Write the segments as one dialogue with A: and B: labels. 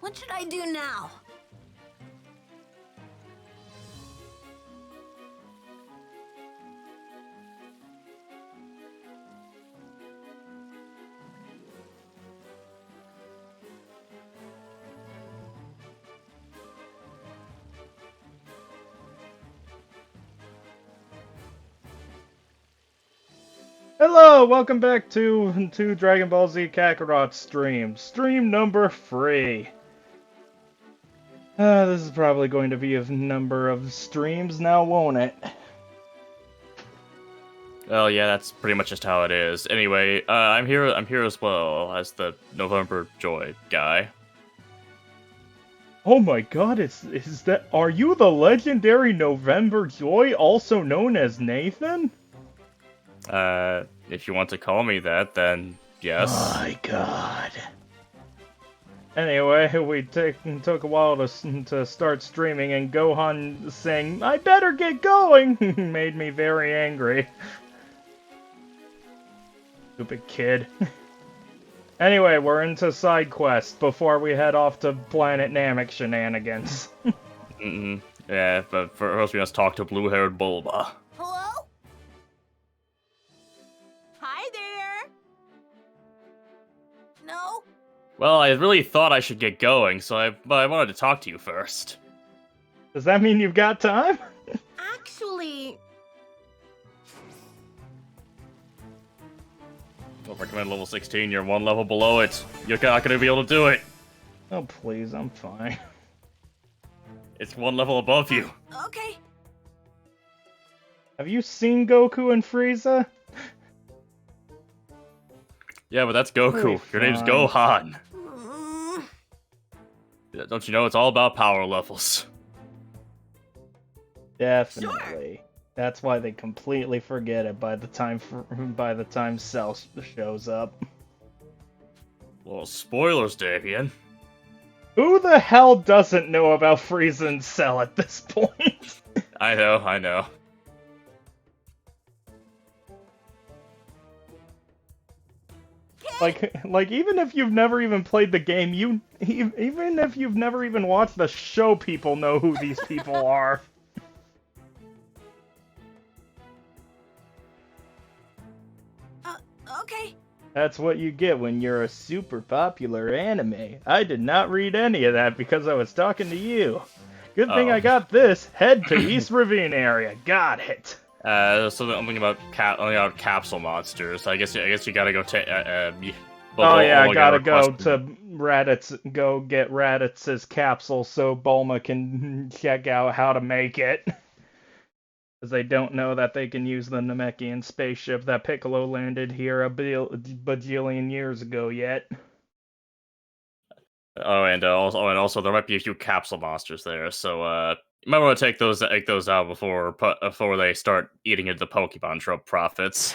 A: What should I do now?
B: Hello, welcome back to Dragon Ball Z Kakarot stream number 3. This is probably going to be a number of streams now, won't it?
C: Well, yeah, that's pretty much just how it is. Anyway, I'm here as well as the November Joy guy.
B: Oh my god, are you the legendary November Joy, also known as Nathan?
C: If you want to call me that, then yes.
B: My god. Anyway, we took a while to start streaming, and Gohan saying, "I better get going," made me very angry. Stupid kid. Anyway, we're into side quest before we head off to Planet Namek shenanigans.
C: Yeah, but first we must talk to blue-haired Bulma.
A: Hello? Hi there. No?
C: Well, I really thought I should get going, but I wanted to talk to you first.
B: Does that mean you've got time?
A: Actually,
C: Don't recommend level 16, you're one level below it. You're not gonna be able to do it.
B: Oh, please, I'm fine.
C: It's one level above you.
A: okay.
B: Have you seen Goku and Frieza?
C: Yeah, but that's Goku. Your name's Gohan.
A: Mm,
C: Don't you know it's all about power levels?
B: Definitely. That's why they completely forget it by the time Cell shows up.
C: Well, spoilers, Davian.
B: Who the hell doesn't know about Frieza and Cell at this point?
C: I know.
B: Like even if you've never even played the game, even if you've never even watched the show, people know who these people are.
A: okay.
B: That's what you get when you're a super popular anime. I did not read any of that because I was talking to you. Good thing I got this. Head to East Ravine area. Got it.
C: Something about capsule monsters. I guess you gotta go take.
B: I gotta go to Raditz. Go get Raditz's capsule so Bulma can check out how to make it. Because they don't know that they can use the Namekian spaceship that Piccolo landed here a bajillion years ago yet.
C: And also there might be a few capsule monsters there, so you might want to take those out before they start eating into the Pokemon trope profits.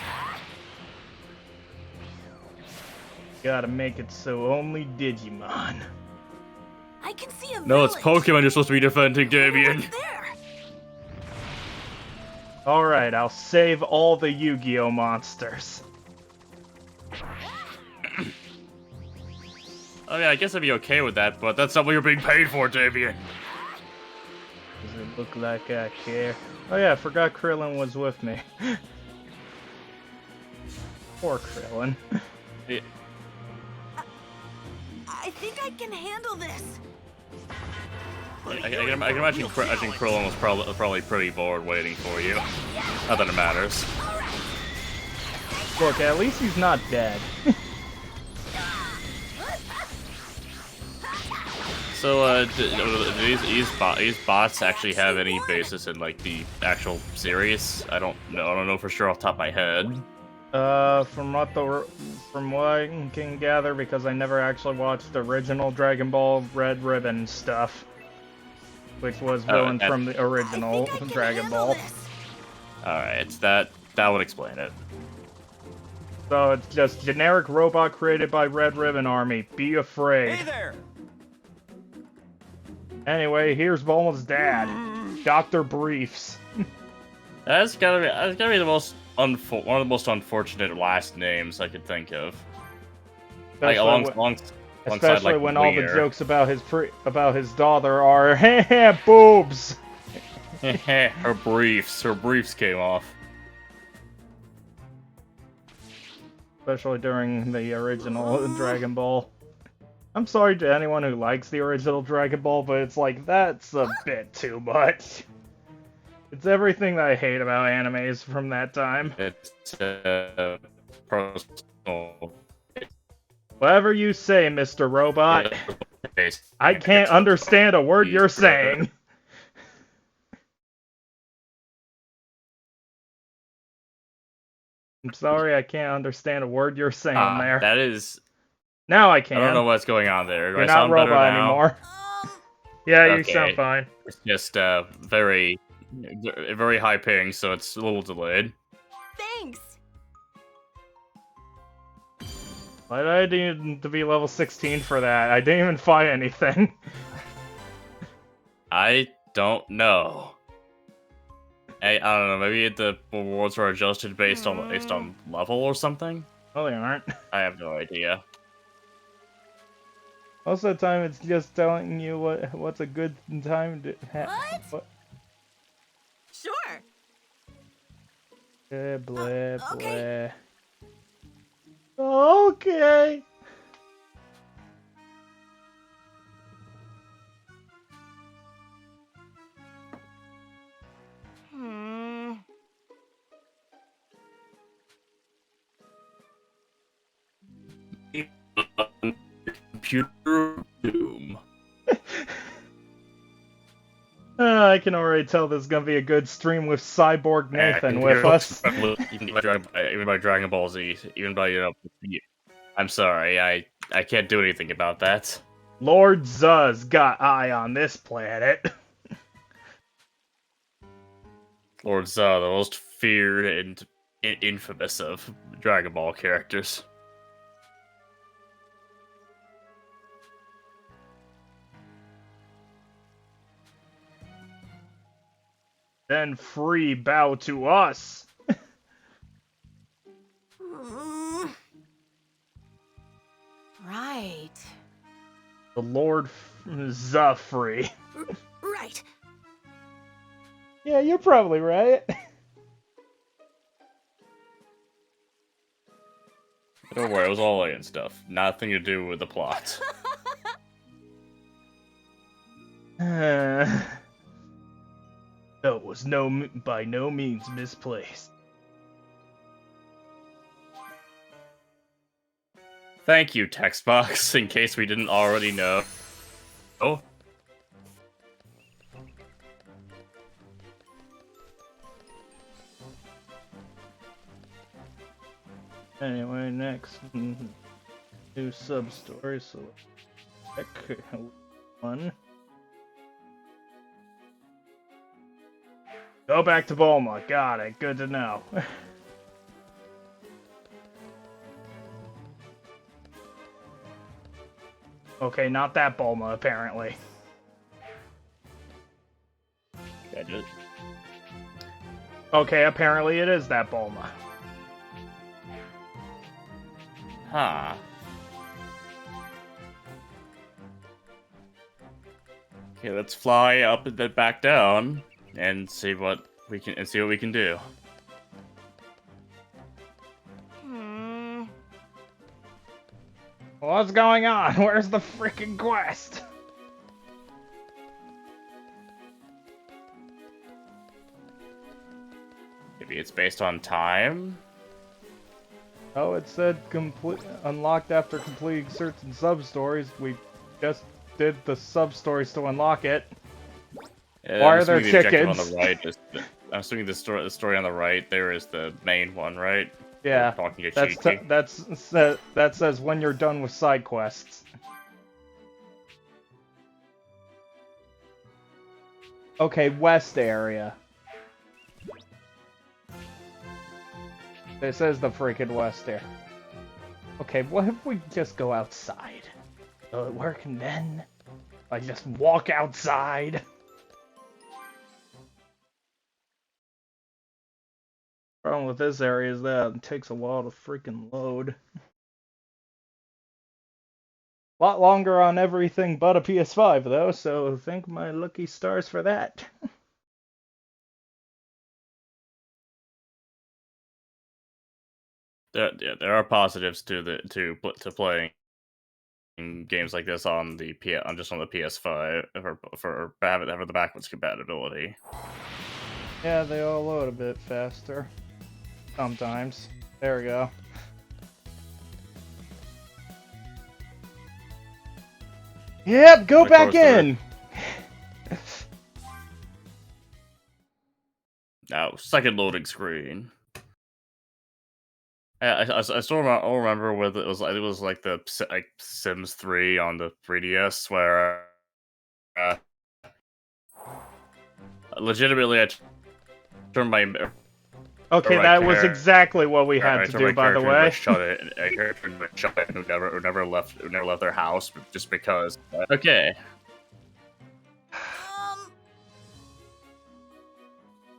B: Gotta make it so only Digimon.
A: I can see a
C: No, it's
A: village.
C: Pokemon you're supposed to be defending, Davian.
A: What's there?
B: Alright, I'll save all the Yu-Gi-Oh! Monsters.
C: Oh yeah, I guess I'd be okay with that, but that's not what you're being paid for, Davian.
B: Does it look like I care? Oh yeah, I forgot Krillin was with me. Poor Krillin.
C: Yeah.
A: I think I can handle this.
C: I can imagine Krillin was probably pretty bored waiting for you. Not that it matters.
B: Look, at least he's not dead.
C: So, do these bots actually have any basis in like the actual series? I don't know for sure off the top of my head.
B: From what I can gather, because I never actually watched the original Dragon Ball Red Ribbon stuff, which was villains from the original Dragon Ball.
C: Alright, that would explain it.
B: So it's just generic robot created by Red Ribbon Army. Be afraid.
D: Hey there!
B: Anyway, here's Bulma's dad, Dr. Briefs.
C: That's gotta be the most one of the most unfortunate last names I could think of. Like
B: Especially
C: like
B: when all the
C: wiener.
B: jokes about his daughter are boobs.
C: Her briefs came off.
B: Especially during the original Dragon Ball. I'm sorry to anyone who likes the original Dragon Ball, but it's like, that's a bit too much. It's everything that I hate about animes from that time.
C: It's personal.
B: Whatever you say, Mr. Robot. I can't understand a word you're saying. I'm sorry, I can't understand a word you're saying there.
C: That is...
B: Now I can.
C: I don't know what's going on there. Do
B: You're
C: I
B: not
C: sound better
B: Robot
C: now?
B: anymore. Yeah, you
C: Okay.
B: sound fine.
C: It's just very high ping, so it's a little delayed.
A: Thanks.
B: Why did I need to be level 16 for that? I didn't even fight anything.
C: I don't know. I don't know. Maybe the rewards are adjusted based on level or something.
B: No, they aren't.
C: I have no idea.
B: Most of the time, it's just telling you what's a good time to
A: What? Sure.
B: Blah, blah, blah.
A: Okay.
B: Okay.
A: Hmm.
C: Computer Doom.
B: I can already tell this is gonna be a good stream with Cyborg Nathan with us.
C: Even by Dragon Ball Z, even by I'm sorry, I can't do anything about that.
B: Lord Zuz got eye on this planet.
C: Lord Za, the most feared and infamous of Dragon Ball characters.
B: Then free bow to us.
A: Right.
B: The Lord Za free.
A: Right.
B: Yeah, you're probably right.
C: Don't worry, it was all alien stuff. Nothing to do with the plot.
B: It was by no means misplaced.
C: Thank you, text box, in case we didn't already know. Oh.
B: Anyway, next new sub-story, so check one. Go back to Bulma. Got it. Good to know. Okay, not that Bulma, apparently.
C: I did.
B: Okay, apparently it is that Bulma.
C: Huh. Okay, let's fly up and then back down and see what we can do.
B: What's going on? Where's the freaking quest?
C: Maybe it's based on time?
B: Oh, it said unlocked after completing certain sub-stories. We just did the sub-stories to unlock it. Why are there chickens?
C: On the right is I'm assuming the story on the right there is the main one, right?
B: Yeah,
C: Talking to
B: that says when you're done with side quests. Okay, west area. It says the freaking west area. Okay, what if we just go outside? Will it work then? I just walk outside? Problem with this area is that it takes a while to freaking load. A lot longer on everything but a PS5 though, so thank my lucky stars for that.
C: There are positives to playing games like this on the just on the PS5 for having the backwards compatibility.
B: Yeah, they all load a bit faster. Sometimes. There we go. Yep, go back in!
C: Now, second loading screen. I still remember with it was like the Sims 3 on the 3DS where legitimately I turned my
B: Okay, that was exactly what we had to do, by the way.
C: Who never left their house just because. Okay.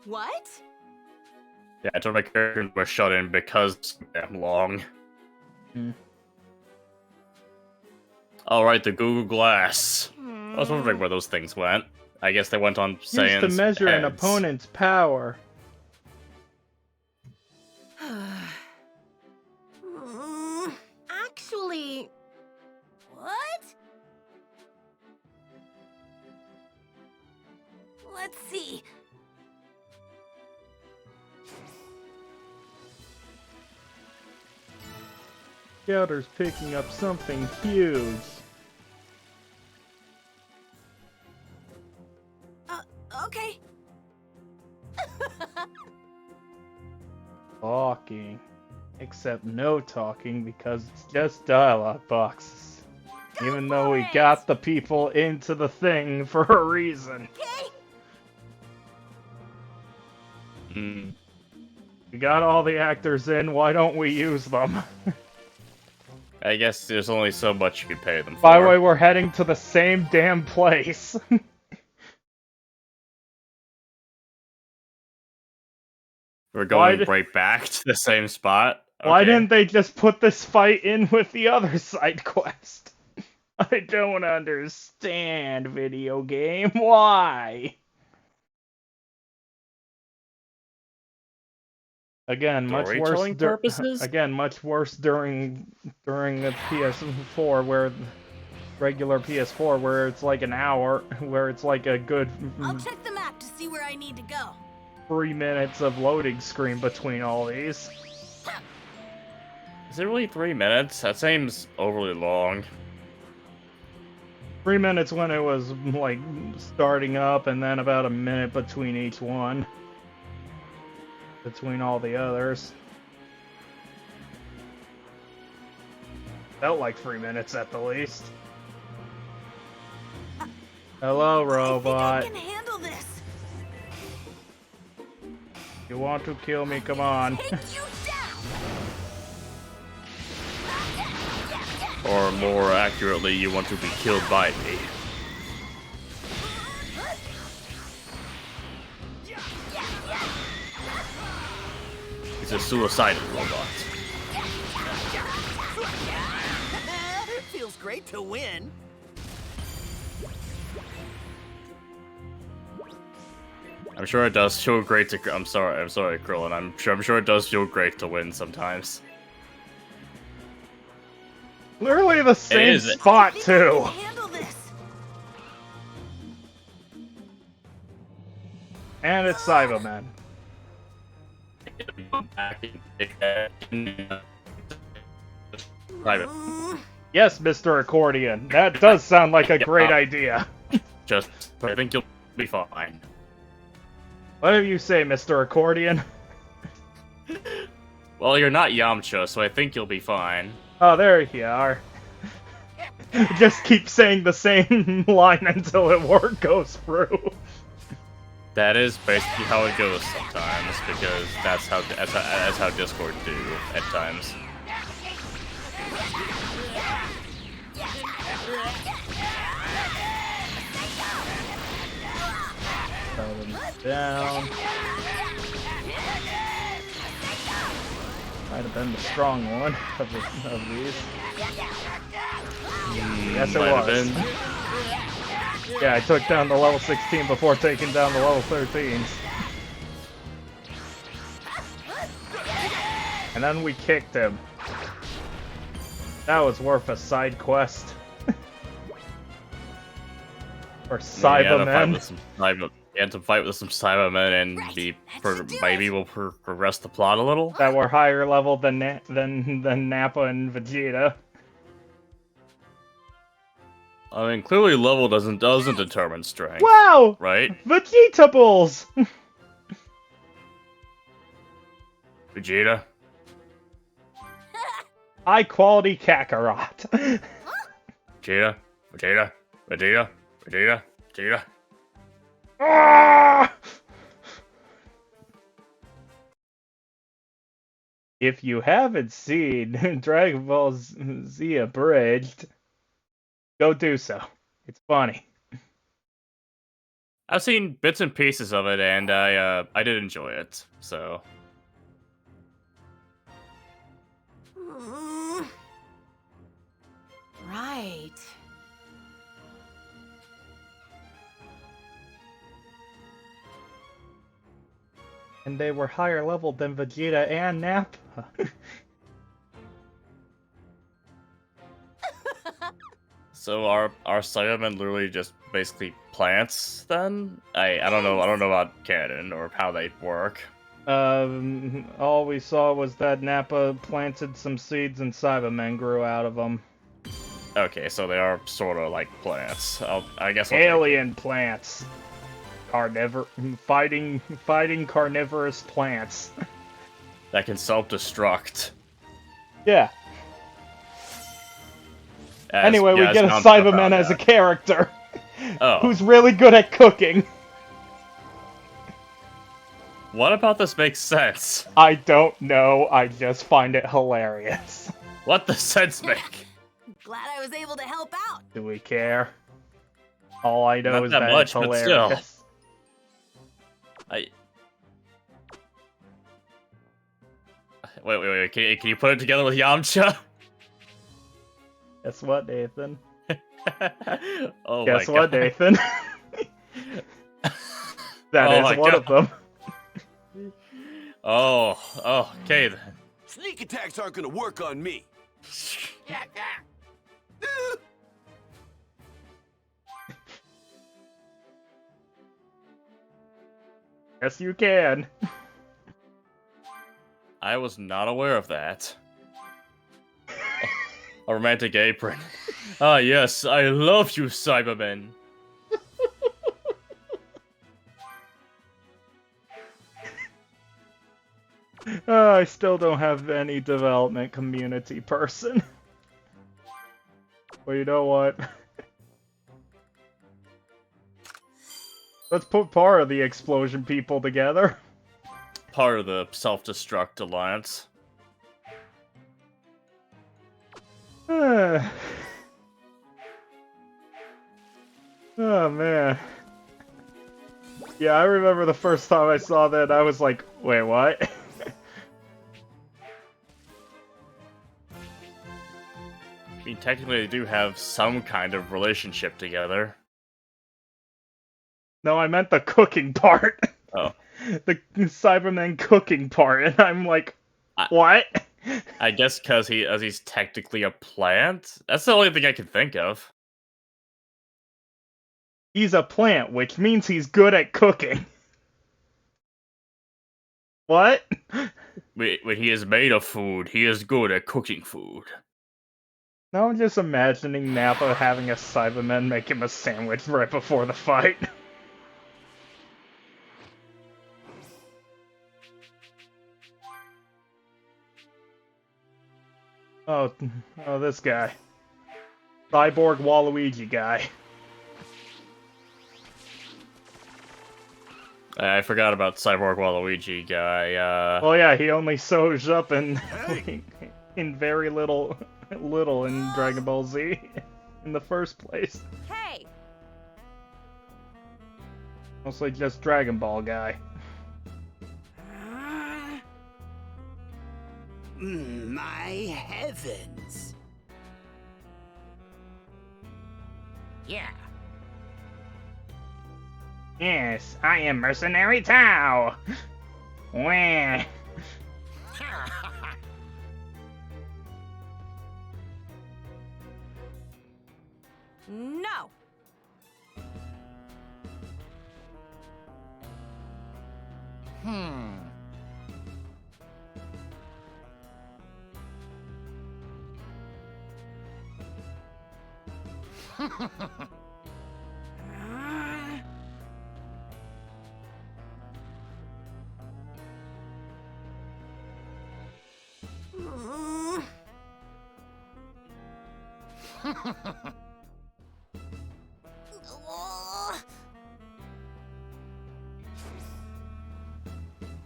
A: What?
C: Yeah, I told my character was shut in because I'm long. Alright, the Google Glass. I was wondering where those things went. I guess they went on Saiyan's
B: Used to measure
C: heads.
B: an opponent's power.
A: Actually... What? Let's see.
B: Scouter's picking up something huge.
A: Okay.
B: Talking. Except no talking because it's just dialogue boxes. Even though we got the people into the thing for a reason.
A: Okay.
B: We got all the actors in, why don't we use them?
C: I guess there's only so much you can pay them for.
B: By the way, we're heading to the same damn place.
C: We're going right back to the same spot? Okay.
B: Why didn't they just put this fight in with the other side quest? I don't understand, video game. Why? Again, much worse. Again, much worse during the PS4, where regular PS4, where it's like an hour, where it's like a good.
A: I'll check the map to see where I need to go.
B: 3 minutes of loading screen between all these.
C: Is it really 3 minutes? That seems overly long.
B: 3 minutes when it was like starting up, and then about a minute between each one. Between all the others. Felt like 3 minutes at the least. Hello, robot.
A: I think I can handle this.
B: You want to kill me? Come on.
A: Take you down.
C: Or more accurately, you want to be killed by me. He's a suicidal robot.
A: Feels great to win.
C: I'm sure it does feel great to. I'm sorry, Krillin. I'm sure it does feel great to win sometimes.
B: Literally the same spot too. And it's Cyberman. Yes, Mr. Accordion. That does sound like a great idea.
C: I think you'll be fine.
B: Whatever you say, Mr. Accordion.
C: Well, you're not Yamcha, so I think you'll be fine.
B: Oh, there you are. Just keep saying the same line until it goes through.
C: That is basically how it goes sometimes, because that's how Discord do at times.
B: Down. I might have been the strong one of these. Yes, it
C: Might have
B: was.
C: been.
B: Yeah, I took down the level 16 before taking down the level 13s. And then we kicked him. That was worth a side quest. Or Cybermen.
C: You had to fight with some Cybermen, and maybe we'll progress the plot a little.
B: That were higher level than Nappa and Vegeta.
C: I mean, clearly level doesn't determine strength.
B: Wow!
C: Right?
B: Vegetables!
C: Vegeta?
B: High quality Kakarot.
C: Vegeta? Vegeta? Vegeta? Vegeta? Vegeta?
B: Ah! If you haven't seen Dragon Ball Z Abridged, go do so. It's funny.
C: I've seen bits and pieces of it, and I did enjoy it. So
A: Right.
B: And they were higher level than Vegeta and Nappa.
C: So are Cybermen literally just basically plants then? I don't know about canon or how they work.
B: All we saw was that Nappa planted some seeds and Cybermen grew out of them.
C: Okay, so they are sort of like plants. I guess I'll take it.
B: Alien plants. Fighting carnivorous plants.
C: That can self-destruct.
B: Yeah. Anyway, we get a Cyberman as a character.
C: Oh.
B: Who's really good at cooking.
C: What about this makes sense?
B: I don't know, I just find it hilarious.
C: What does sense make?
A: Glad I was able to help out.
B: Do we care? All I know
C: Not
B: is
C: that
B: that
C: much,
B: it's
C: but
B: hilarious.
C: still. Wait, can you put it together with Yamcha?
B: Guess what, Nathan?
C: Oh
B: Guess
C: my
B: what,
C: God.
B: Nathan? That
C: Oh
B: is
C: my
B: one
C: God.
B: of them.
C: Oh, okay then.
D: Sneak attacks aren't gonna work on me.
B: Yes, you can.
C: I was not aware of that. A romantic apron. Ah, yes, I love you, Cybermen.
B: I still don't have any development community person. Well, you know what? Let's put part of the explosion people together.
C: Part of the self-destruct alliance.
B: Oh, man. Yeah, I remember the first time I saw that, I was like, wait, what?
C: I mean, technically they do have some kind of relationship together.
B: No, I meant the cooking part.
C: Oh.
B: The Cyberman cooking part, and I'm like, what?
C: I guess because he's technically a plant? That's the only thing I can think of.
B: He's a plant, which means he's good at cooking. What?
C: When he is made of food, he is good at cooking food.
B: Now I'm just imagining Nappa having a Cyberman make him a sandwich right before the fight. Oh, this guy. Cyborg Waluigi guy.
C: I forgot about Cyborg Waluigi guy.
B: Oh yeah, he only shows up in in very little in Dragon Ball Z in the first place.
A: Hey.
B: Mostly just Dragon Ball guy.
D: My heavens.
E: Yeah.
B: Yes, I am Mercenary Tao. Wah.
A: No.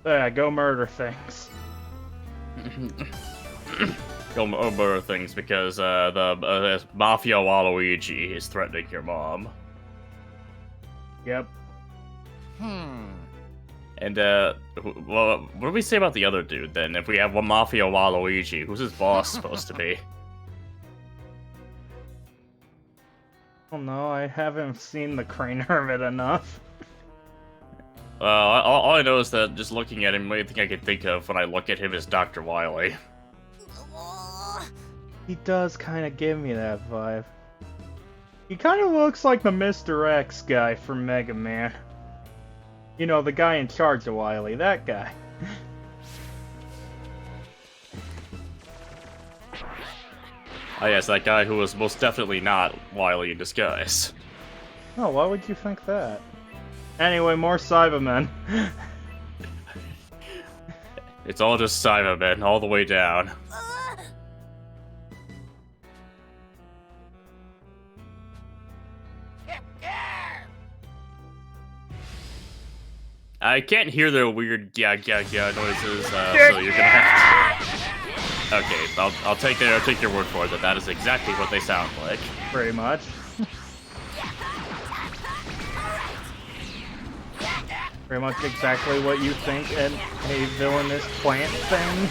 B: Yeah, go murder things.
C: Go murder things because the Mafia Waluigi is threatening your mom.
B: Yep.
C: And, well, what do we say about the other dude, then? If we have one Mafia Waluigi, who's his boss supposed to be?
B: Oh no, I haven't seen the Crane Hermit enough.
C: All I know is that just looking at him, the only thing I can think of when I look at him is Dr. Wily.
B: He does kind of give me that vibe. He kind of looks like the Mr. X guy from Mega Man. You know, the guy in charge of Wily, that guy.
C: Oh yes, that guy who was most definitely not Wily in disguise.
B: Oh, why would you think that? Anyway, more Cybermen.
C: It's all just Cybermen, all the way down. I can't hear their weird noises, so you're gonna have to... Okay, I'll take your word for it that is exactly what they sound like.
B: Pretty much. Pretty much exactly what you think a villainous plant thing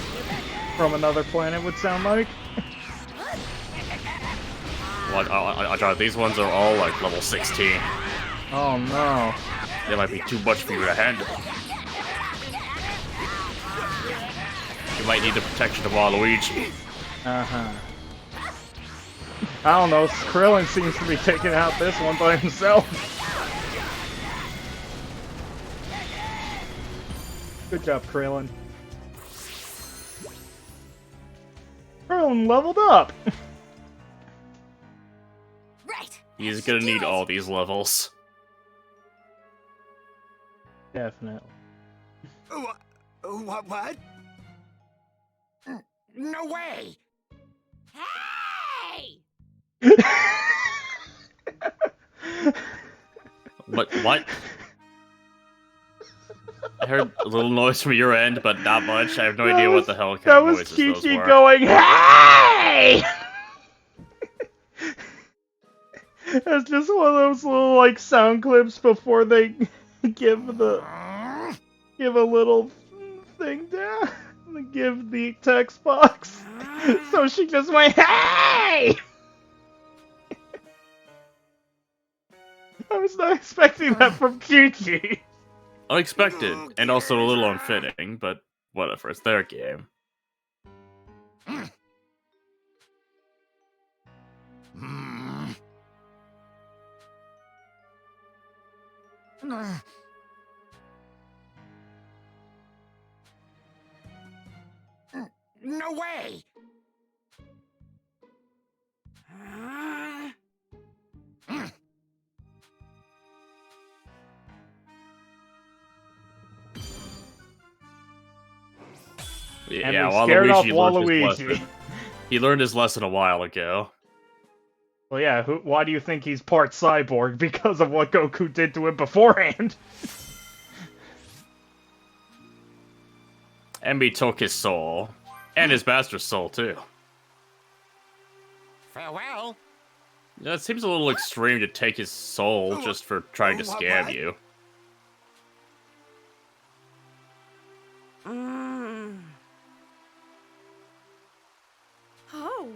B: from another planet would sound like.
C: Well, these ones are all like level 16.
B: Oh no.
C: They might be too much for you to handle. You might need the protection of Waluigi.
B: Uh-huh. I don't know, Krillin seems to be taking out this one by himself. Good job, Krillin. Krillin leveled up!
A: Right.
C: He's gonna need all these levels.
B: Definitely.
D: What?
E: No way!
A: Hey!
C: What? I heard a little noise from your end, but not much. I have no idea what the hell kind of noises those
B: Kiki
C: were.
B: going, hey! That's just one of those little, like, sound clips before they give a little thing down. Give the text box. So she just went, hey! I was not expecting that from Kiki.
C: Unexpected, and also a little unfitting, but whatever, it's their game.
E: No way!
B: And we scared off Waluigi.
C: He learned his lesson a while ago.
B: Well, yeah, why do you think he's part cyborg? Because of what Goku did to him beforehand.
C: MB took his soul. And his master's soul, too.
E: Farewell.
C: Yeah, it seems a little extreme to take his soul just for trying to scam you.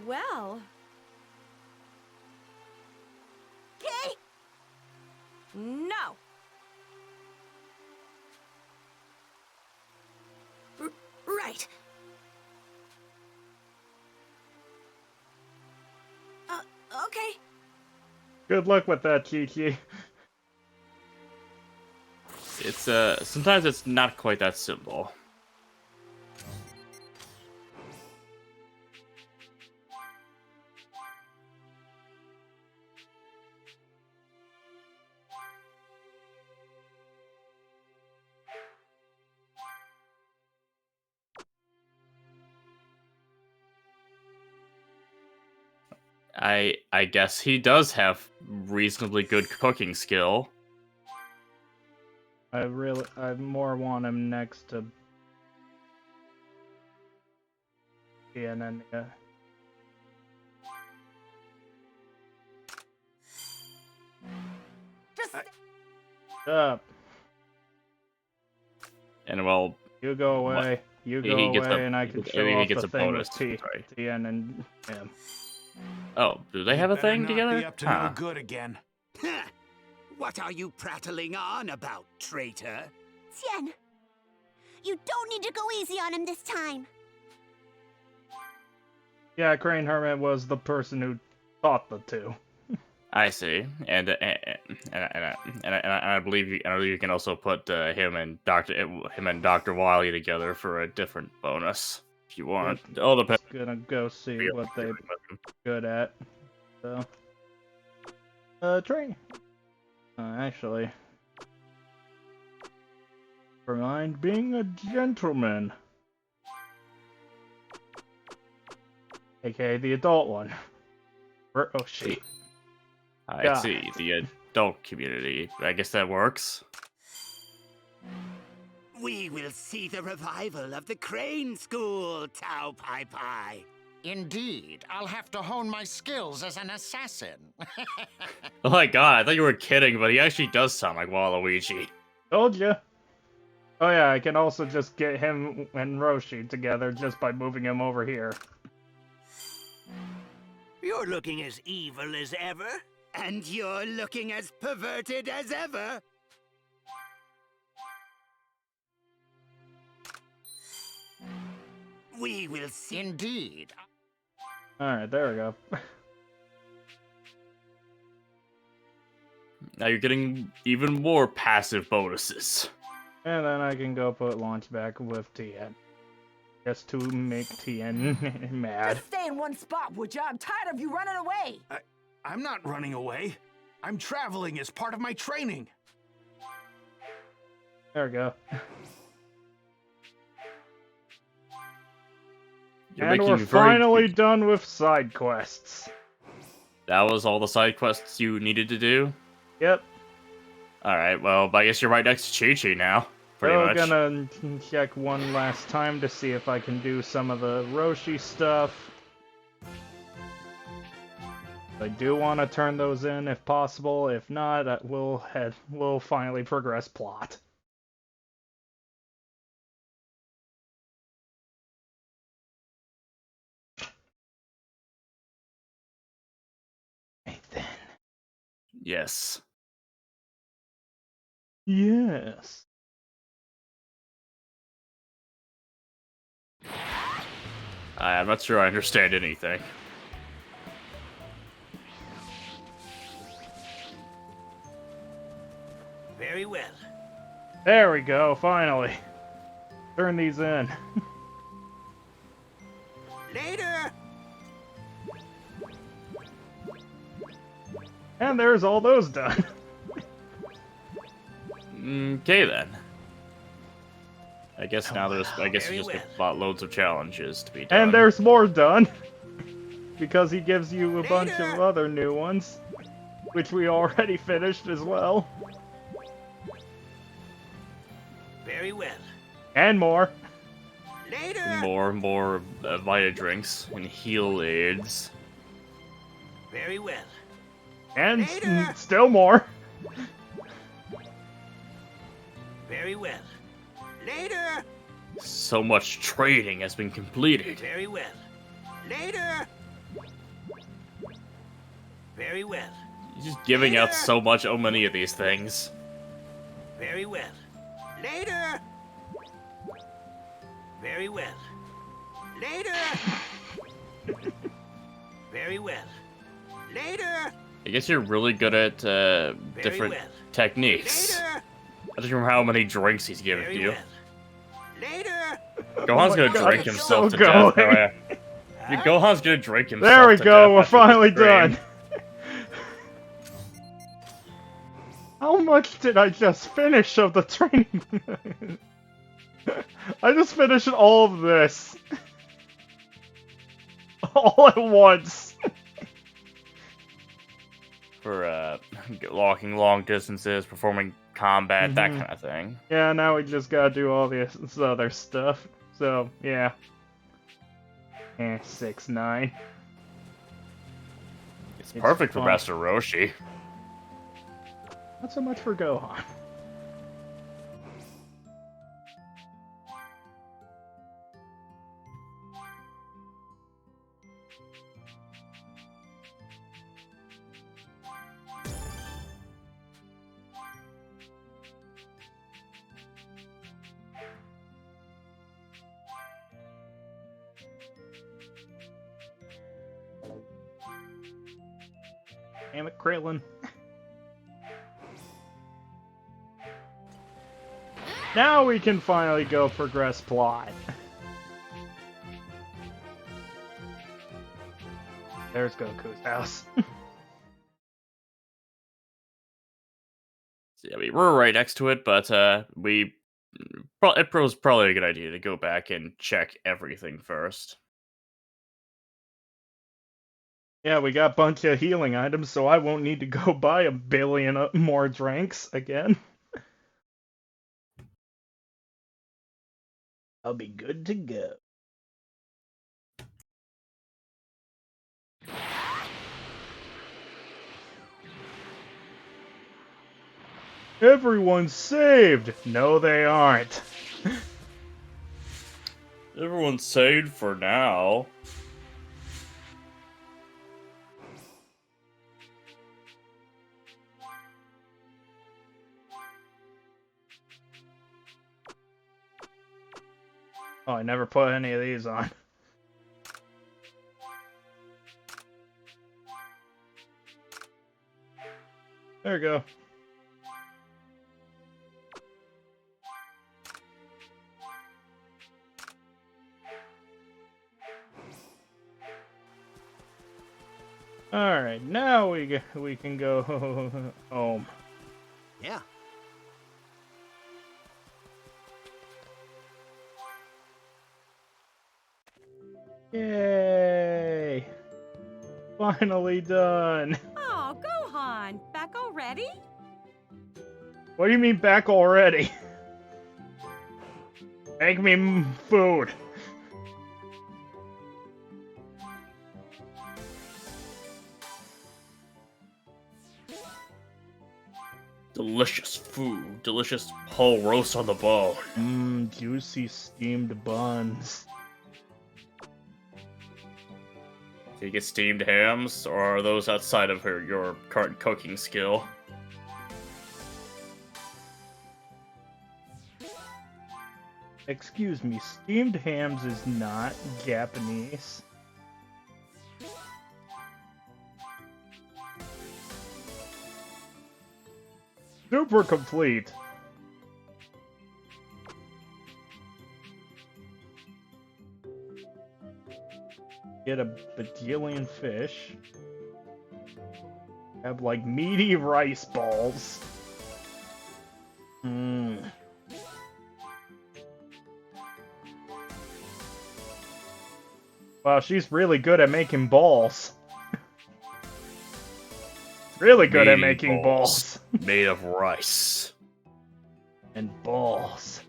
A: Well. Okay. No. Right. Okay.
B: Good luck with that, Chi-Chi.
C: It's sometimes it's not quite that simple. I guess he does have reasonably good cooking skill.
B: I more want him next to Ian and
A: Just
B: up.
C: And well,
B: You go away. You go
C: He gets
B: away,
C: a-
B: and I
C: he
B: can
C: gets-
B: show
C: he
B: off
C: gets
B: the
C: a
B: thing
C: bonus.
B: with
C: Sorry.
B: Tien and him.
C: Oh, do they have a thing together?
E: Be up to no good again.
D: What are you prattling on about, traitor?
F: Tien, you don't need to go easy on him this time.
B: Yeah, Crane Hermit was the person who taught the two.
C: I see, and I believe you can also put him and Dr. Wily together for a different bonus if you want. All depends.
B: Just gonna go see what they're good at. So, train. Actually, for mind being a gentleman, aka the adult one. Oh shit.
C: I
B: God.
C: see the adult community. I guess that works.
D: We will see the revival of the Crane School, Tao Pai Pai.
E: Indeed, I'll have to hone my skills as an assassin.
C: Oh my god, I thought you were kidding, but he actually does sound like Waluigi.
B: Told ya. Oh yeah, I can also just get him and Roshi together just by moving him over here.
D: You're looking as evil as ever. And you're looking as perverted as ever. We will see.
E: Indeed.
B: Alright, there we go.
C: Now you're getting even more passive bonuses.
B: And then I can go put launch back with Tien. Just to make Tien mad.
A: Just stay in one spot, would ya? I'm tired of you running away.
E: I'm not running away. I'm traveling as part of my training.
B: There we go.
C: You're
B: And
C: making
B: we're
C: very-
B: finally done with side quests.
C: That was all the side quests you needed to do?
B: Yep.
C: Alright, well, I guess you're right next to Chi-Chi now. Pretty
B: We're
C: much.
B: gonna check one last time to see if I can do some of the Roshi stuff. I do want to turn those in if possible. If not, we'll finally progress plot. Nathan.
C: Yes.
B: Yes.
C: I'm not sure I understand anything.
D: Very well.
B: There we go, finally. Turn these in.
D: Later.
B: And there's all those done.
C: Okay then. I guess now there's
D: Very
C: just loads of challenges to be done.
B: And there's more done. Because he gives you a bunch of
D: Later.
B: other new ones. Which we already finished as well.
D: Very well.
B: And more.
D: Later.
C: more Vita drinks and heal aids.
D: Very well.
B: And
D: Later.
B: still more.
D: Very well. Later.
C: So much training has been completed.
D: Very well. Later. Very well.
C: He's just giving out so many of these things.
D: Very well. Later. Very well. Later. Very well. Later.
C: I guess you're really good at different
D: well.
C: techniques.
D: Later.
C: I don't remember how many drinks he's giving
D: Very
C: you.
D: well. Later.
C: Gohan's gonna
B: God,
C: drink
B: it's
C: himself
B: so
C: to death.
B: going.
C: Alright. Gohan's gonna drink himself
B: There we
C: to
B: go,
C: death
B: we're
C: after
B: finally
C: this
B: done.
C: stream.
B: How much did I just finish of the training? I just finished all of this. All at once.
C: For walking long distances, performing combat, that kind of thing.
B: Yeah, now we just gotta do all this other stuff. So, yeah. 6-9.
C: It's perfect for
B: fun.
C: Master Roshi.
B: Not so much for Gohan. Damn it, Krillin. Now we can finally go progress plot. There's Goku's house.
C: Yeah, we were right next to it, but it was probably a good idea to go back and check everything first.
B: Yeah, we got a bunch of healing items, so I won't need to go buy a billion more drinks again. I'll be good to go. Everyone's saved! No, they aren't.
C: Everyone's saved for now.
B: Oh, I never put any of these on. There we go. All right, now we can go home.
D: Yeah.
B: Yay! Finally done.
G: Oh, Gohan, back already?
B: What do you mean back already? Make me food.
C: Delicious food. Delicious whole roast on the bone.
B: Mmm, juicy steamed buns.
C: Do you get steamed hams, or are those outside of your current cooking skill?
B: Excuse me, steamed hams is not Japanese. Super complete. Get a bajillion fish. Have like meaty rice balls. Mmm. Wow, she's really good at making balls. Really good at
C: Meaty
B: making balls.
C: Made of rice.
B: And balls.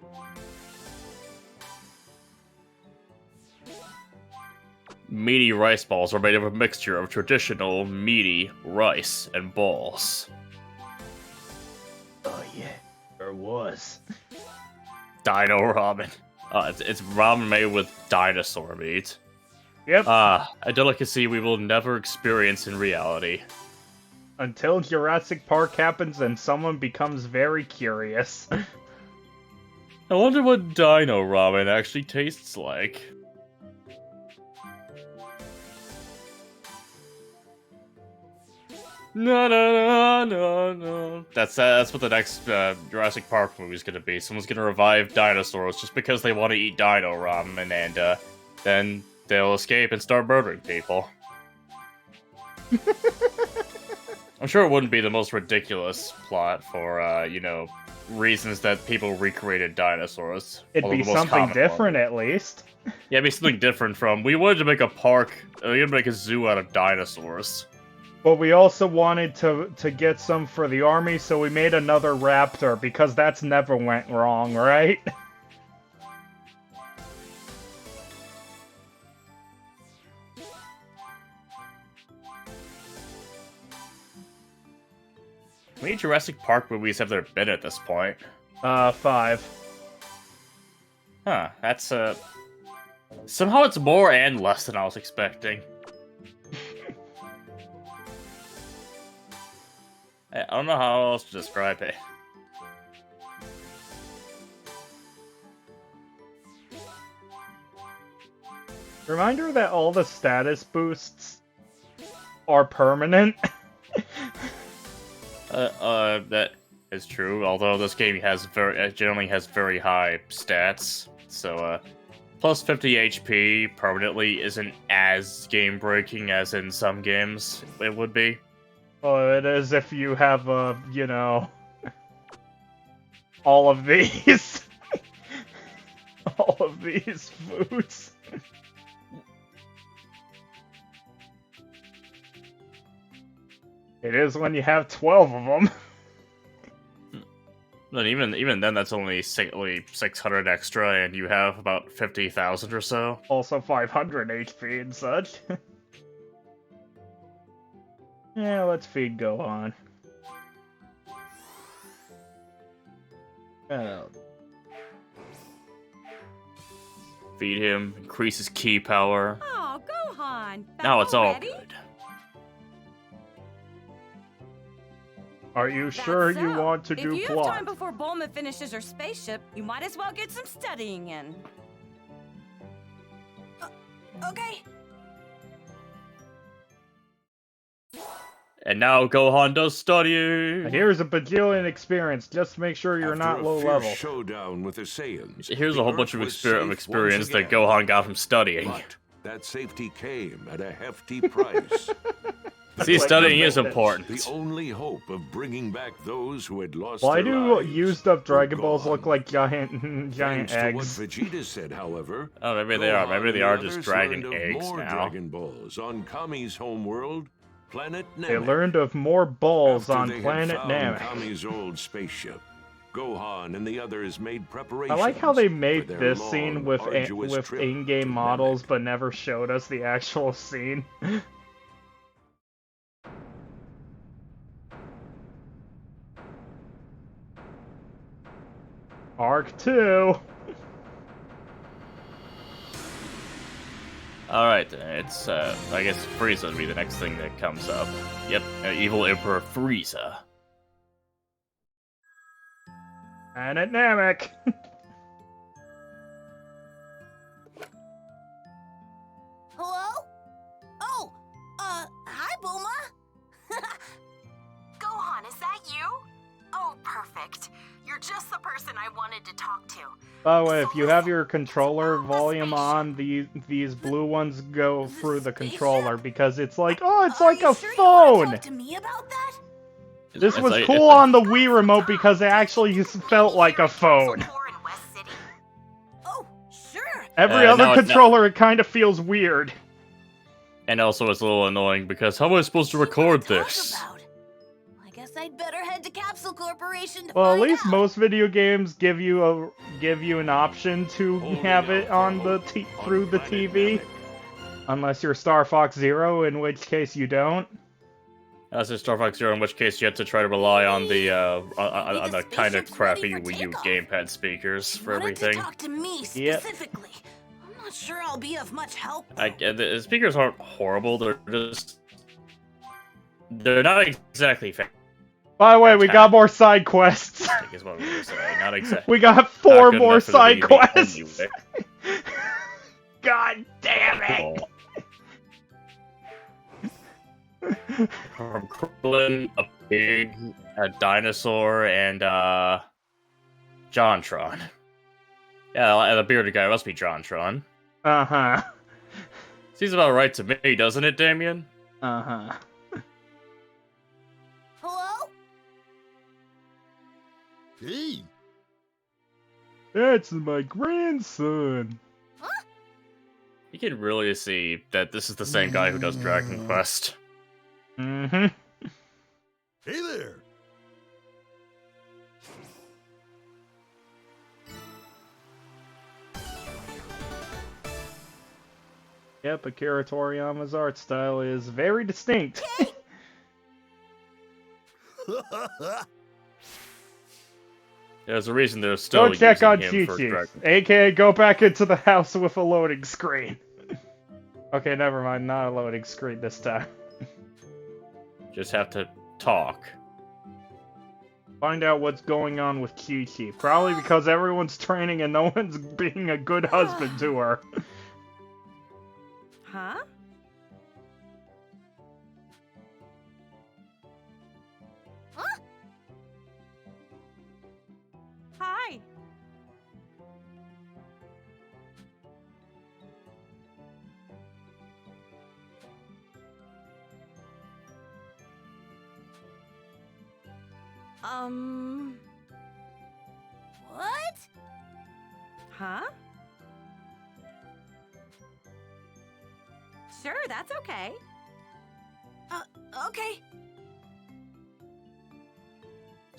C: Meaty rice balls are made of a mixture of traditional meaty rice and balls.
B: Oh yeah, there was.
C: Dino ramen. It's ramen made with dinosaur meat.
B: Yep.
C: A delicacy we will never experience in reality.
B: Until Jurassic Park happens and someone becomes very curious.
C: I wonder what dino ramen actually tastes like. No. That's what the next Jurassic Park movie is gonna be. Someone's gonna revive dinosaurs just because they want to eat dino ramen, and then they'll escape and start murdering people. I'm sure it wouldn't be the most ridiculous plot for, reasons that people recreated dinosaurs.
B: It'd be something different, at least.
C: Yeah, it'd be something different from, we wanted to make a park, we wanted to make a zoo out of dinosaurs.
B: But we also wanted to get some for the army, so we made another raptor, because that's never went wrong, right?
C: How many Jurassic Park movies have there been at this point?
B: 5.
C: Huh, that's, somehow it's more and less than I was expecting. I don't know how else to describe it.
B: Reminder that all the status boosts are permanent.
C: That is true, although this game generally has very high stats, so, plus 50 HP permanently isn't as game-breaking as in some games it would be.
B: Well, it is if you have, all of these. All of these foods. It is when you have 12 of them.
C: But even then, that's only 600 extra, and you have about 50,000 or so.
B: Also 500 HP and such. Yeah, let's feed Gohan.
C: Feed him, increase his ki power.
G: Oh, Gohan. Back
C: Now it's all
G: already?
C: good.
B: Are you sure you want to do
G: If you have
B: plot?
G: time before Bulma finishes her spaceship, you might as well get some studying in.
A: Okay.
C: And now Gohan does study.
B: Here's a bajillion experience. Just make sure you're not low level.
H: Showdown with the Saiyans,
C: Here's a whole bunch of
H: Earth was safe
C: experience
H: once
C: that
H: again.
C: Gohan got from studying.
H: But that safety came at a hefty price.
C: See,
B: Like
C: studying
B: the
C: is
B: Matrix.
C: important.
H: The only hope of bringing back those who had lost
B: Why
H: their
B: do
H: lives
B: used up Dragon
H: were
B: Balls
H: gone.
B: look like giant
H: Thanks to what
B: eggs?
H: Vegeta said, however,
C: Oh, maybe they are. Maybe
H: Gohan
C: they
H: and
C: are
H: the
C: just
H: others
C: dragon
H: learned of
C: eggs
H: more
C: now.
H: Dragon Balls on Kami's homeworld, Planet Namek.
B: They learned of more balls
H: After
B: on
H: they had
B: planet
H: found
B: Namek.
H: Kami's old spaceship, Gohan and the others made
B: I
H: preparations.
B: like how they
H: for
B: made
H: their
B: this
H: long,
B: scene with
H: arduous trip
B: in-game
H: to
B: models,
H: Namek.
B: but never showed us the actual scene. Arc 2.
C: Alright, it's, I guess Frieza would be the next thing that comes up. Yep, evil Emperor Frieza.
B: Planet Namek.
F: Hello? Oh, hi, Bulma.
A: Gohan, is that you? Oh, perfect. You're just the person I wanted to talk to.
B: By the way, if you have your controller volume on, these blue ones go through the controller because it's like, oh, it's like a phone.
F: To me about that?
B: This
C: It's
B: was
C: like-
B: cool on the Wii remote because it actually felt like a phone.
F: Oh, sure.
B: Every
C: now
B: other
C: it's not-
B: controller, it kind of feels weird.
C: And also it's a little annoying because how am I supposed to record this?
F: I guess I'd better head to Capsule Corporation to
B: Well, at
F: find
B: least
F: out.
B: most video games give you an option to
H: Holding
B: have
H: out
B: it
H: for
B: on the
H: hope
B: through the
H: Planet
B: TV,
H: Namek.
B: unless you're Star Fox Zero, in which case you don't.
C: That's a Star Fox Zero, in which case you have to try to rely on the on the kind of crappy Wii U gamepad speakers for
F: Wanted to
C: everything.
F: talk to me
B: Yep.
F: specifically. I'm not sure
I: sure I'll be of much help.
C: The speakers aren't horrible. They're not exactly
B: By the way, we got more side quests.
C: is what we were saying. Not exactly.
B: We got 4 more side quests.
C: Anyway.
B: God damn it!
C: From Krillin, a pig, a dinosaur, and Jontron. Yeah, the bearded guy must be Jontron.
B: Uh-huh.
C: Seems about right to me, doesn't it, Damien?
B: Uh-huh.
F: Hello?
E: Hey.
B: That's my grandson.
C: You can really see that this is the same guy who does Dragon Quest.
B: Mm-hmm.
E: Hey there.
B: Yep, Akira Toriyama's art style is very distinct.
C: There's a reason they're still
B: Go check on
C: using him for
B: Chi-Chi,
C: Dragon.
B: aka go back into the house with a loading screen. Okay, never mind, not a loading screen this time.
C: Just have to talk.
B: Find out what's going on with Chi-Chi. Probably because everyone's training and no one's being a good husband to her.
G: Huh? Hi.
F: What?
G: Huh? Sure, that's okay.
I: Okay.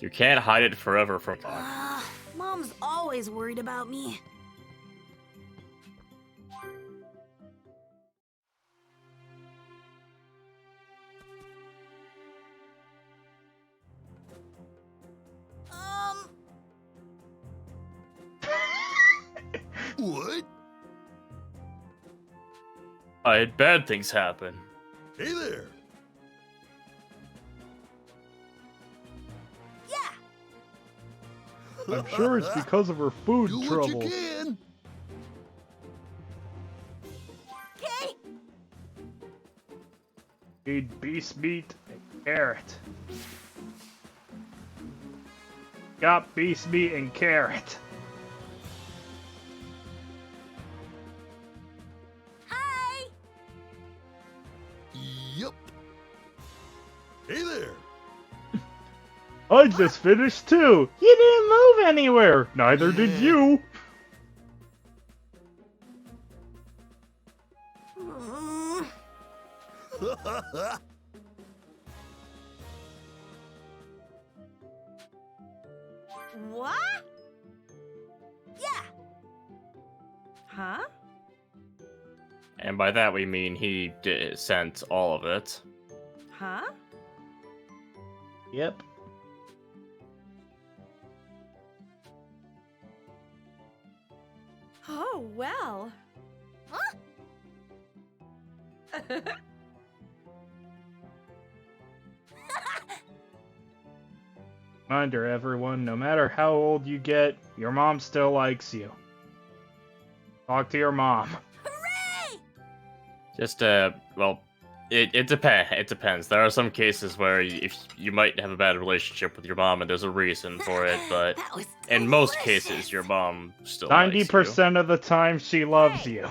C: You can't hide it forever from Mom.
I: Mom's always worried about me.
E: What?
C: I had bad things happen.
E: Hey there.
B: I'm sure it's because of her food
E: Do
B: trouble.
E: what you can.
F: Okay.
B: Eat beast meat and carrot. Got beast meat and carrot.
F: Hi.
E: Yup. Hey there.
B: I just finished too. You didn't move anywhere. Neither did you.
G: What?
F: Yeah.
G: Huh?
C: And by that we mean he sent all of it.
G: Huh?
B: Yep.
G: Oh, well.
F: Huh?
B: Reminder, everyone, no matter how old you get, your mom still likes you. Talk to your mom.
F: Hooray!
C: Just well, it depends. It depends. There are some cases where if you might have a bad relationship with your mom and there's a reason for it, but
F: That was
C: in most
F: delicious.
C: cases your mom still likes
B: 90% of the time she loves you.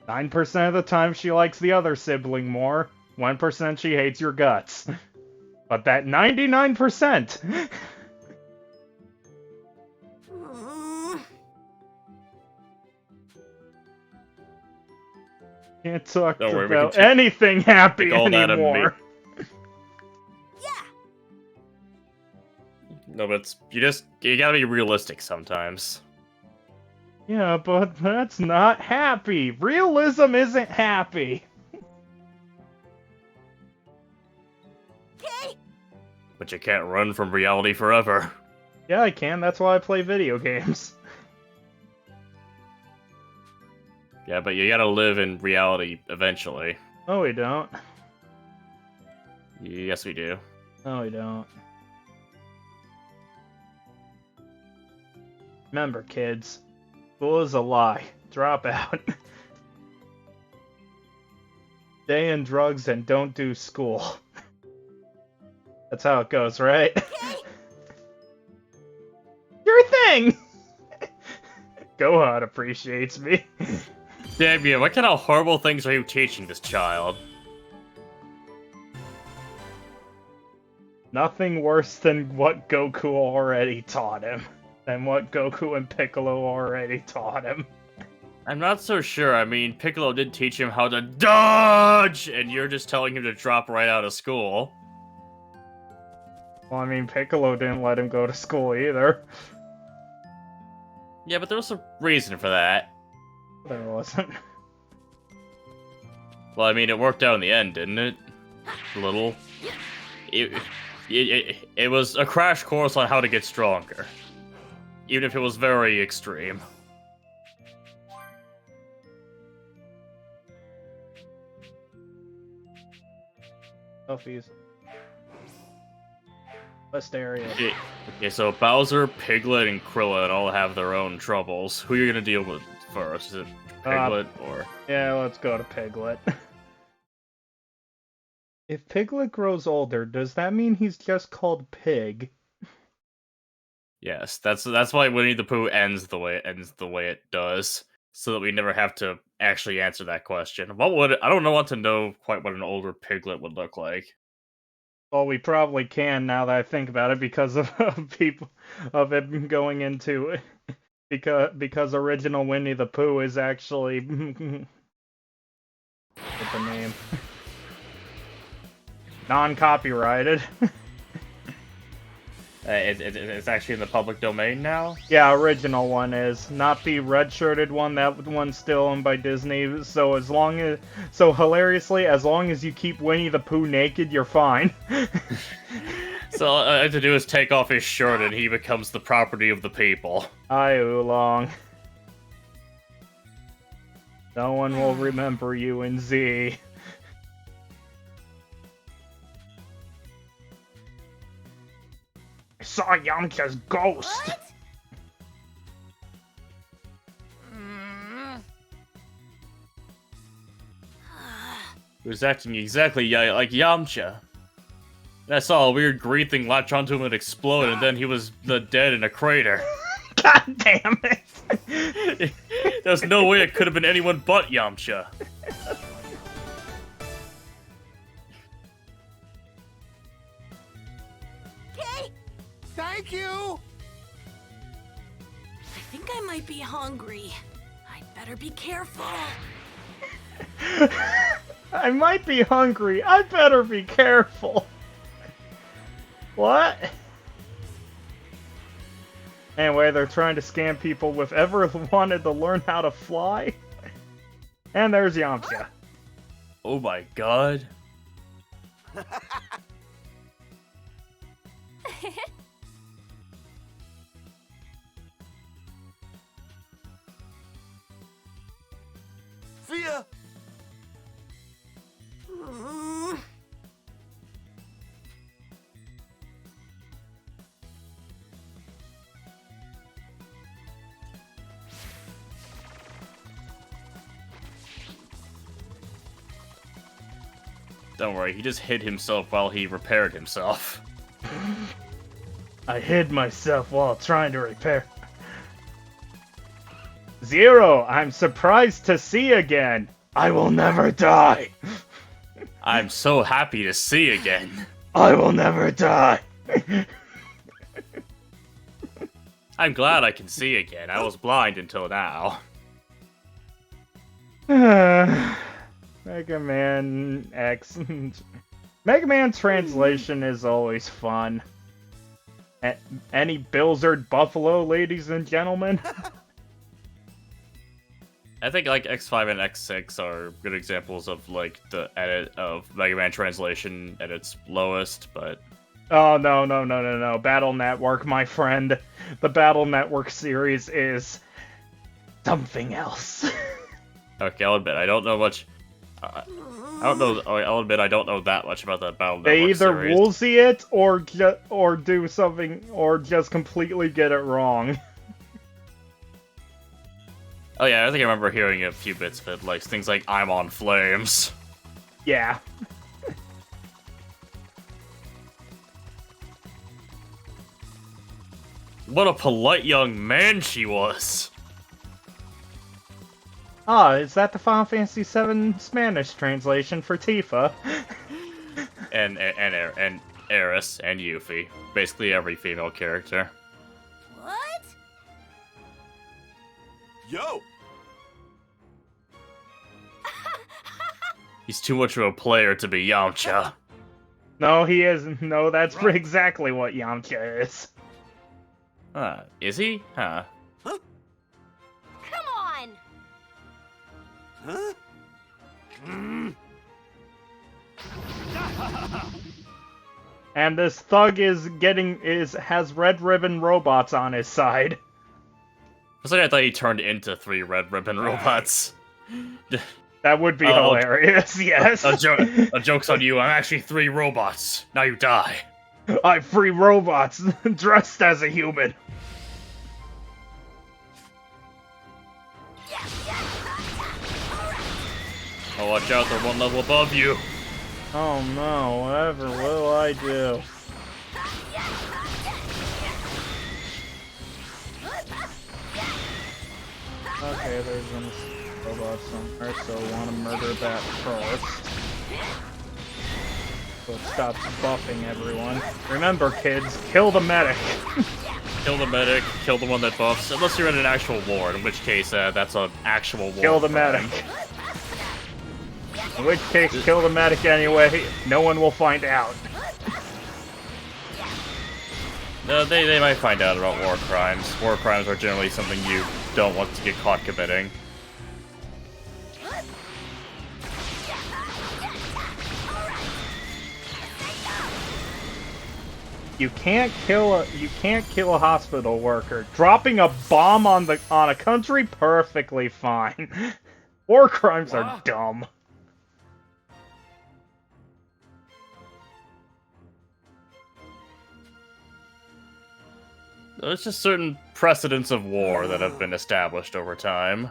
B: 9% of the time she likes the other sibling more. 1% she hates your guts. But that 99%! Can't talk
C: Don't worry, we
B: about
C: can take-
B: anything happy
C: take all that
B: anymore.
F: Yeah.
C: No, but you gotta be realistic sometimes.
B: Yeah, but that's not happy. Realism isn't happy.
F: Okay.
C: But you can't run from reality forever.
B: Yeah, I can. That's why I play video games.
C: Yeah, but you gotta live in reality eventually.
B: No, we don't.
C: Yes, we do.
B: No, we don't. Remember, kids, school is a lie. Drop out. Stay in drugs and don't do school. That's how it goes, right? Your thing! Gohan appreciates me.
C: Damn you, what kind of horrible things are you teaching this child?
B: Nothing worse than what Goku already taught him. Than what Goku and Piccolo already taught him.
C: I'm not so sure. I mean, Piccolo did teach him how to dodge, and you're just telling him to drop right out of school.
B: Well, I mean, Piccolo didn't let him go to school either.
C: Yeah, but there was a reason for that.
B: There wasn't.
C: Well, I mean, it worked out in the end, didn't it? A little. It was a crash course on how to get stronger. Even if it was very extreme.
B: Selfies. West area.
C: Okay, so Bowser, Piglet, and Krillin all have their own troubles. Who are you gonna deal with first? Is it Piglet or...
B: Yeah, let's go to Piglet. If Piglet grows older, does that mean he's just called Pig?
C: Yes, that's why Winnie the Pooh ends the way it does, so that we never have to actually answer that question. I don't want to know quite what an older Piglet would look like.
B: Well, we probably can now that I think about it because of it going into because original Winnie the Pooh is actually what's the name? Non-copyrighted.
C: It's actually in the public domain now?
B: Yeah, original one is. Not the red-shirted one. That one's still owned by Disney. So hilariously, as long as you keep Winnie the Pooh naked, you're fine.
C: So all I have to do is take off his shirt and he becomes the property of the people.
B: Hi, Oolong. No one will remember you in Z. I saw Yamcha's ghost!
F: What?
C: He was acting exactly like Yamcha. And I saw a weird green thing latch onto him and explode, and then he was dead in a crater.
B: God damn it!
C: There's no way it could have been anyone but Yamcha.
F: Okay.
E: Thank you!
I: I think I might be hungry. I'd better be careful.
B: I might be hungry. I better be careful. What? Anyway, they're trying to scam people with ever wanted to learn how to fly. And there's Yamcha.
C: Oh my god.
E: See ya!
C: Don't worry, he just hid himself while he repaired himself.
B: I hid myself while trying to repair. Zero, I'm surprised to see again. I will never die.
C: I'm so happy to see again.
B: I will never die.
C: I'm glad I can see again. I was blind until now.
B: Mega Man X. Mega Man translation is always fun. Any Bilzard Buffalo, ladies and gentlemen?
C: I think like X5 and X6 are good examples of like the edit of Mega Man translation at its lowest, but...
B: Oh, no. Battle Network, my friend. The Battle Network series is something else.
C: Okay, I'll admit I don't know much. I don't know. I'll admit I don't know that much about the Battle
B: They
C: Network
B: either
C: series.
B: woolsey it or do something or just completely get it wrong.
C: Oh yeah, I think I remember hearing a few bits of it, like things like "I'm on flames."
B: Yeah.
C: What a polite young man she was.
B: Ah, is that the Final Fantasy VII Spanish translation for Tifa?
C: and Eris and Yuffie, basically every female character.
F: What?
H: Yo!
C: He's too much of a player to be Yamcha.
B: No, he isn't. No, that's exactly what Yamcha is.
C: Is he? Huh.
F: Come on!
H: Huh?
B: And this thug has red ribbon robots on his side.
C: It's like I thought he turned into 3 red ribbon robots.
B: That would be hilarious, yes.
C: A joke's on you, I'm actually 3 robots. Now you die.
B: I'm 3 robots dressed as a human.
C: Oh, watch out, they're 1 level above you.
B: Oh no, whatever will I do? Okay, there's a robot somewhere, so I want to murder that first. So it stops buffing everyone. Remember, kids, kill the medic.
C: Kill the medic, kill the one that buffs, unless you're in an actual war, in which case that's an actual war.
B: Kill the medic. In which case, kill the medic anyway. No one will find out.
C: No, they might find out about war crimes. War crimes are generally something you don't want to get caught committing.
B: You can't kill a hospital worker. Dropping a bomb on a country, perfectly fine. War crimes are dumb.
C: There's just certain precedents of war that have been established over time.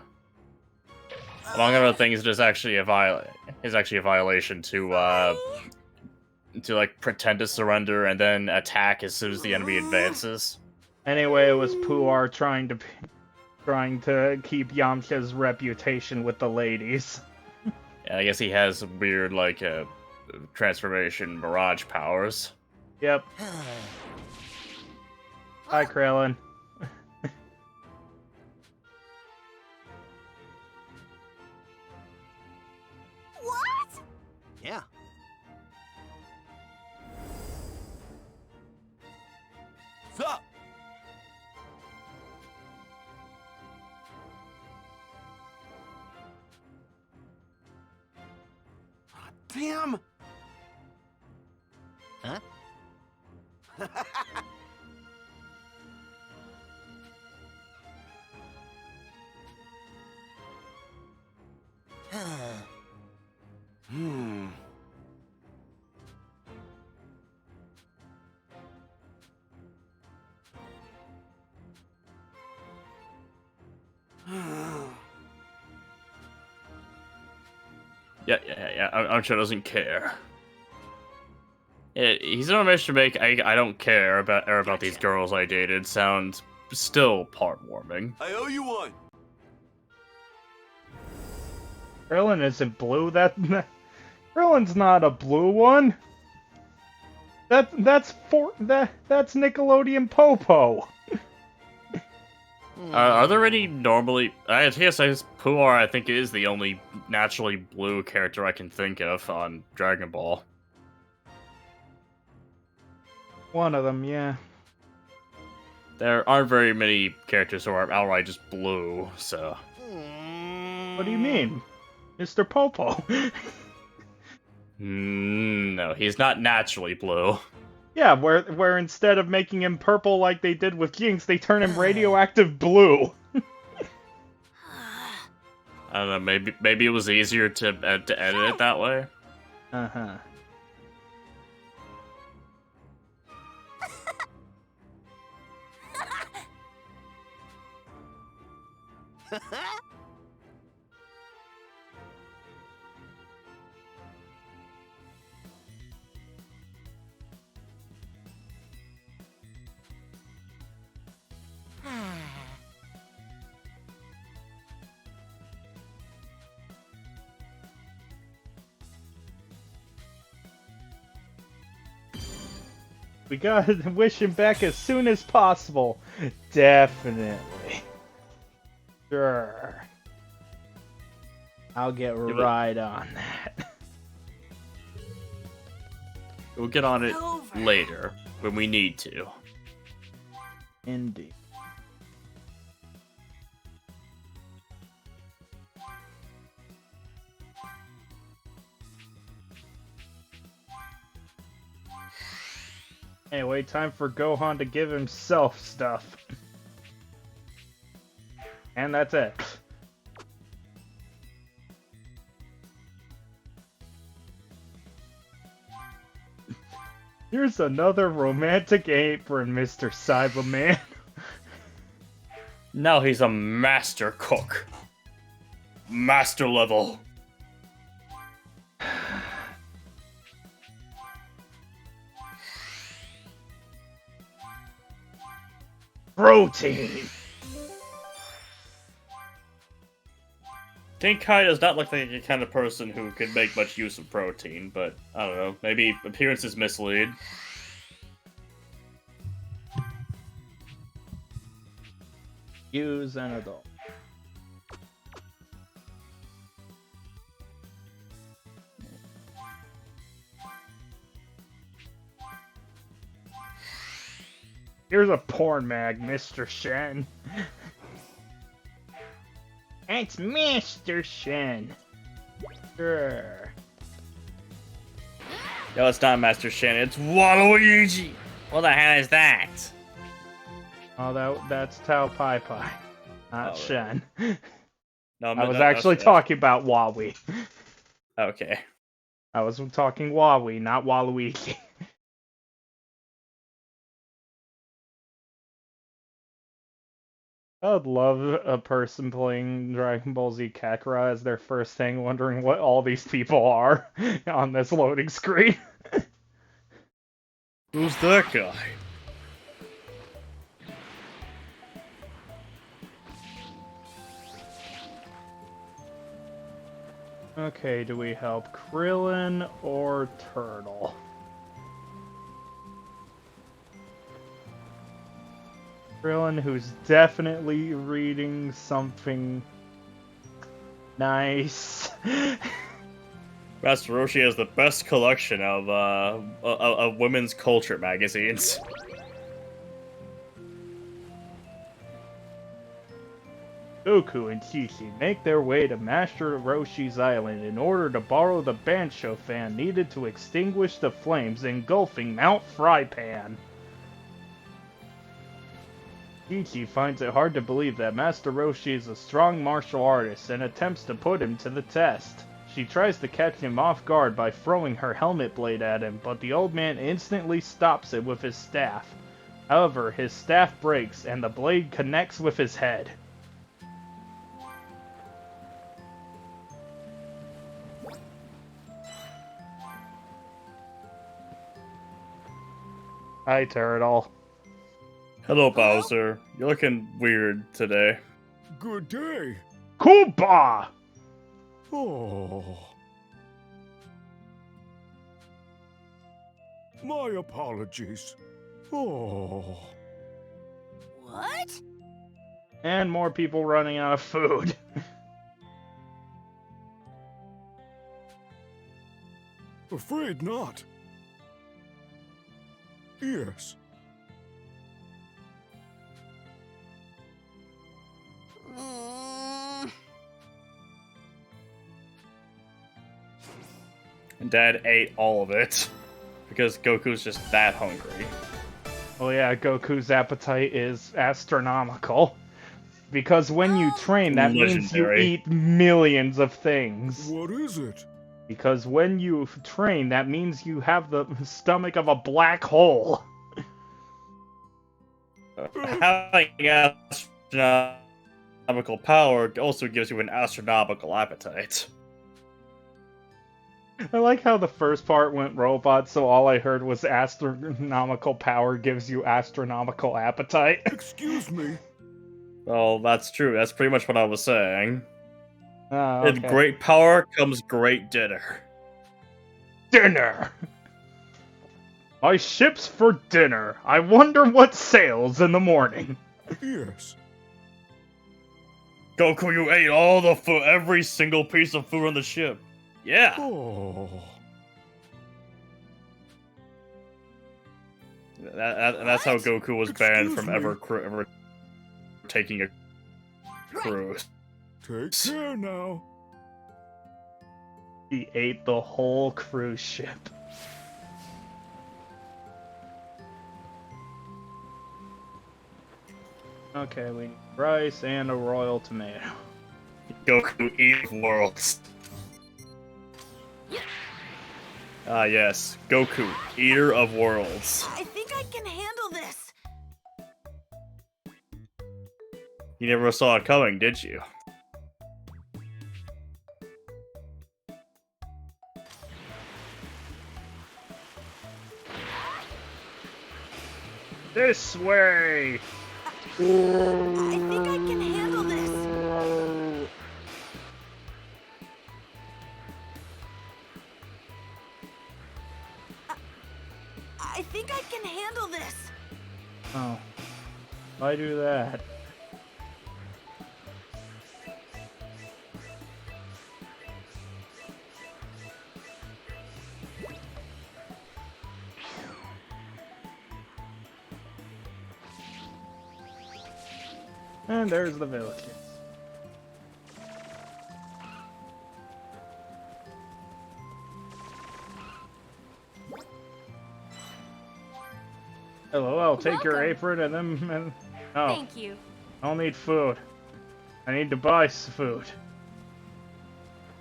C: Among other things, it is actually a violation to like pretend to surrender and then attack as soon as the enemy advances.
B: Anyway, it was Puar trying to keep Yamcha's reputation with the ladies.
C: Yeah, I guess he has weird like transformation mirage powers.
B: Yep. Hi, Krillin.
F: What?
D: Yeah.
H: Sup? Damn!
D: Huh?
C: Yeah. I'm sure doesn't care. Yeah, he's on a mission to make I don't care about these girls I dated sound still heartwarming.
H: I owe you one.
B: Krillin isn't blue. Krillin's not a blue one. That's Nickelodeon Popo.
C: Are there any normally? I guess Puar I think is the only naturally blue character I can think of on Dragon Ball.
B: One of them, yeah.
C: There aren't very many characters who are outright just blue, so.
B: What do you mean? Mr. Popo.
C: No, he's not naturally blue.
B: Yeah, where instead of making him purple like they did with Jinx, they turn him radioactive blue.
C: I don't know. Maybe it was easier to edit it that way.
B: Uh-huh. We gotta wish him back as soon as possible. Definitely. Sure. I'll get right on that.
C: We'll get on it later when we need to.
B: Indeed. Anyway, time for Gohan to give himself stuff. And that's it. Here's another romantic apron, Mr. Cyberman.
C: Now he's a master cook. Master level.
B: Protein!
C: Kai does not look like the kind of person who could make much use of protein, but I don't know. Maybe appearances mislead.
B: Use an adult. Here's a porn mag, Mr. Shen. It's Mr. Shen. Sure.
C: No, it's not Master Shen, it's Waluigi! What the hell is that?
B: Oh, that's Tao Pai Pai, not Shen.
C: No,
B: I was actually talking about Wawi.
C: Okay.
B: I was talking Wawi, not Waluigi. I would love a person playing Dragon Ball Z Kakarot as their first thing, wondering what all these people are on this loading screen.
C: Who's that guy?
B: Okay, do we help Krillin or Turtle? Krillin, who's definitely reading something nice.
C: Master Roshi has the best collection of women's culture magazines.
B: Goku and Chi-Chi make their way to Master Roshi's island in order to borrow the Bancho fan needed to extinguish the flames engulfing Mount Frypan. Chi-Chi finds it hard to believe that Master Roshi is a strong martial artist and attempts to put him to the test. She tries to catch him off guard by throwing her helmet blade at him, but the old man instantly stops it with his staff. However, his staff breaks and the blade connects with his head. Hi, Turtle.
C: Hello, Bowser. You're looking weird today.
E: Good day.
B: Koopa!
E: Oh. My apologies. Oh.
F: What?
B: And more people running out of food.
E: Afraid not. Yes.
C: And Dad ate all of it. Because Goku's just that hungry.
B: Oh yeah, Goku's appetite is astronomical. Because when you train, that means you
C: Legendary.
B: eat millions of things.
E: What is it?
B: Because when you train, that means you have the stomach of a black hole.
C: Having astronomical power also gives you an astronomical appetite.
B: I like how the first part went robot, so all I heard was astronomical power gives you astronomical appetite.
E: Excuse me.
C: Well, that's true. That's pretty much what I was saying.
B: Oh,
C: With
B: okay.
C: great power comes great dinner.
B: Dinner! My ship's for dinner. I wonder what sails in the morning.
E: Yes.
C: Goku, you ate all the food, every single piece of food on the ship. Yeah.
E: Oh.
C: That's how Goku was banned from
E: Excuse me.
C: ever taking a cruise.
E: Take care now.
B: He ate the whole cruise ship. Okay, we need rice and a royal tomato.
C: Goku eat worlds. Ah, yes. Goku, eater of worlds.
I: I think I can handle this.
C: You never saw it coming, did you?
B: This way!
I: I think I can handle this. I think I can handle this.
B: Oh. Why do that? And there's the village. Hello, I'll take your
G: Welcome.
B: apron and then... oh,
G: Thank you.
B: I'll need food. I need to buy food.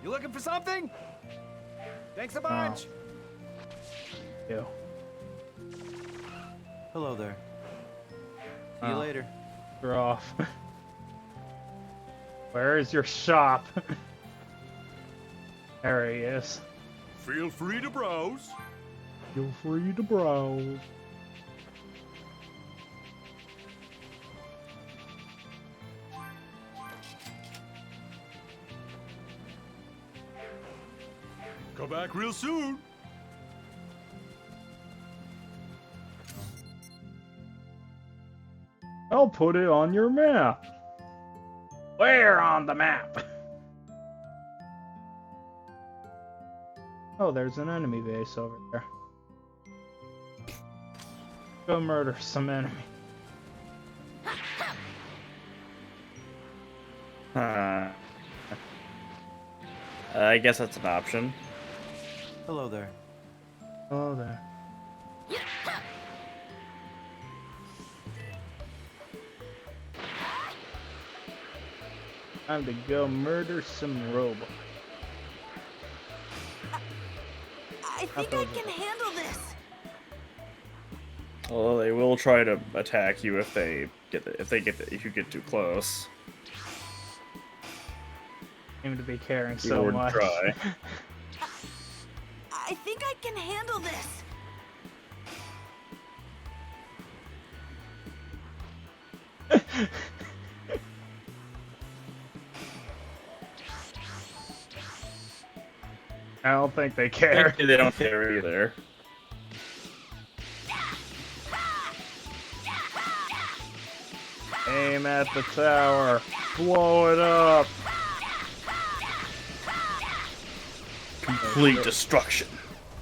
J: You looking for something? Thanks a bunch.
B: Ew.
J: Hello there. See you
B: Oh.
J: later.
B: You're off. Where is your shop? There he is.
E: Feel free to browse.
B: Feel free to browse.
E: Come back real soon.
B: I'll put it on your map. Where on the map? Oh, there's an enemy base over there. Go murder some enemy.
C: I guess that's an option.
J: Hello there.
B: Oh, there. Time to go murder some robots.
I: I think I can handle this.
C: Well, they will try to attack you if you get too close.
B: Seem to be caring
C: You
B: so
C: would
B: much.
C: try.
I: I think I can handle this.
B: I don't think they care.
C: They don't care either.
B: Aim at the tower. Blow it up.
C: Complete destruction.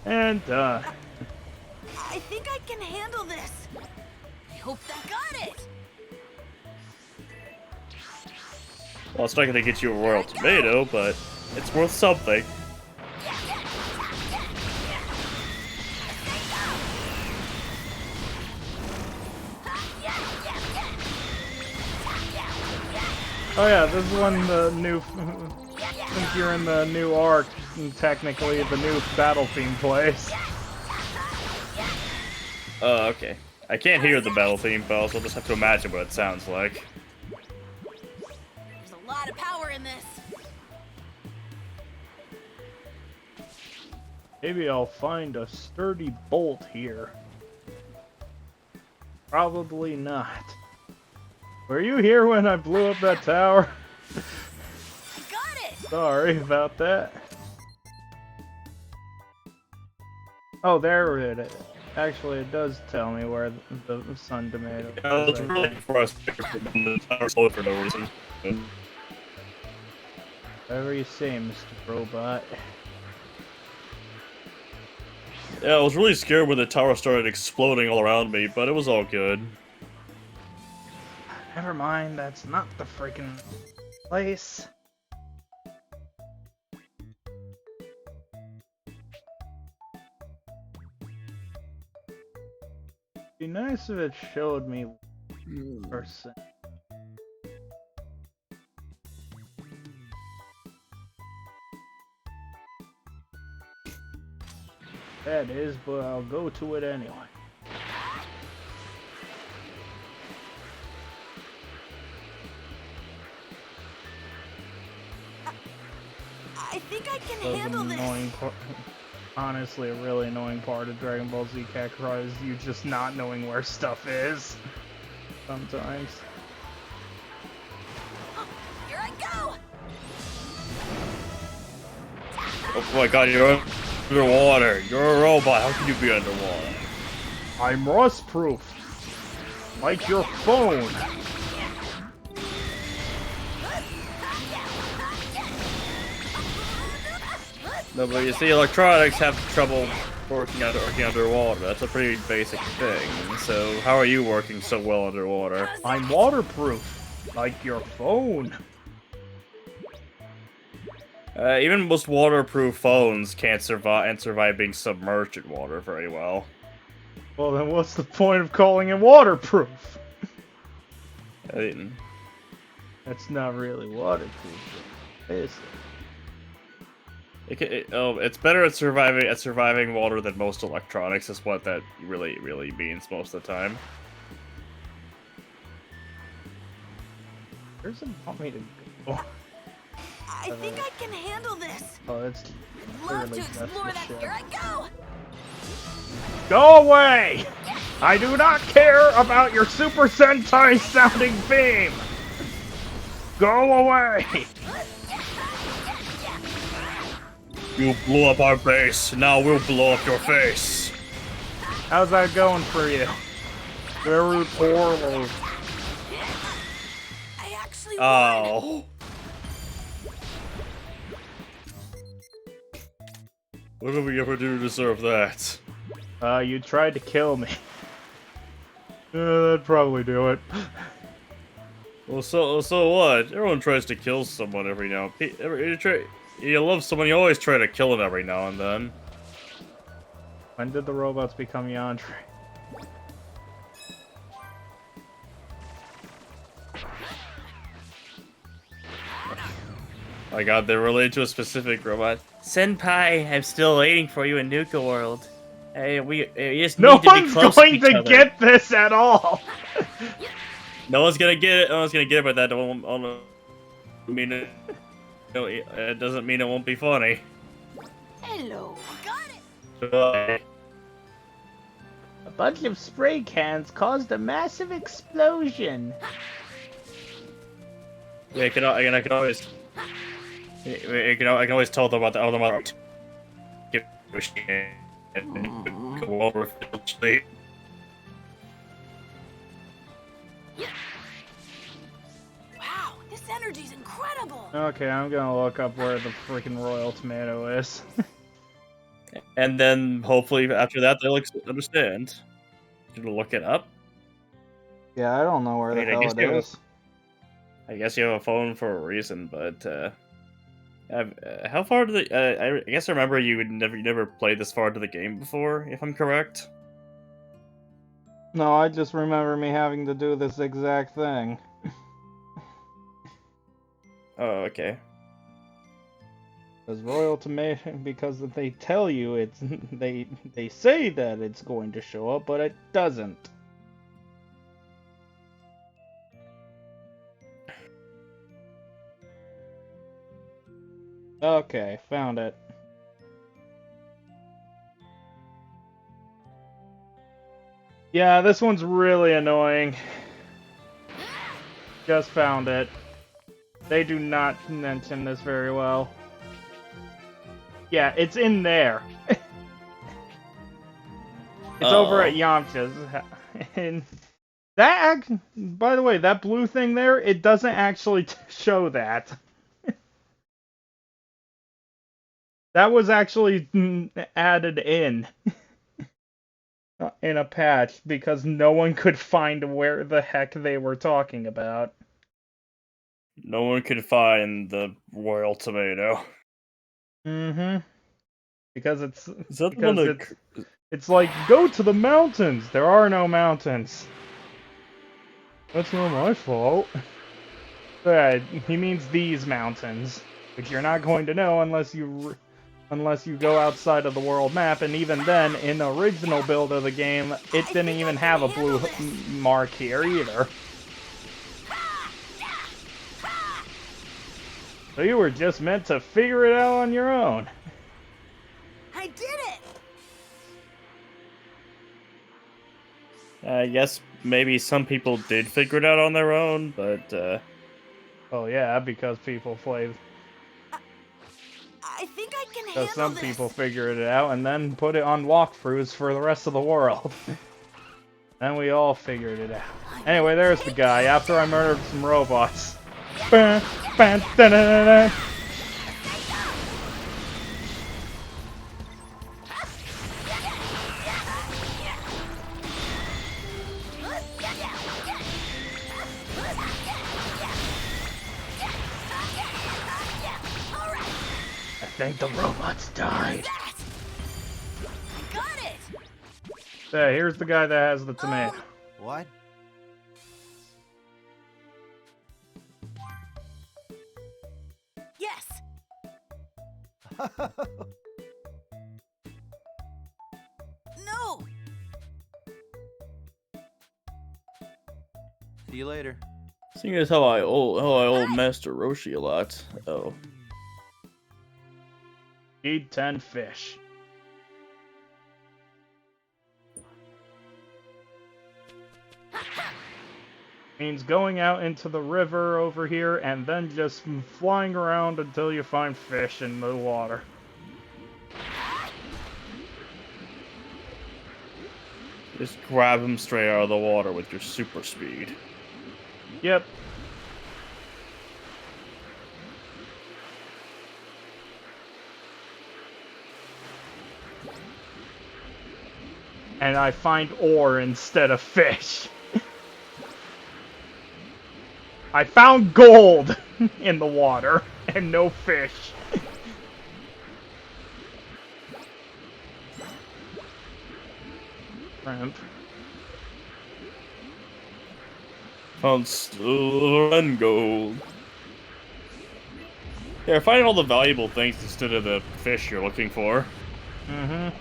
B: And done.
I: I think I can handle this. I hope I got it.
C: Well, it's not gonna get you a royal tomato, but it's worth something.
B: Oh yeah, this is when the new... Since you're in the new arc, technically the new battle theme plays.
C: Oh, okay. I can't hear the battle theme, but so I'll just have to imagine what it sounds like.
I: There's a lot of power in this.
B: Maybe I'll find a sturdy bolt here. Probably not. Were you here when I blew up that tower?
I: Got it.
B: Sorry about that. Oh, there it is. Actually, it does tell me where the sun tomato is.
C: Yeah, it's really for us the tower slow for no reason.
B: Whatever you say, Mr. Robot.
C: Yeah, I was really scared when the tower started exploding all around me, but it was all good.
B: Never mind, that's not the freaking place. Be nice if it showed me person. That is, but I'll go to it anyway.
I: I think I can
B: The
I: handle this.
B: annoying honestly, a really annoying part of Dragon Ball Z Kakarot is you just not knowing where stuff is. Sometimes.
I: Here I go.
C: Oh my god, you're underwater. You're a robot. How can you be underwater?
B: I'm rust-proof. Like your phone.
C: No, but you see, electronics have trouble working underwater. That's a pretty basic thing. So, how are you working so well underwater?
B: I'm waterproof. Like your phone.
C: Even most waterproof phones can't survive being submerged in water very well.
B: Well, then what's the point of calling it waterproof?
C: I mean,
B: That's not really waterproof, is it?
C: it's better at surviving water than most electronics. Is what that really means most of the time.
B: Where's it want me to go?
I: I think I can handle this.
B: Oh, it's
I: I'd love
B: clearly
I: to explore
B: that's the
I: that.
B: ship.
I: Here I go.
B: Go away! I do not care about your Super Sentai sounding beam! Go away!
C: You blew up our base. Now we'll blow up your face.
B: How's that going for you? Very poorly.
I: I actually won.
C: Oh. What did we ever do to deserve that?
B: You tried to kill me. That'd probably do it.
C: Well, so what? Everyone tries to kill someone every now and then. You love someone, you always try to kill them every now and then.
B: When did the robots become Yandere?
C: My god, they're related to a specific robot. Senpai, I'm still waiting for you in Nuka World. Hey, we just
B: No
C: need to be
B: one's
C: close
B: going
C: to each
B: to
C: other.
B: get this at all!
C: No one's gonna get it. No one's gonna get it, but that don't mean it. No, it doesn't mean it won't be funny.
I: Hello. Got it.
B: A bunch of spray cans caused a massive explosion.
C: Yeah, I can always. I can always tell them about the other mother. Go over sleep.
I: Wow, this energy's incredible.
B: Okay, I'm gonna look up where the freaking Royal Tomato is.
C: And then hopefully after that they'll understand. Did you look it up?
B: Yeah, I don't know where
C: I
B: the
C: mean,
B: hell it is.
C: I guess you have a phone for a reason, but how far did I guess I remember you never played this far into the game before, if I'm correct.
B: No, I just remember me having to do this exact thing.
C: Oh, okay.
B: Because Royal Tomato, because they tell you it's, they say that it's going to show up, but it doesn't. Okay, found it. Yeah, this one's really annoying. Just found it. They do not mention this very well. Yeah, it's in there. It's over at Yamcha's. And that, by the way, that blue thing there, it doesn't actually show that. That was actually added in a patch because no one could find where the heck they were talking about.
C: No one could find the Royal Tomato.
B: Mm-hmm. Because it's
C: Is that
B: because
C: the one that...
B: it's like, go to the mountains. There are no mountains. That's not my fault. Yeah, he means these mountains, which you're not going to know unless you go outside of the world map, and even then, in the original build of the game, it didn't even have a blue mark here either. So you were just meant to figure it out on your own.
I: I did it!
C: I guess maybe some people did figure it out on their own, but,
B: Oh yeah, because people play.
I: I think I can
B: Because
I: handle
B: some
I: this.
B: people figured it out and then put it on walkthroughs for the rest of the world. Then we all figured it out. Anyway, there's the guy, after I murdered some robots. Bah, bah, da, da, da, da. I think the robots died.
I: I got it!
B: There, here's the guy that has the tomato.
J: What?
I: Yes! No!
J: See you later.
C: seeing as how I owe Master Roshi a lot. Oh.
B: Feed 10 fish. Means going out into the river over here and then just flying around until you find fish in the water.
C: Just grab him straight out of the water with your super speed.
B: Yep. And I find ore instead of fish. I found gold in the water and no fish. Shrimp.
C: Found silver and gold. Yeah, find all the valuable things instead of the fish you're looking for.
B: Mm-hmm.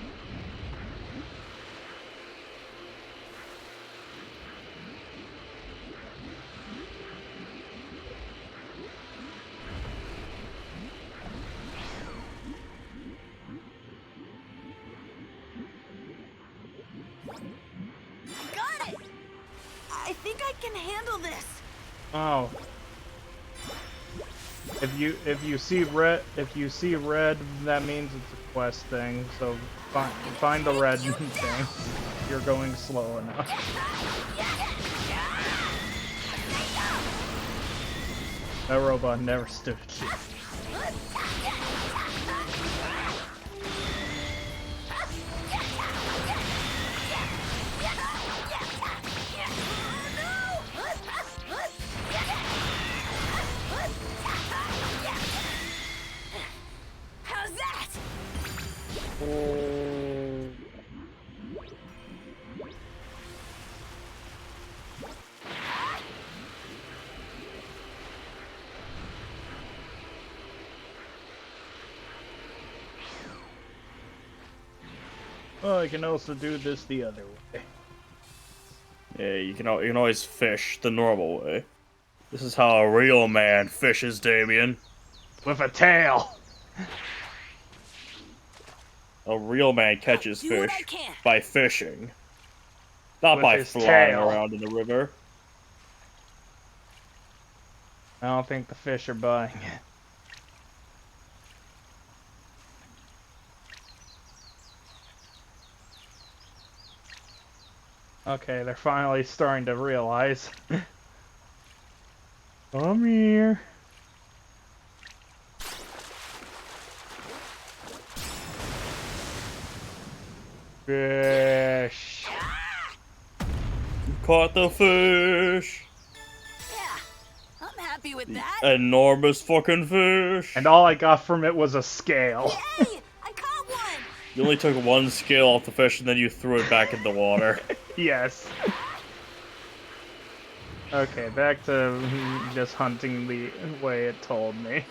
I: Got it! I think I can handle this.
B: Oh. If you see red, that means it's a quest thing. So find the red thing. You're going slow enough. That robot never stood a chance.
I: How's that?
B: Oh. Oh, I can also do this the other way.
C: Yeah, you can always fish the normal way. This is how a real man fishes, Damien.
B: With a tail.
C: A real man catches
I: do what
C: fish
I: I can.
C: by fishing. Not
B: With
C: by
B: his
C: flying
B: tail.
C: around in the river.
B: I don't think the fish are buying it. Okay, they're finally starting to realize. Come here. Fish.
C: Caught the fish.
I: Yeah, I'm happy with that.
C: Enormous fucking fish.
B: And all I got from it was a scale.
I: Hey, I caught one.
C: You only took one scale off the fish and then you threw it back in the water.
B: Yes. Okay, back to just hunting the way it told me.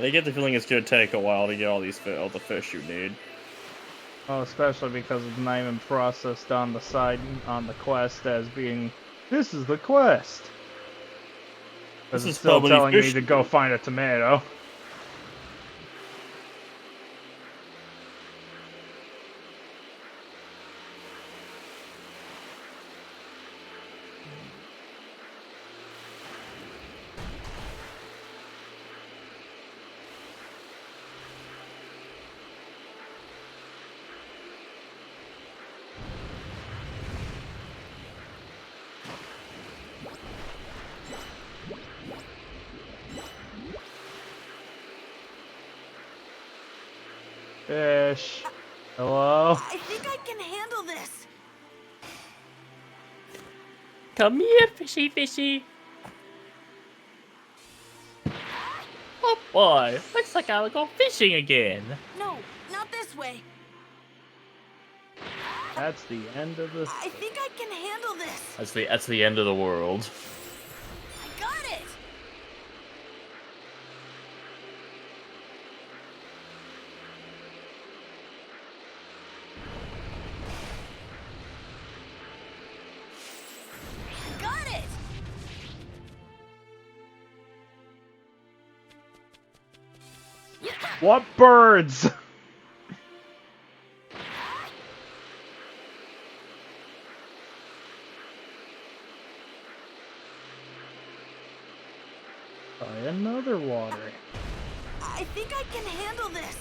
C: I get the feeling it's gonna take a while to get all the fish you need.
B: Well, especially because it's not even processed on the side on the quest as being, this is the quest. Because it's still telling me to go find a tomato. Fish. Hello?
I: I think I can handle this.
C: Come here, fishy fishy. Oh boy, looks like I'll go fishing again.
I: No, not this way.
B: That's the end of the...
I: I think I can handle this.
C: That's the end of the world.
I: I got it. Got it.
B: What birds? Try another water.
I: I think I can handle this.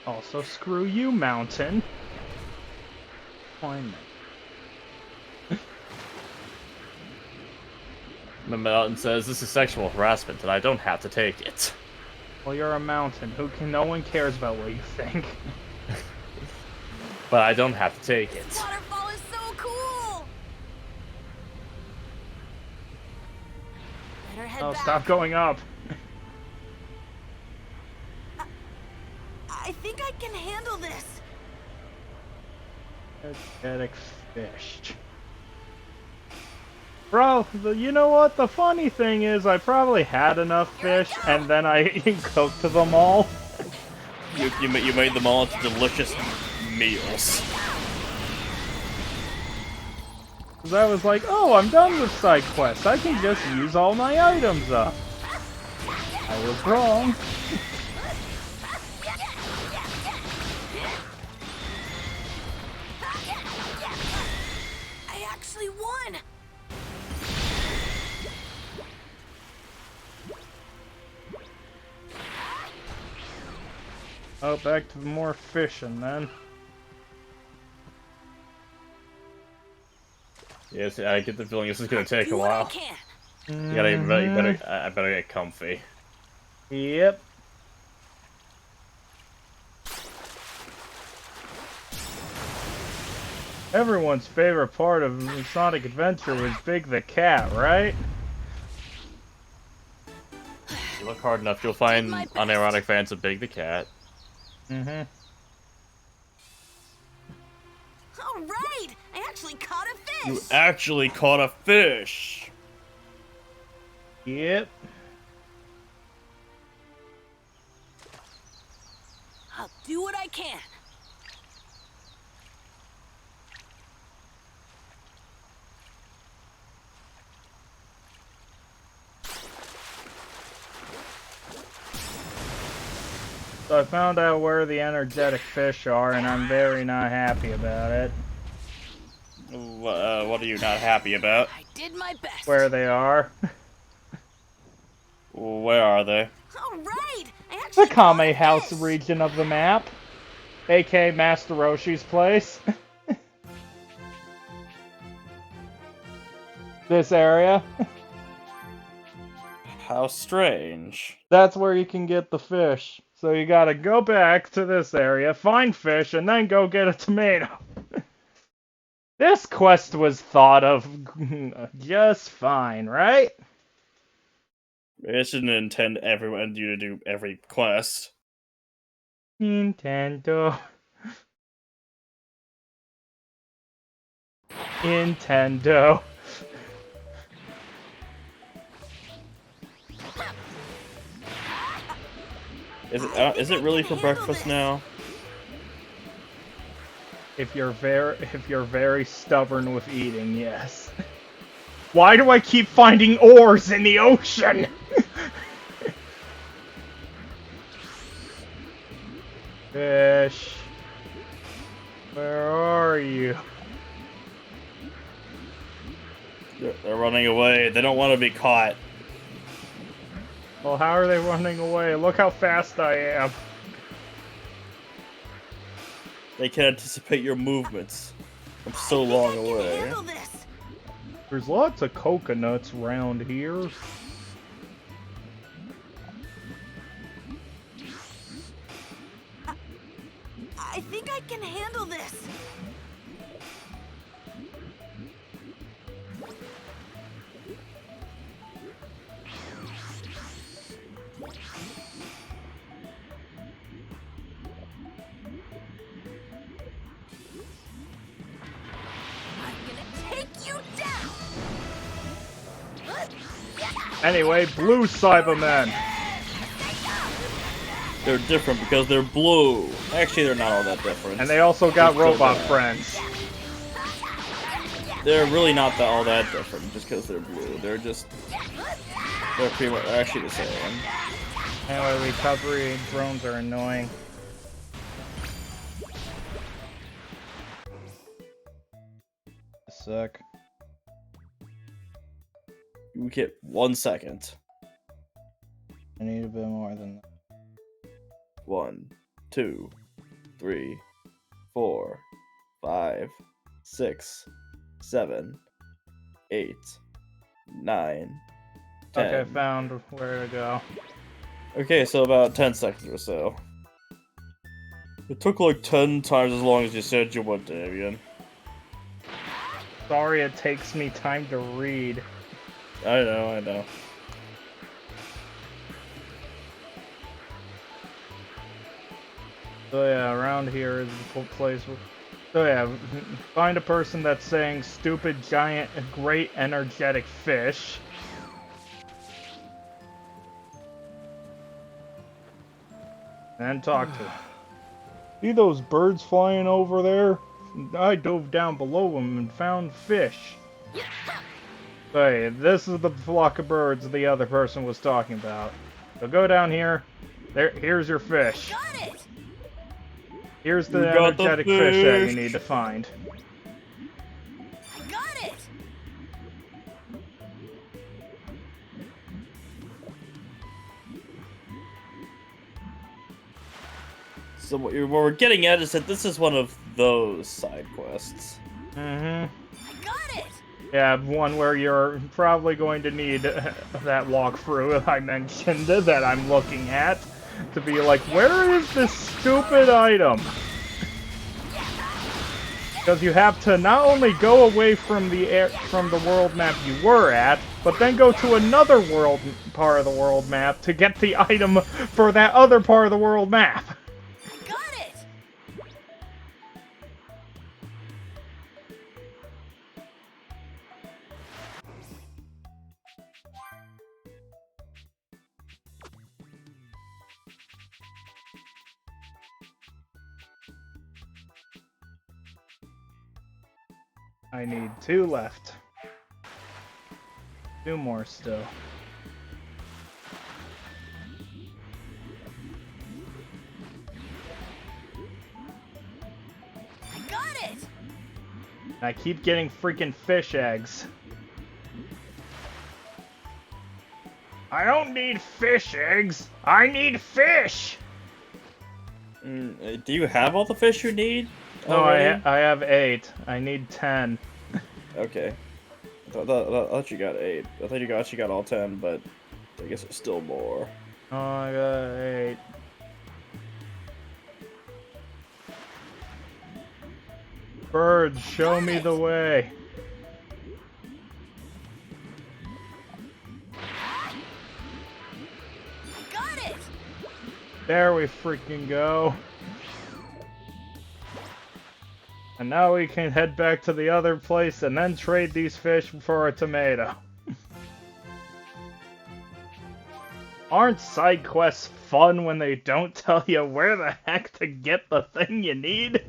B: Also, screw you, mountain. Fine.
C: The mountain says this is sexual harassment and I don't have to take it.
B: Well, you're a mountain. No one cares about what you think.
C: But I don't have to take it.
I: Waterfall is so cool. Better head
B: Oh,
I: back.
B: stop going up.
I: I think I can handle this.
B: Energetic fish. Bro, you know what? The funny thing is, I probably had enough fish, and then I cooked them all.
C: You made them all into delicious meals.
B: Because I was like, oh, I'm done with side quests. I can just use all my items up. I was wrong.
I: I actually won.
B: Oh, back to more fishing then.
C: Yes, I get the feeling this is gonna take a
I: Do what I
C: while.
I: can.
C: I better get comfy.
B: Yep. Everyone's favorite part of Sonic Adventure was Big the Cat, right?
C: You look hard enough, you'll find unironic fans of Big the Cat.
B: Mm-hmm.
I: All right, I actually caught a fish.
C: You actually caught a fish!
B: Yep.
I: I'll do what I can.
B: So I found out where the energetic fish are, and I'm very not happy about it.
C: What are you not happy about?
I: I did my best.
B: Where they are.
C: Where are they?
I: All right. I
B: The
I: actually caught
B: Kame
I: a
B: House
I: fish.
B: region of the map, aka Master Roshi's place. This area.
C: How strange.
B: That's where you can get the fish. So you gotta go back to this area, find fish, and then go get a tomato. This quest was thought of just fine, right?
C: It shouldn't intend everyone you to do every quest.
B: Nintendo. Nintendo.
C: Is it really for breakfast now?
B: If you're very stubborn with eating, yes. Why do I keep finding ores in the ocean? Fish. Where are you?
C: They're running away. They don't want to be caught.
B: Well, how are they running away? Look how fast I am.
C: They can anticipate your movements from so long away.
I: Handle this.
B: There's lots of coconuts around here.
I: I think I can handle this. I'm gonna take you down.
B: Anyway, blue Cybermen.
C: They're different because they're blue. Actually, they're not all that different.
B: And they also got
C: They're
B: robot
C: still
B: friends.
C: They're really not all that different just because they're blue. They're pretty much actually the same.
B: Anyway, recovery drones are annoying. Suck.
C: You get 1 second.
B: I need a bit more than that.
C: 1, 2, 3, 4, 5, 6, 7, 8, 9, 10.
B: Okay, found where to go.
C: Okay, so about 10 seconds or so. It took like 10 times as long as you said you would, Davian.
B: Sorry, it takes me time to read.
C: I know.
B: So yeah, around here is the place where... So yeah, find a person that's saying stupid, giant, great, energetic fish. And talk to him. See those birds flying over there? I dove down below them and found fish. Hey, this is the flock of birds the other person was talking about. So go down here. Here's your fish.
I: Got it.
B: Here's the
C: You got the
B: energetic fish that you
C: fish.
B: need to find.
I: Got it.
C: So what we're getting at is that this is one of those side quests.
B: Mm-hmm.
I: Got it.
B: Yeah, one where you're probably going to need that walkthrough I mentioned that I'm looking at to be like, where is this stupid item? Because you have to not only go away from the world map you were at, but then go to another part of the world map to get the item for that other part of the world map.
I: Got it.
B: I need 2 left. 2 more still.
I: Got it!
B: I keep getting freaking fish eggs. I don't need fish eggs. I need fish.
C: Do you have all the fish you need?
B: No, I have 8. I need 10.
C: Okay. I thought you got 8. I thought you actually got all 10, but I guess there's still more.
B: Oh, I got 8. Birds, show me the way.
I: Got it!
B: There we freaking go. And now we can head back to the other place and then trade these fish for a tomato. Aren't side quests fun when they don't tell you where the heck to get the thing you need?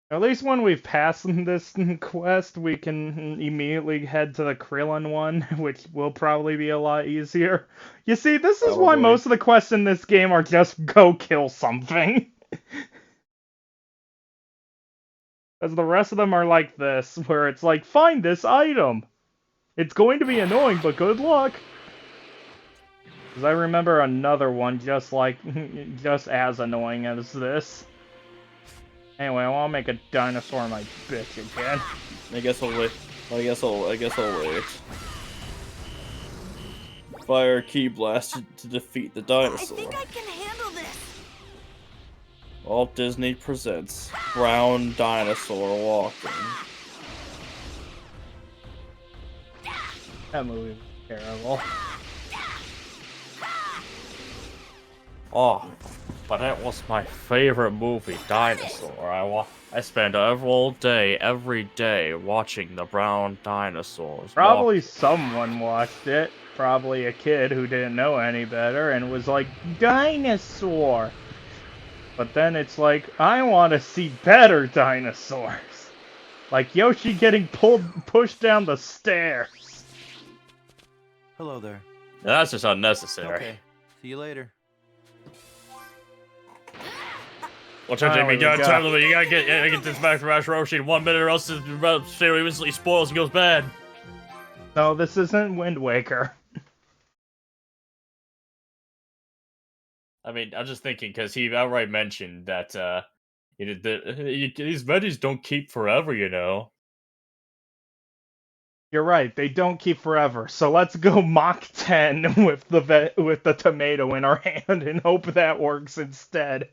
B: At least when we've passed this quest, we can immediately head to the Krillin one, which will probably be a lot easier. You see, this is why most of the quests in this game are just go kill something. Because the rest of them are like this, where it's like, find this item. It's going to be annoying, but good luck. Because I remember another one just as annoying as this. Anyway, I want to make a dinosaur my bitch again.
C: I guess I'll wait. I guess I'll wait. Fire key blast to defeat the dinosaur.
I: I think I can handle this.
C: Walt Disney presents Brown Dinosaur Walking.
B: That movie was terrible.
C: Oh, but that was my favorite movie, Dinosaur. I spent every day watching the brown dinosaurs.
B: Probably someone watched it. Probably a kid who didn't know any better and was like, dinosaur! But then it's like, I want to see better dinosaurs. Like Yoshi getting pushed down the stairs.
J: Hello there.
C: That's just unnecessary.
J: Okay. See you later.
C: Watch out, Jimmy. You gotta get this back from Ash Roshi in 1 minute, or else the series instantly spoils and goes bad.
B: No, this isn't Wind Waker.
C: I mean, I'm just thinking because he outright mentioned that these veggies don't keep forever, you know.
B: You're right, they don't keep forever. So let's go Mach 10 with the tomato in our hand and hope that works instead.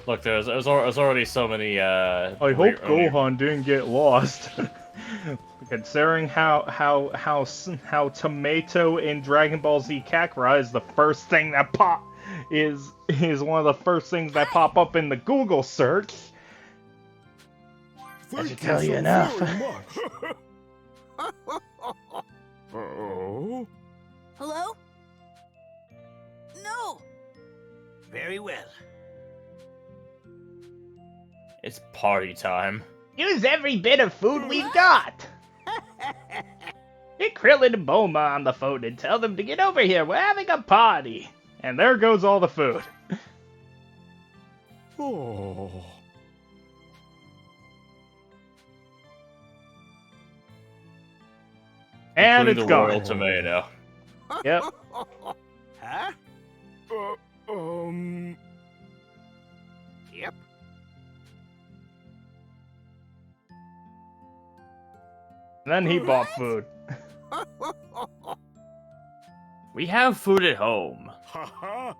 C: Look, there's already so many.
B: I hope Gohan didn't get lost. Considering how tomato in Dragon Ball Z Kakarot is the first thing that is one of the first things that pop up in the Google search. That should tell you enough.
H: Oh?
I: Hello? No!
D: Very well.
C: It's party time.
B: Use every bit of food we've got. Get Krillin and Bulma on the phone and tell them to get over here. We're having a party. And there goes all the food.
H: Oh.
B: And
C: Including
B: it's
C: the
B: gone.
C: royal tomato.
B: Yep.
D: Huh? Yep.
B: Then he bought food.
C: We have food at home.
H: Ha-ha.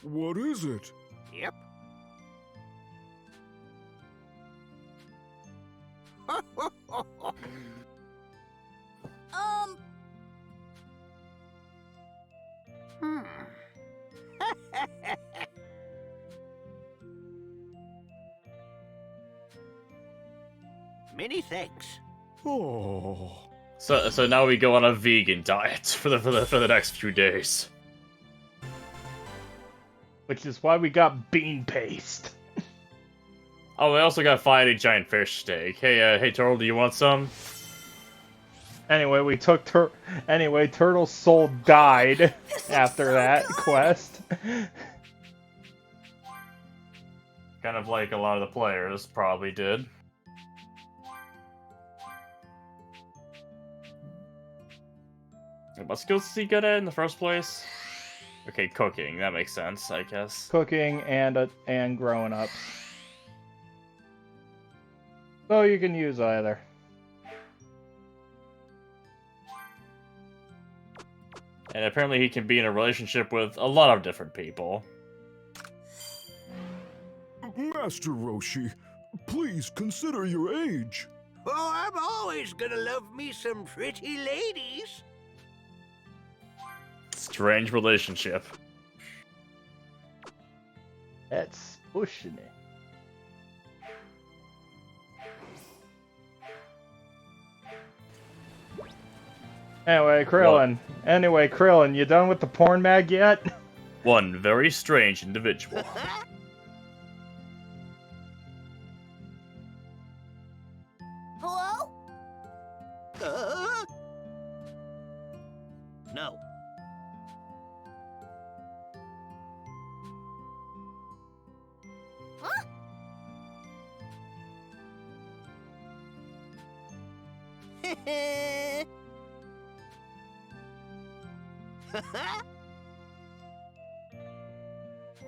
H: What is it?
D: Yep. Many thanks.
H: Oh.
C: So now we go on a vegan diet for the next few days.
B: Which is why we got bean paste.
C: Oh, we also got fight a giant fish steak. Hey, Turtle, do you want some?
B: Anyway, we took Turtle's soul died after that quest.
C: Kind of like a lot of the players probably did. What skills is he good at in the first place? Okay, cooking. That makes sense, I guess.
B: Cooking and growing ups. So you can use either.
C: And apparently he can be in a relationship with a lot of different people.
H: Master Roshi, please consider your age.
D: Oh, I'm always gonna love me some pretty ladies.
C: Strange relationship.
B: That's pushing it. Anyway, Krillin, you done with the porn mag yet?
C: One very strange individual.
F: Hello?
D: No.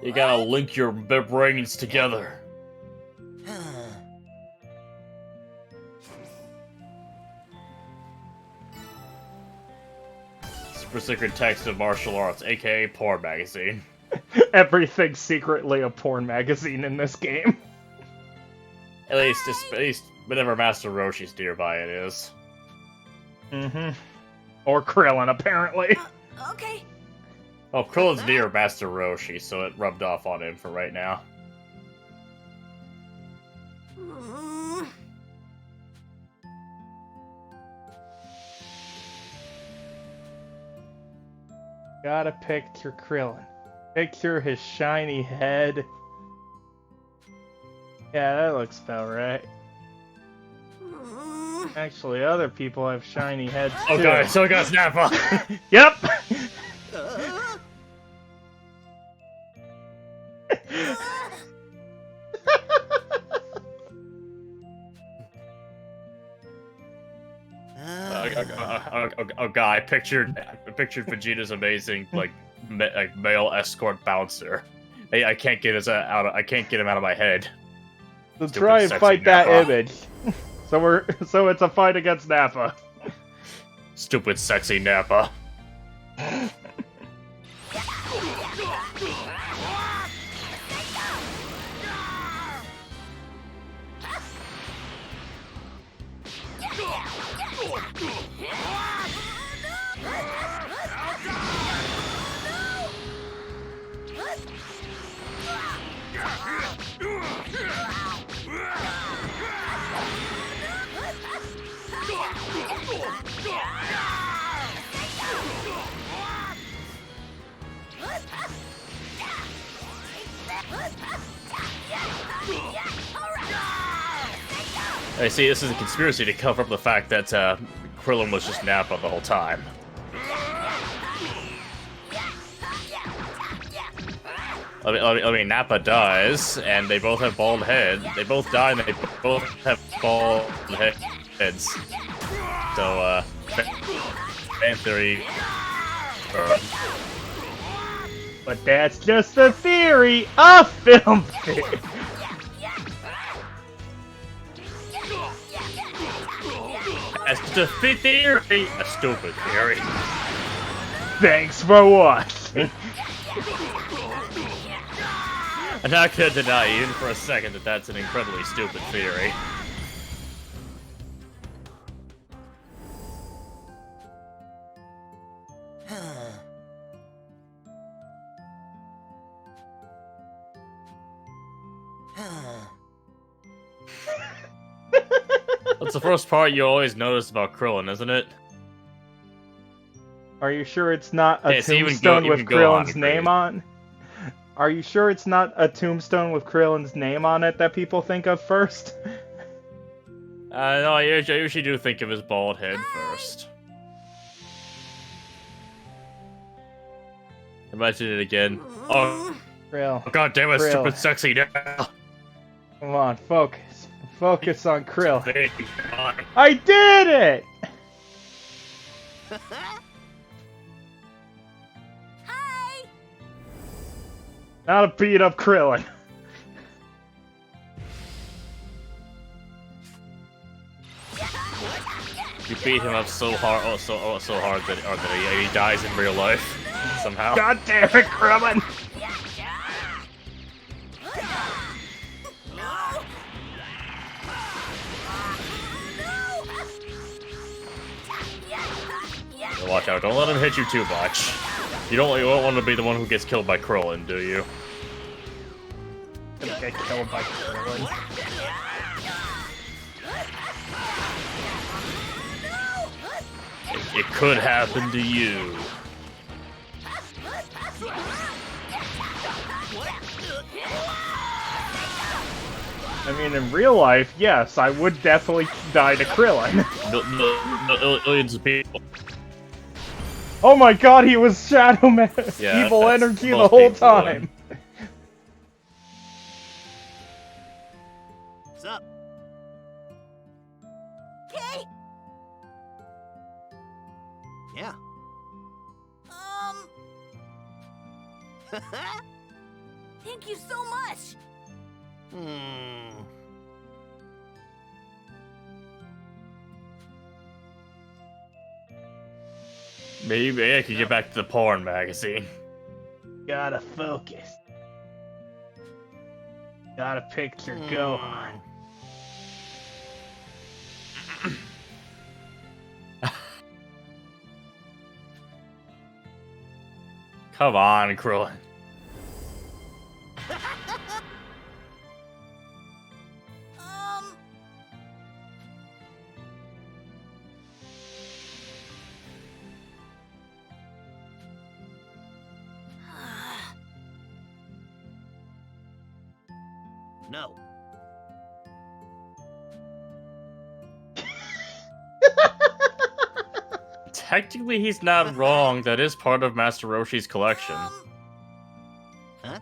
C: You gotta link your brains together. Super secret text of martial arts, aka porn magazine.
B: Everything's secretly a porn magazine in this game.
C: At least whenever Master Roshi's nearby it is.
B: Mm-hmm. Or Krillin, apparently.
I: Okay.
C: Oh, Krillin's near Master Roshi, so it rubbed off on him for right now.
B: Gotta picture Krillin. Picture his shiny head. Yeah, that looks about right. Actually, other people have shiny heads too.
C: Oh god, so got Snappa!
B: Yep!
C: Oh god, I pictured Vegeta's amazing male escort bouncer. I can't get him out of my head.
B: So try and fight that image. So it's a fight against Nappa.
C: Stupid sexy Nappa. I see, this is a conspiracy to cover up the fact that Krillin was just Nappa the whole time. I mean, Nappa dies, and they both have bald head. They both die, and they both have bald heads. So, fan theory.
B: But that's just a theory, a film theory.
C: That's just a theory, a stupid theory.
B: Thanks for watching.
C: I'm not gonna deny even for a second that that's an incredibly stupid theory. That's the first part you always notice about Krillin, isn't it?
B: Are you sure it's not a
C: Yeah,
B: tombstone with Krillin's name on? Are you sure it's not a tombstone with Krillin's name on it that people think of first?
C: No, I usually do think of his bald head first. Imagine it again. Oh,
B: Krill.
C: God damn it,
B: Krill.
C: stupid sexy now.
B: Come on, focus. Focus on Krill. I did it!
F: Hi!
B: Not a beat up Krillin.
C: You beat him up so hard, so hard that, he dies in real life somehow.
B: God damn it, Krillin!
C: Watch out! Don't let him hit you too much. You don't want to be the one who gets killed by Krillin, do you?
B: Gonna get killed by Krillin.
C: It could happen to you.
B: I mean, in real life, yes, I would definitely die to Krillin.
C: Millions of people.
B: Oh my god, he was Shadow Man!
C: Yeah,
B: Evil energy the
C: most
B: whole
C: people,
B: time!
D: What's up?
F: Okay.
D: Yeah.
F: Thank you so much.
C: Maybe I could get back to the porn magazine.
B: Gotta focus. Gotta picture Gohan.
C: Come on, Krillin.
D: No.
C: Technically, he's not wrong. That is part of Master Roshi's collection.
D: Huh?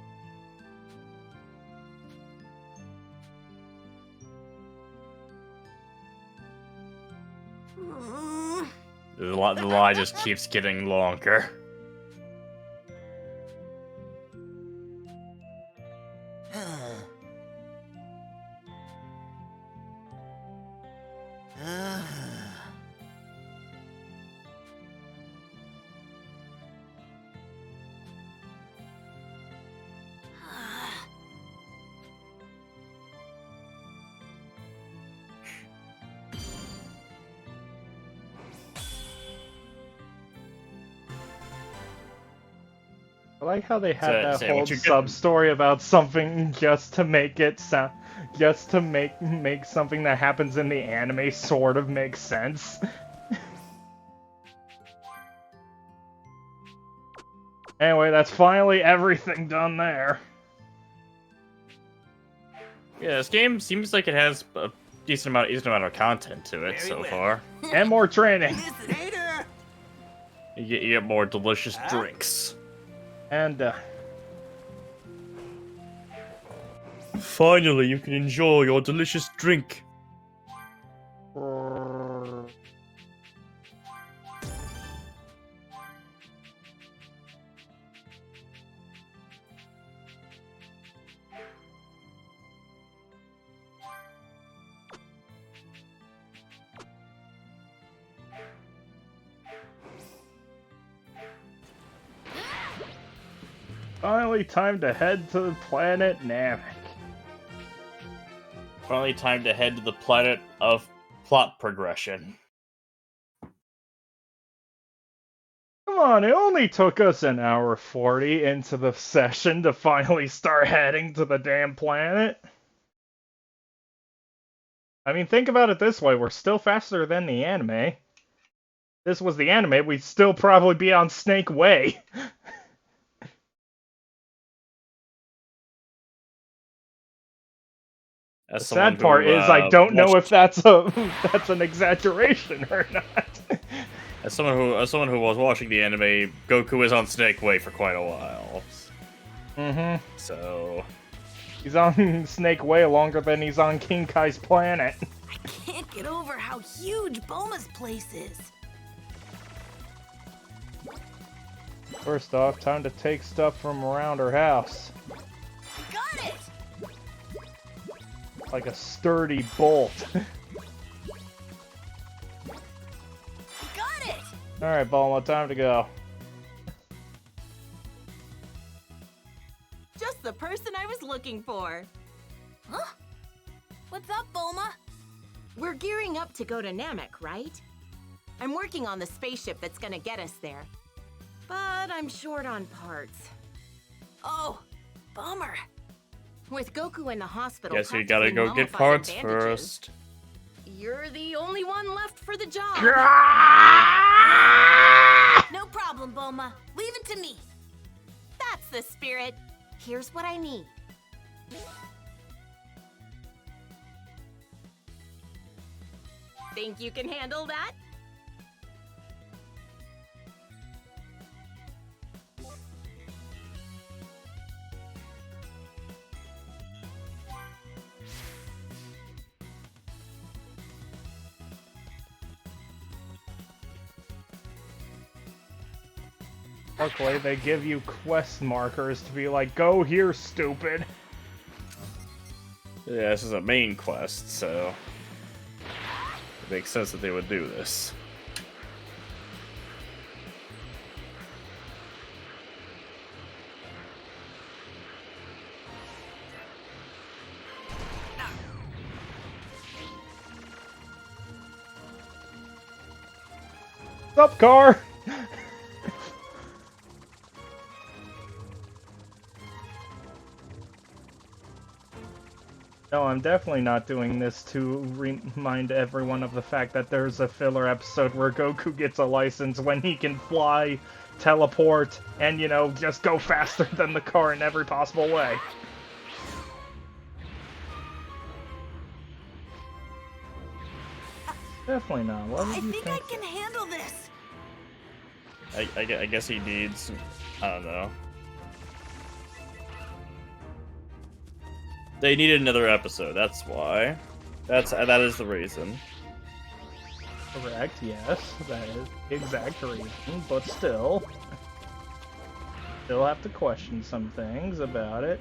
C: The lie just keeps getting longer.
B: I like how they had that
C: Say
B: whole
C: what you get.
B: sub-story about something just to make it sound, just to make something that happens in the anime sort of make sense. Anyway, that's finally everything done there.
C: Yeah, this game seems like it has a decent amount of content to it so far.
B: And more training.
D: Listen, hater!
C: You get more delicious drinks.
B: And,
C: Finally, you can enjoy your delicious drink.
B: finally time to head to the planet Namek.
C: Finally time to head to the planet of plot progression.
B: Come on, it only took us an hour 40 into the session to finally start heading to the damn planet. I mean, think about it this way, we're still faster than the anime. If this was the anime, we'd still probably be on Snake Way. The sad part is I don't know if that's an exaggeration or not.
C: As someone who was watching the anime, Goku is on Snake Way for quite a while.
B: Mm-hmm.
C: So
B: he's on Snake Way longer than he's on King Kai's planet.
I: I can't get over how huge Bulma's place is.
B: First off, time to take stuff from around her house.
I: Got it!
B: Like a sturdy bolt.
I: Got it!
B: Alright, Bulma, time to go.
A: Just the person I was looking for.
I: Huh? What's up, Bulma?
A: We're gearing up to go to Namek, right? I'm working on the spaceship that's gonna get us there. But I'm short on parts.
I: Oh, bummer.
A: With Goku in the hospital,
C: guess you gotta
A: practically
C: go get
A: mummified
C: parts
A: in bandages,
C: first.
A: You're the only one left for the job.
I: No problem, Bulma. Leave it to me.
A: That's the spirit. Here's what I need. Think you can handle that?
B: Luckily, they give you quest markers to be like, go here, stupid.
C: Yeah, this is a main quest, so it makes sense that they would do this.
B: What's up, car? No, I'm definitely not doing this to remind everyone of the fact that there's a filler episode where Goku gets a license when he can fly, teleport, and, you know, just go faster than the car in every possible way. Definitely not. What
I: I
B: do you
I: think I can handle this.
C: I guess he needs, I don't know. They needed another episode, that's why. That is the reason.
B: Correct, yes. That is the exact reason, but still have to question some things about it.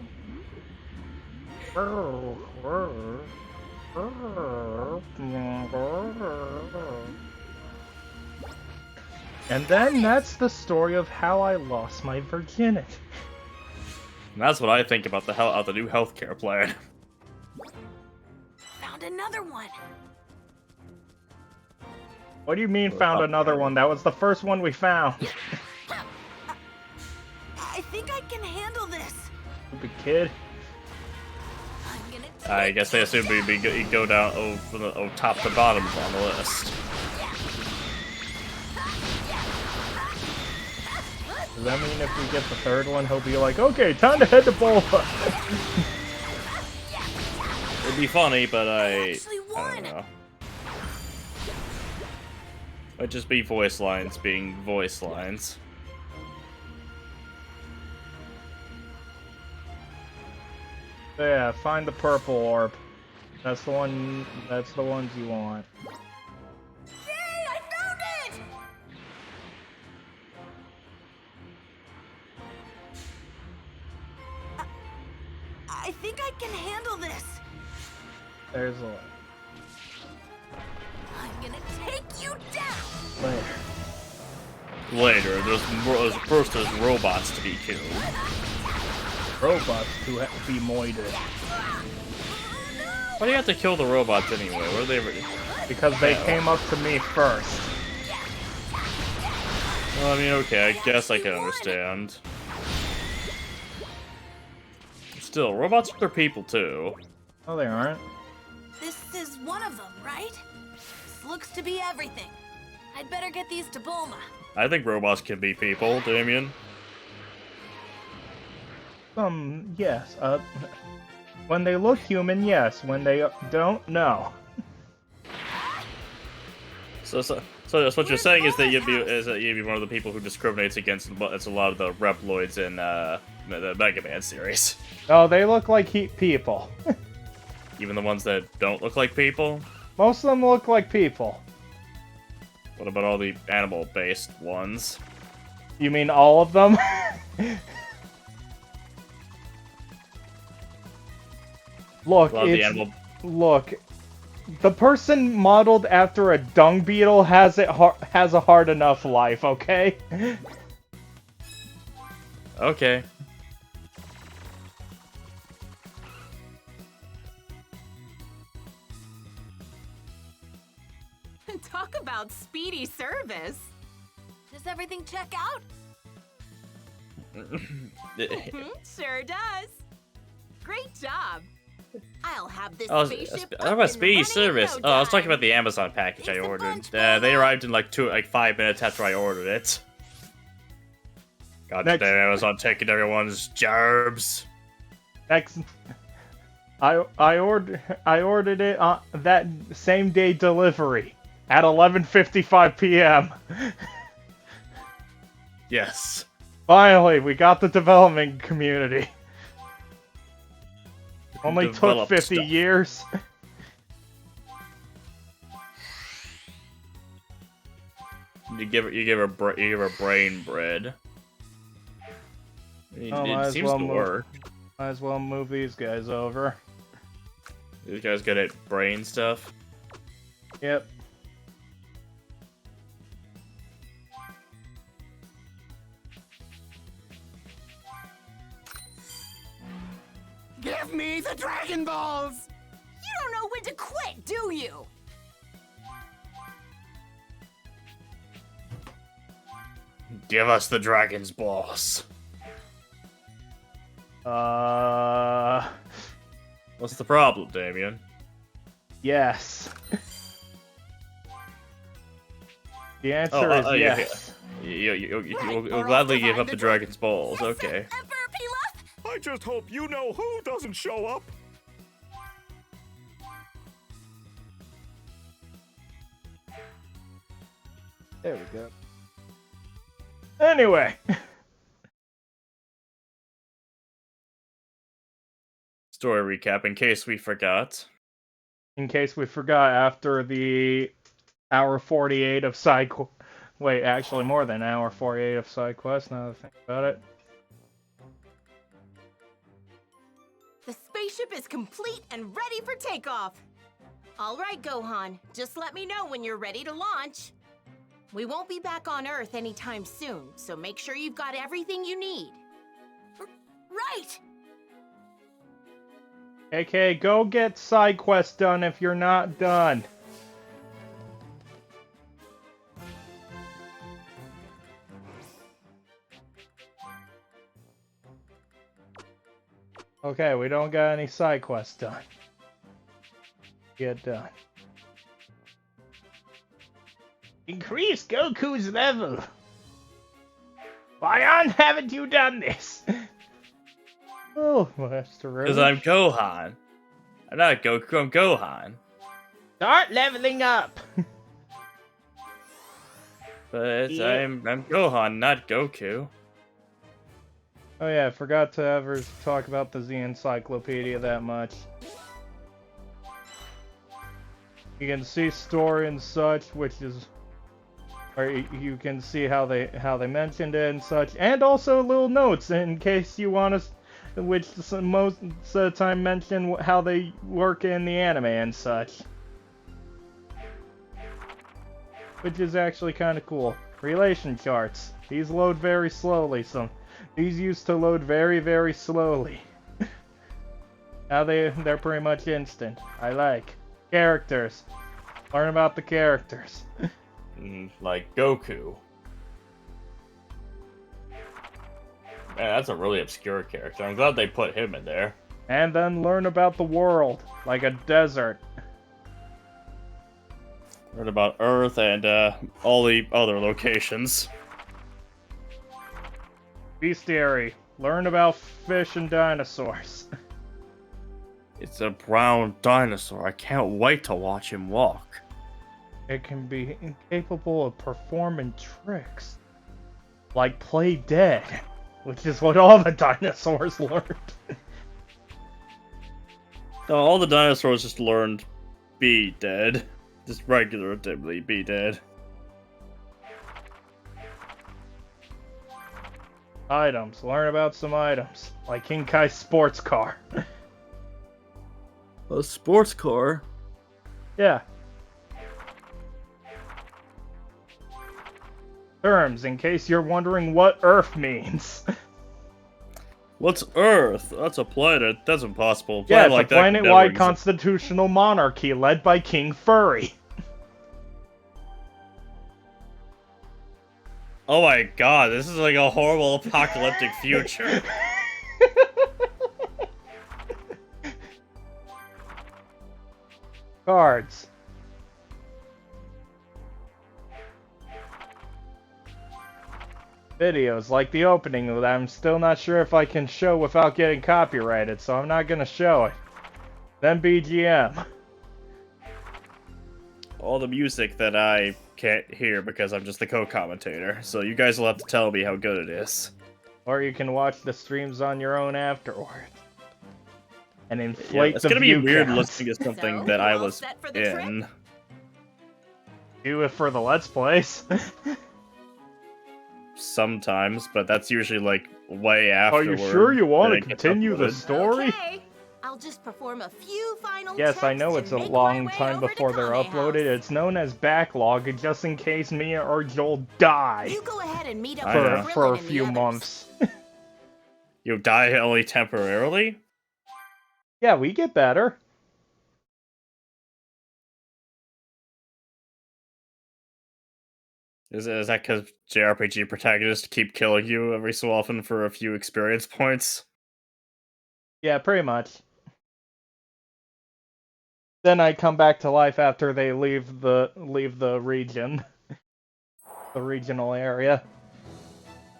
B: And then that's the story of how I lost my virginity.
C: And that's what I think about the new healthcare plan.
I: Found another one.
B: What do you mean found another one? That was the first one we found.
I: I think I can handle this.
B: Stupid kid.
I: I'm gonna
C: I guess they assume you go down from the top to bottom on the list.
B: Does that mean if we get the third one, he'll be like, okay, time to head to Bulma?
C: It'd be funny, but I don't know. Might just be voice lines being voice lines.
B: Yeah, find the purple orb. That's the one. That's the ones you want.
I: Yay! I found it! I think I can handle this.
B: There's a
I: I'm gonna take you down.
B: later.
C: First there's robots to be killed.
B: Robots to be moided.
C: Why do you have to kill the robots anyway? What are they?
B: Because they came up to me first.
C: Well, I mean, okay, I guess I can understand. Still, robots are people too.
B: Oh, they aren't.
I: This is one of them, right? This looks to be everything. I'd better get these to Bulma.
C: I think robots can be people, Damien.
B: Yes. When they look human, yes. When they don't, no.
C: So what you're saying is that you'd be one of the people who discriminates against a lot of the Reploids in the Mega Man series.
B: No, they look like people.
C: Even the ones that don't look like people?
B: Most of them look like people.
C: What about all the animal-based ones?
B: You mean all of them? Look, look. The person modeled after a dung beetle has a hard enough life, okay?
C: Okay.
A: Talk about speedy service.
I: Does everything check out?
A: Sure does. Great job. I'll have this spaceship
C: How about speedy service?
A: No
C: I was talking about the Amazon package I ordered. They arrived in like 5 minutes after I ordered it. God damn, Amazon taking everyone's jobs.
B: Next, I ordered it on that same day delivery at 11:55 p.m.
C: Yes.
B: Finally, we got the development community. Only took 50 years.
C: You give her brain bread. It seems to work.
B: Might as well move these guys over.
C: These guys good at brain stuff.
B: Yep.
D: Give me the Dragon Balls!
A: You don't know when to quit, do you?
C: Give us the Dragon's Balls. What's the problem, Damien?
B: Yes. The answer is yes.
C: You'll gladly give up the Dragon's Balls, okay.
H: I just hope you know who doesn't show up.
B: There we go. Anyway.
C: Story recap, in case we forgot.
B: In case we forgot, after the hour 48 of side wait, actually more than hour 48 of side quest, now that I think about it.
A: The spaceship is complete and ready for takeoff. All right, Gohan, just let me know when you're ready to launch. We won't be back on Earth anytime soon, so make sure you've got everything you need.
I: Right!
B: Okay, go get side quest done if you're not done. Okay, we don't got any side quests done. Get done. Increase Goku's level! Why haven't you done this? Oh, Master Road.
C: Because I'm Gohan. I'm not Goku, I'm Gohan.
B: Start leveling up!
C: But I'm Gohan, not Goku.
B: Oh yeah, I forgot to ever talk about the Z Encyclopedia that much. You can see story and such, which is where you can see how they mentioned it and such, and also little notes in case you want to, which most of the time mention how they work in the anime and such, which is actually kind of cool. Relation charts. These load very slowly. These used to load very, very slowly. Now they're pretty much instant. I like characters. Learn about the characters.
C: Like Goku. Man, that's a really obscure character. I'm glad they put him in there.
B: And then learn about the world, like a desert.
C: Learn about Earth and all the other locations.
B: Bestiary. Learn about fish and dinosaurs.
C: It's a brown dinosaur. I can't wait to watch him walk.
B: It can be incapable of performing tricks. Like play dead, which is what all the dinosaurs learned.
C: No, all the dinosaurs just learned be dead. Just regularly be dead.
B: Items. Learn about some items. Like King Kai's sports car.
C: A sports car?
B: Yeah. Terms, in case you're wondering what Earth means.
C: What's Earth? That's a planet. That's impossible.
B: Yeah, it's
C: like
B: a planet-wide constitutional monarchy led by King Furry.
C: Oh my god, this is like a horrible apocalyptic future.
B: Cards. Videos, like the opening that I'm still not sure if I can show without getting copyrighted, so I'm not gonna show it. Then BGM.
C: All the music that I can't hear because I'm just the co-commentator, so you guys will have to tell me how good it is.
B: Or you can watch the streams on your own afterward. And inflate
C: it's
B: the
C: gonna be
B: view
C: weird
B: counts.
C: listening to something
A: So,
C: that I
A: you all
C: was
A: set for the trip?
C: in.
B: Do it for the Let's Plays.
C: Sometimes, but that's usually like way
B: Are
C: afterward.
B: you sure you want
C: that
B: to
C: it gets
B: continue the
C: uploaded.
B: story?
A: Okay. I'll just perform a few final
B: Yes, I
A: checks
B: know
A: and
B: it's a
A: make
B: long
A: my way
B: time
A: over to
B: before they're
A: Kame
B: uploaded.
A: House.
B: It's known as backlog, just in case Mia or Joel die
A: You go ahead and meet up
C: I
A: with
C: know.
A: Krillin
B: for a
A: and the
B: few
A: others.
B: months.
C: You die only temporarily?
B: Yeah, we get better.
C: Is that because JRPG protagonists keep killing you every so often for a few experience points?
B: Yeah, pretty much. Then I come back to life after they leave the region. The regional area.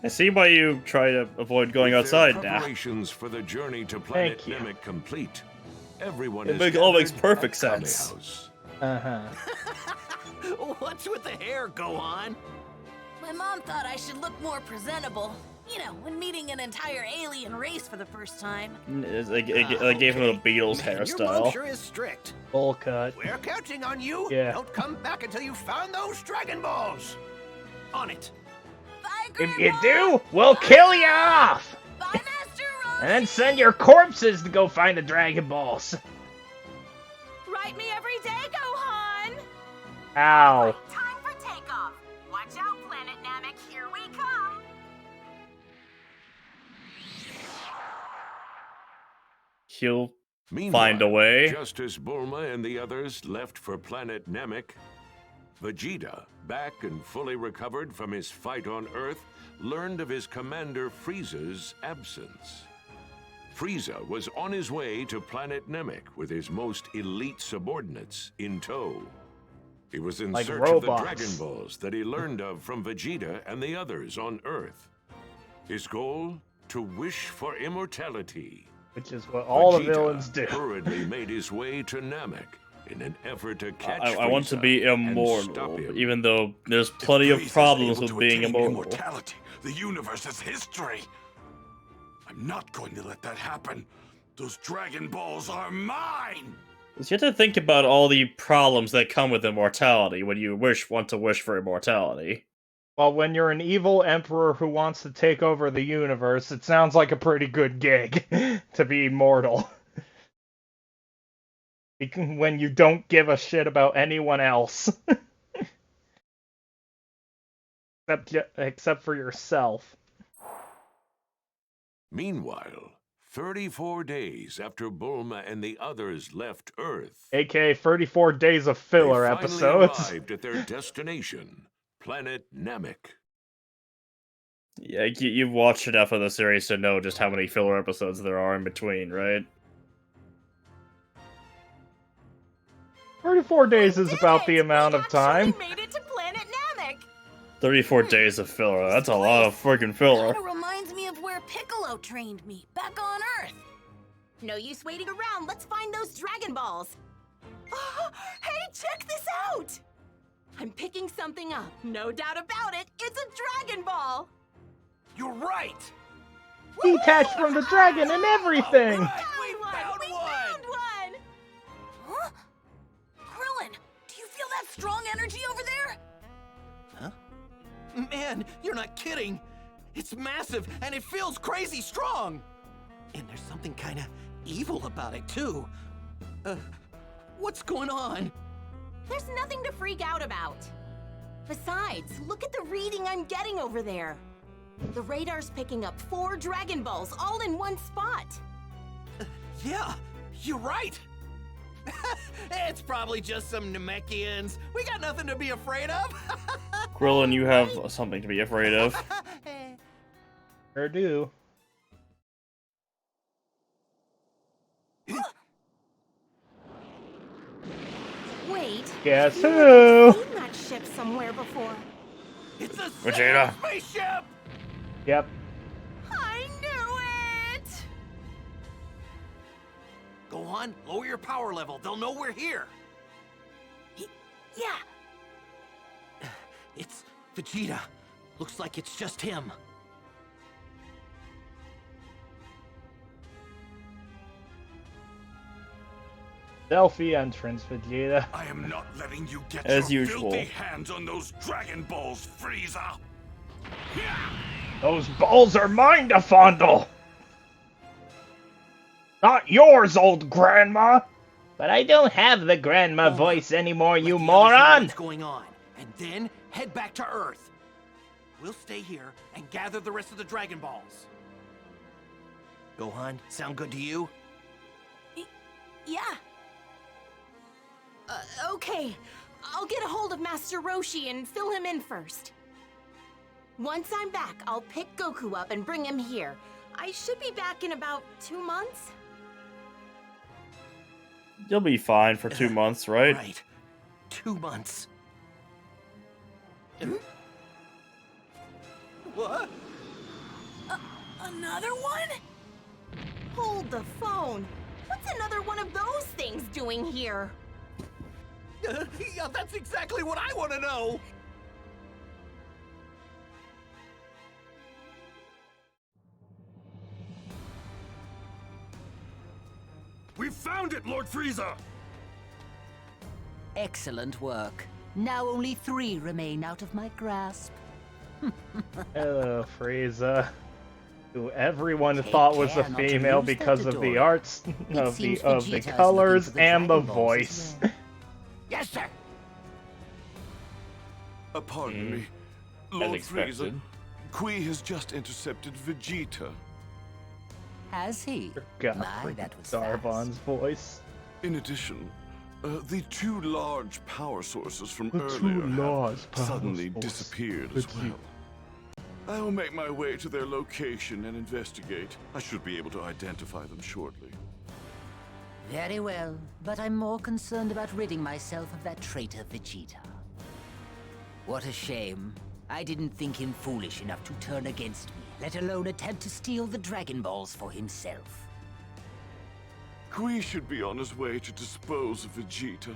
C: I see why you try to avoid going
H: With their
C: outside now.
H: preparations for the journey to planet
B: Thank you.
H: Namek complete. Everyone
C: It
H: is
C: all makes
H: gathered
C: perfect
H: at Kame
C: sense.
H: House.
B: Uh-huh.
D: What's with the hair, Gohan?
I: My mom thought I should look more presentable. You know, when meeting an entire alien race for the first time.
C: They gave him a Beatles
D: Man, your mom
C: hairstyle.
D: sure is strict.
B: Bowl cut.
D: We're counting on you.
B: Yeah.
D: Don't come back until you found those Dragon Balls. On it.
I: Bye,
B: If
I: Grandpa!
B: you do, we'll kill you off!
I: Bye, Master Roshi!
B: And then send your corpses to go find the Dragon Balls.
A: Write me every day, Gohan!
B: Ow.
A: Time for takeoff. Watch out, Planet Namek. Here we come.
C: He'll
H: Meanwhile,
C: find a way.
H: just as Bulma and the others left for planet Namek, Vegeta, back and fully recovered from his fight on Earth, learned of his commander Frieza's absence. Frieza was on his way to planet Namek with his most elite subordinates in tow. He was in
B: Like
H: search
B: robots.
H: of the Dragon Balls that he learned of from Vegeta and the others on Earth. His goal? To wish for immortality.
B: Which is what all the
H: Vegeta
B: villains do.
H: hurriedly made his way to Namek in an effort to catch
C: I want to
H: Frieza
C: be
H: and
C: immortal,
H: stop him.
C: even though there's plenty of problems with being immortal.
E: Immortality. The universe is history. I'm not going to let that happen. Those Dragon Balls are mine.
C: You have to think about all the problems that come with immortality when you want to wish for immortality.
B: Well, when you're an evil emperor who wants to take over the universe, it sounds like a pretty good gig to be immortal. When you don't give a shit about anyone else. Except for yourself.
H: Meanwhile, 34 days after Bulma and the others left Earth,
B: AKA 34 days of filler
H: they finally
B: episodes.
H: arrived at their destination, planet Namek.
C: Yeah, you've watched enough of the series to know just how many filler episodes there are in between, right?
B: 34 days is about the amount of time.
A: We made it to Planet Namek.
C: 34 days of filler, that's a lot of freaking filler.
I: Kinda reminds me of where Piccolo trained me, back on Earth.
A: No use waiting around. Let's find those Dragon Balls. Oh, hey, check this out! I'm picking something up. No doubt about it. It's a Dragon Ball.
J: You're right!
B: Detached from the dragon and everything!
J: We found one!
I: Huh? Krillin, do you feel that strong energy over there?
J: Huh? Man, you're not kidding! It's massive, and it feels crazy strong! And there's something kinda evil about it, too. What's going on?
A: There's nothing to freak out about. Besides, look at the reading I'm getting over there. The radar's picking up 4 Dragon Balls all in one spot.
J: Yeah, you're right! It's probably just some Namekians. We got nothing to be afraid of!
C: Krillin, you have something to be afraid of.
B: Sure do.
A: Wait.
B: Guess
A: I've
B: who?
A: seen that ship somewhere before.
J: It's a
C: Vegeta.
J: spaceship!
B: Yep.
A: I knew it!
J: Go on, lower your power level. They'll know we're here.
I: Yeah.
J: It's Vegeta. Looks like it's just him.
B: Selfie entrance, Vegeta.
E: I am not letting you get
C: As
E: your
C: usual.
E: filthy hands on those Dragon Balls, Frieza!
B: Those balls are mine to fondle! Not yours, old grandma! But I don't have the grandma voice anymore, you
J: Let the others know
B: moron!
J: what's going on, and then head back to Earth. We'll stay here and gather the rest of the Dragon Balls. Gohan, sound good to you?
I: Yeah.
A: Okay. I'll get a hold of Master Roshi and fill him in first. Once I'm back, I'll pick Goku up and bring him here. I should be back in about 2 months.
C: You'll be fine for 2 months, right?
J: Right. 2 months. What?
I: Another one?
A: Hold the phone. What's another one of those things doing here?
J: Yeah, that's exactly what I want to know!
E: We found it, Lord Frieza!
K: Excellent work. Now only 3 remain out of my grasp.
B: Hello, Frieza. Who everyone
K: Take
B: thought was a
K: care not to
B: female
K: lose that
B: because of the
K: Dodoria.
B: arts,
K: It
B: of
K: seems
B: the
K: Vegeta is
B: colors,
K: looking for the
B: and the
K: Dragon Balls as
B: voice.
K: well.
J: Yes, sir!
E: Pardon me.
C: As
E: Lord
C: expected.
E: Frieza, Qui has just intercepted Vegeta.
K: Has he?
B: God,
K: My, that was
B: Darvon's voice.
E: In addition, the 2 large power sources from
B: The 2
E: earlier
B: large
E: have
B: power
E: suddenly
B: sources.
E: disappeared as well. I will make my way to their location and investigate. I should be able to identify them shortly.
K: Very well, but I'm more concerned about ridding myself of that traitor Vegeta. What a shame. I didn't think him foolish enough to turn against me, let alone attempt to steal the Dragon Balls for himself.
E: Qui should be on his way to dispose of Vegeta.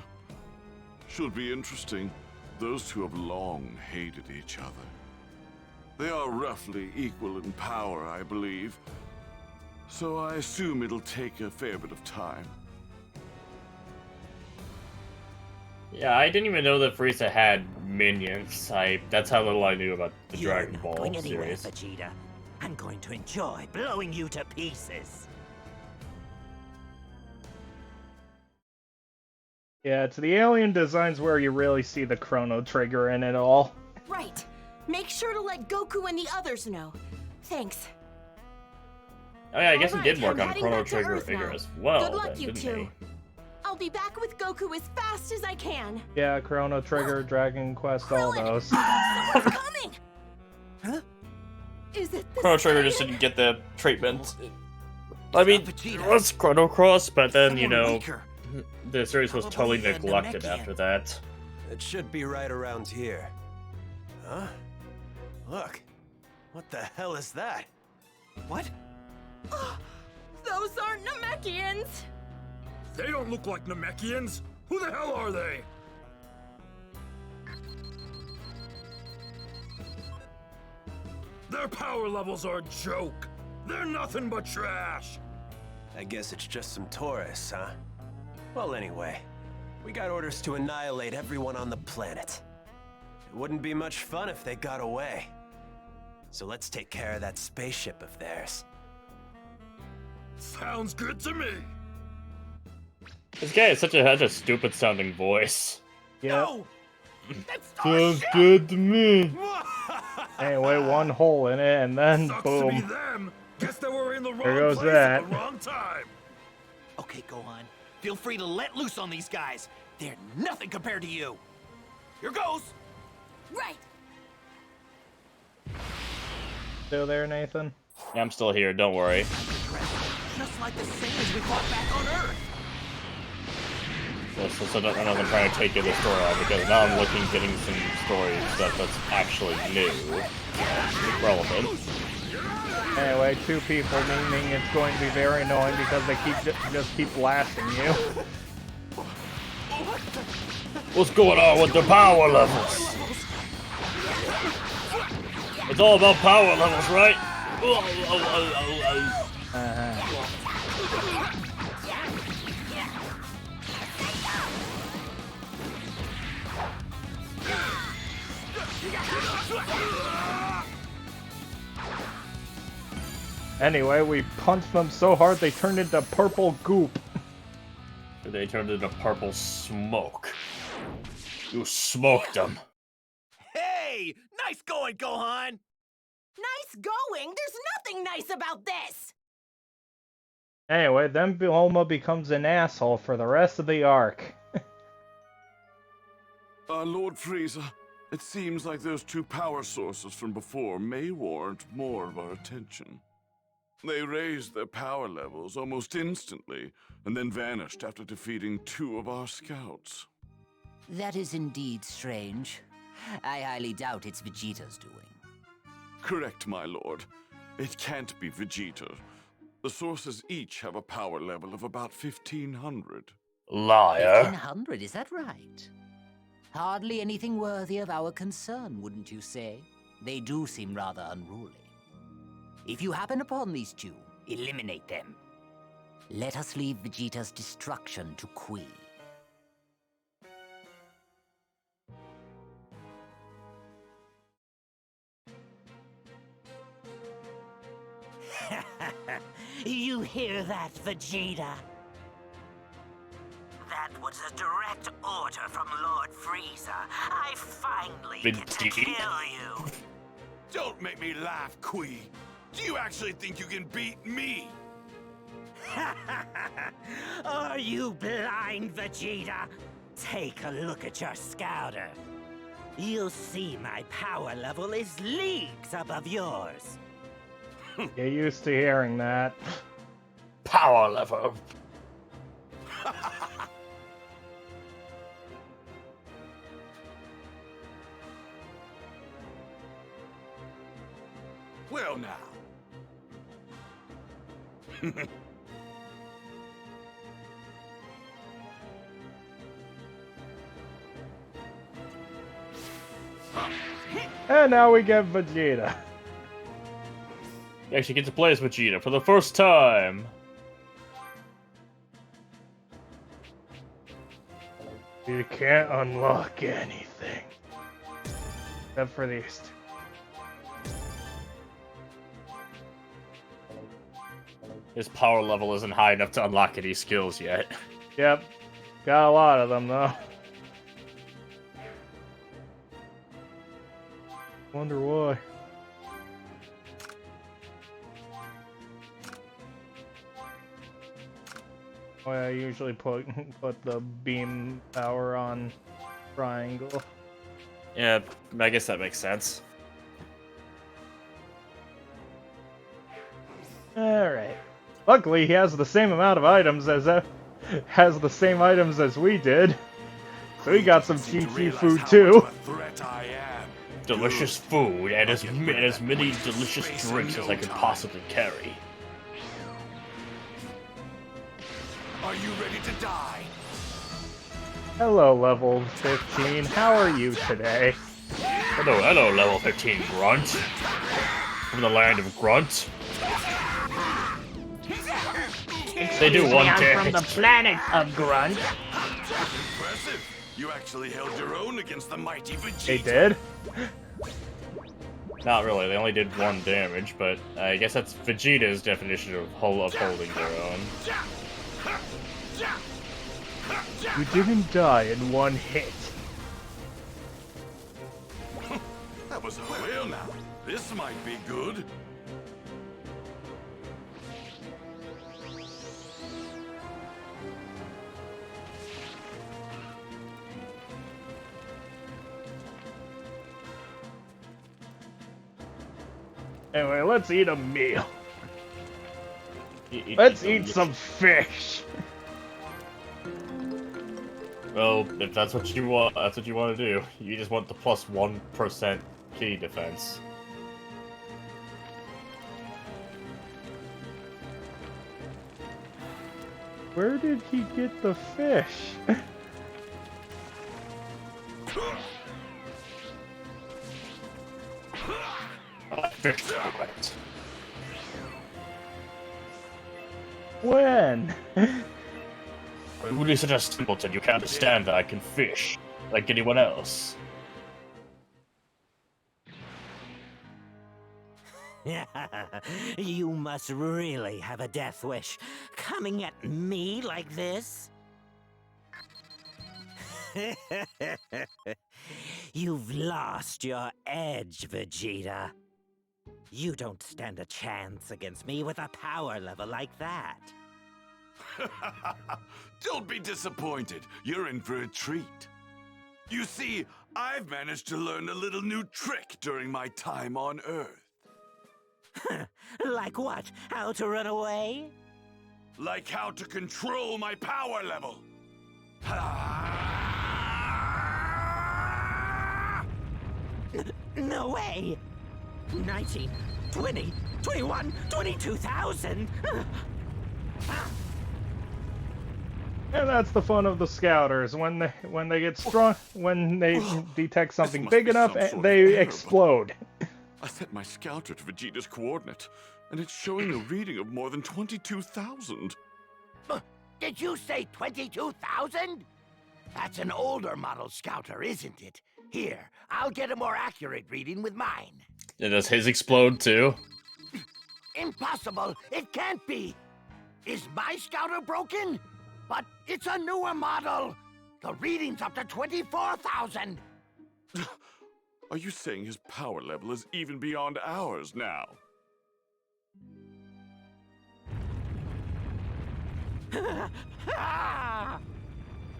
E: Should be interesting. Those 2 have long hated each other. They are roughly equal in power, I believe. So I assume it'll take a fair bit of time.
C: Yeah, I didn't even know that Frieza had minions. That's how little I knew about the
D: You're
C: Dragon
D: not
C: Ball
D: going anywhere,
C: series.
D: Vegeta. I'm going to enjoy blowing you to pieces.
B: Yeah, it's the alien designs where you really see the Chrono Trigger in it all.
A: Right. Make sure to let Goku and the others know. Thanks.
C: Oh yeah, I guess he
A: Alright,
C: did work
A: I'm
C: on
A: heading
C: Chrono
A: back to
C: Trigger
A: Earth
C: figure
A: now.
C: as well,
A: Good luck,
C: then,
A: you
C: didn't
A: 2.
C: he?
A: I'll be back with Goku as fast as I can.
B: Yeah, Chrono Trigger, Dragon Quest, all those.
I: Someone's coming!
J: Huh?
A: Is it the
C: Chrono Trigger just
A: Saiyan?
C: didn't get the treatment. I mean,
J: Vegeta.
C: it was Chrono Cross, but then, you
J: Someone
C: know,
J: weaker.
C: the series was totally
D: Probably a
C: neglected
D: Namekian.
C: after that.
L: It should be right around here. Huh? Look. What the hell is that?
J: What?
A: Those aren't Namekians!
M: They don't look like Namekians! Who the hell are they? Their power levels are a joke! They're nothing but trash!
L: I guess it's just some tourists, huh? Well, anyway, we got orders to annihilate everyone on the planet. It wouldn't be much fun if they got away. So let's take care of that spaceship of theirs.
M: Sounds good to me!
C: This guy has such a stupid sounding voice.
B: Yeah.
J: No! That's
B: Sounds good to me. Anyway, one hole in it, and then
M: Sucks to be
B: boom.
M: them. Guess they were in the wrong
B: There goes
M: place
B: that.
M: at the wrong time.
J: Okay, Gohan. Feel free to let loose on these guys. They're nothing compared to you. Here goes!
I: Right.
B: Still there, Nathan?
C: Yeah, I'm still here, don't worry.
J: Just like the Saiyans we fought back on Earth.
C: So I know I'm trying to take you the story out, because now I'm getting some story stuff that's actually new. Relevant.
B: Anyway, 2 people, meaning it's going to be very annoying because they just keep blasting you.
C: What's going on with the power levels? It's all about power levels, right?
B: Anyway, we punched them so hard they turned into purple goop.
C: They turned into purple smoke. You smoked them.
J: Hey! Nice going, Gohan!
A: Nice going? There's nothing nice about this!
B: Anyway, then Bulma becomes an asshole for the rest of the arc.
E: Lord Frieza, it seems like those 2 power sources from before may warrant more of our attention. They raised their power levels almost instantly, and then vanished after defeating 2 of our scouts.
K: That is indeed strange. I highly doubt it's Vegeta's doing.
E: Correct, my lord. It can't be Vegeta. The sources each have a power level of about 1,500.
C: Liar.
K: 1,500, is that right? Hardly anything worthy of our concern, wouldn't you say? They do seem rather unruly. If you happen upon these 2, eliminate them. Let us leave Vegeta's destruction to Kui.
D: You hear that, Vegeta? That was a direct order from Lord Frieza. I finally get to kill you.
M: Don't make me laugh, Kui. Do you actually think you can beat me?
D: Are you blind, Vegeta? Take a look at your scouter. You'll see my power level is leagues above yours.
B: Get used to hearing that.
C: Power level.
M: Well now.
B: And now we get Vegeta.
C: You actually get to play as Vegeta for the first time.
B: You can't unlock anything. Except for these 2.
C: His power level isn't high enough to unlock any skills yet.
B: Yep. Got a lot of them, though. Wonder why. Oh, I usually put the beam power on triangle.
C: Yeah, I guess that makes sense.
B: Alright. Luckily, he has the same amount of items as we did. So he got some Chi-Chi food too.
C: Delicious food and as many delicious drinks as I could possibly carry.
E: Are you ready to die?
B: Hello, level 15. How are you today?
C: Hello, level 15 Grunt. From the land of Grunt. They do one damage.
B: From the planet of Grunt.
E: Impressive. You actually held your own against the mighty Vegeta.
B: They did?
C: Not really, they only did 1 damage, but I guess that's Vegeta's definition of holding their own.
B: You didn't die in 1 hit.
E: That was a whale now. This might be good.
B: Anyway, let's eat a meal. Let's eat some fish.
C: Well, if that's what you want, that's what you want to do. You just want the plus 1% key defense.
B: Where did he get the fish? When?
C: Who is such a simpleton? You can't understand that I can fish like anyone else.
D: You must really have a death wish, coming at me like this? You've lost your edge, Vegeta. You don't stand a chance against me with a power level like that.
E: Don't be disappointed. You're in for a treat. You see, I've managed to learn a little new trick during my time on Earth.
D: Like what? How to run away?
E: Like how to control my power level.
D: No way! 19, 20, 21, 22,000!
B: And that's the fun of the scouters. When they get strong, when they detect something big enough, they explode.
E: I set my scouter to Vegeta's coordinate, and it's showing a reading of more than 22,000.
N: Did you say 22,000? That's an older model scouter, isn't it? Here, I'll get a more accurate reading with mine.
C: Yeah, does his explode too?
N: Impossible! It can't be! Is my scouter broken? But it's a newer model! The reading's up to 24,000!
E: Are you saying his power level is even beyond ours now?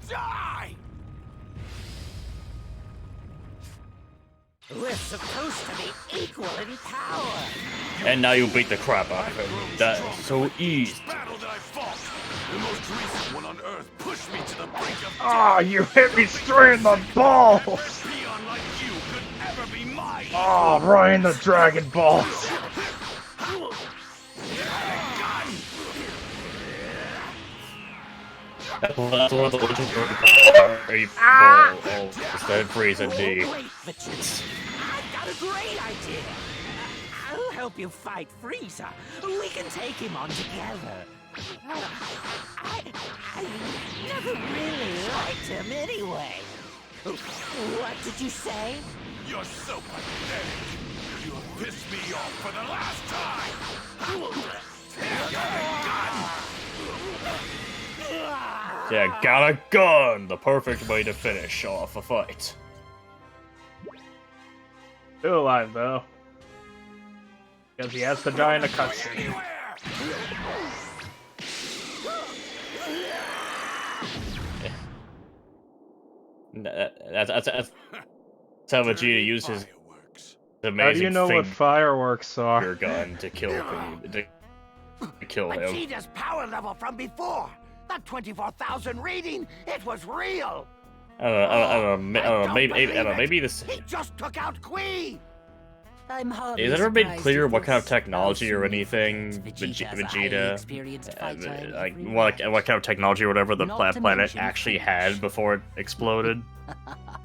N: Die!
D: We're supposed to be equal in power!
C: And now you beat the crap out of him. That's so easy.
E: Battle that I fought! The most recent one on Earth pushed me to the brink of death!
B: Ah, you hit me straight in the balls!
E: Peon like you could ever be mine!
B: Oh, right in the Dragon Balls!
C: That's one of the legendary instead of Freeze and D.
D: Wait, Vegeta. I've got a great idea! I'll help you fight Frieza. We can take him on together. I never really liked him anyway. What did you say?
E: You're so pathetic! You have pissed me off for the last time!
C: Yeah, got a gun! The perfect way to finish off a fight.
B: Still alive, though. Because he has to die in a cutscene.
C: That's how Vegeta used his amazing
B: How do you know what fireworks are?
C: gun to kill him.
N: Vegeta's power level from before! That 24,000 reading, it was real!
C: I don't know, maybe this...
N: He just took out Qui!
K: I'm hardly
C: Is it ever made
K: surprised
C: clear
K: at
C: what kind of
K: this.
C: technology or
K: I'll soon
C: anything
K: find Vegeta's a highly
C: Vegeta,
K: experienced fighter in
C: like
K: every
C: what kind of technology or whatever the
K: Not to
C: planet
K: mention
C: actually
K: foolish.
C: had before it exploded?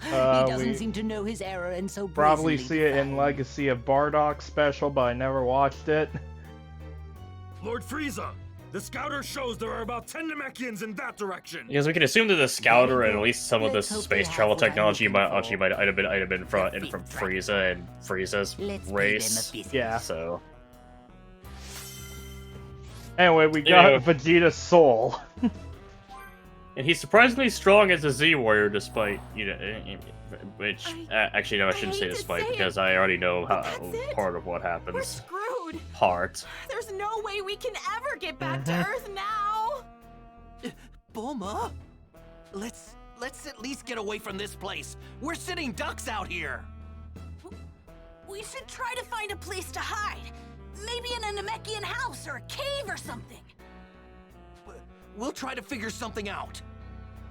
K: He doesn't
B: We
K: seem to know his error and so
B: probably
K: brazenly
B: see it in
K: defied.
B: Legacy of Bardock special, but I never watched it.
M: Lord Frieza, the scouter shows there are about 10 Namekians in that direction.
C: Because we can assume that the scouter
K: Very
C: and at
K: good.
C: least some of
K: Let's
C: this
K: hope they
C: space
K: have
C: travel
K: what I'm
C: technology
K: looking
C: might
K: for.
C: have been from
K: The fifth
C: Frieza and Frieza's
K: Let's pay them a
C: race.
K: visit.
B: Yeah.
C: So
B: Anyway, we got
C: Ew.
B: Vegeta's soul.
C: and he's surprisingly strong as a Z warrior, despite which actually no, I shouldn't say
A: hate to
C: despite
A: say it,
C: because I already know how
A: that's it.
C: part of what
A: We're
C: happens.
A: screwed.
C: Part.
A: There's no way we can ever get back to Earth now.
J: Bulma, let's at least get away from this place. We're sitting ducks out here.
I: We should try to find a place to hide. Maybe in a Namekian house or a cave or something.
J: We'll try to figure something out.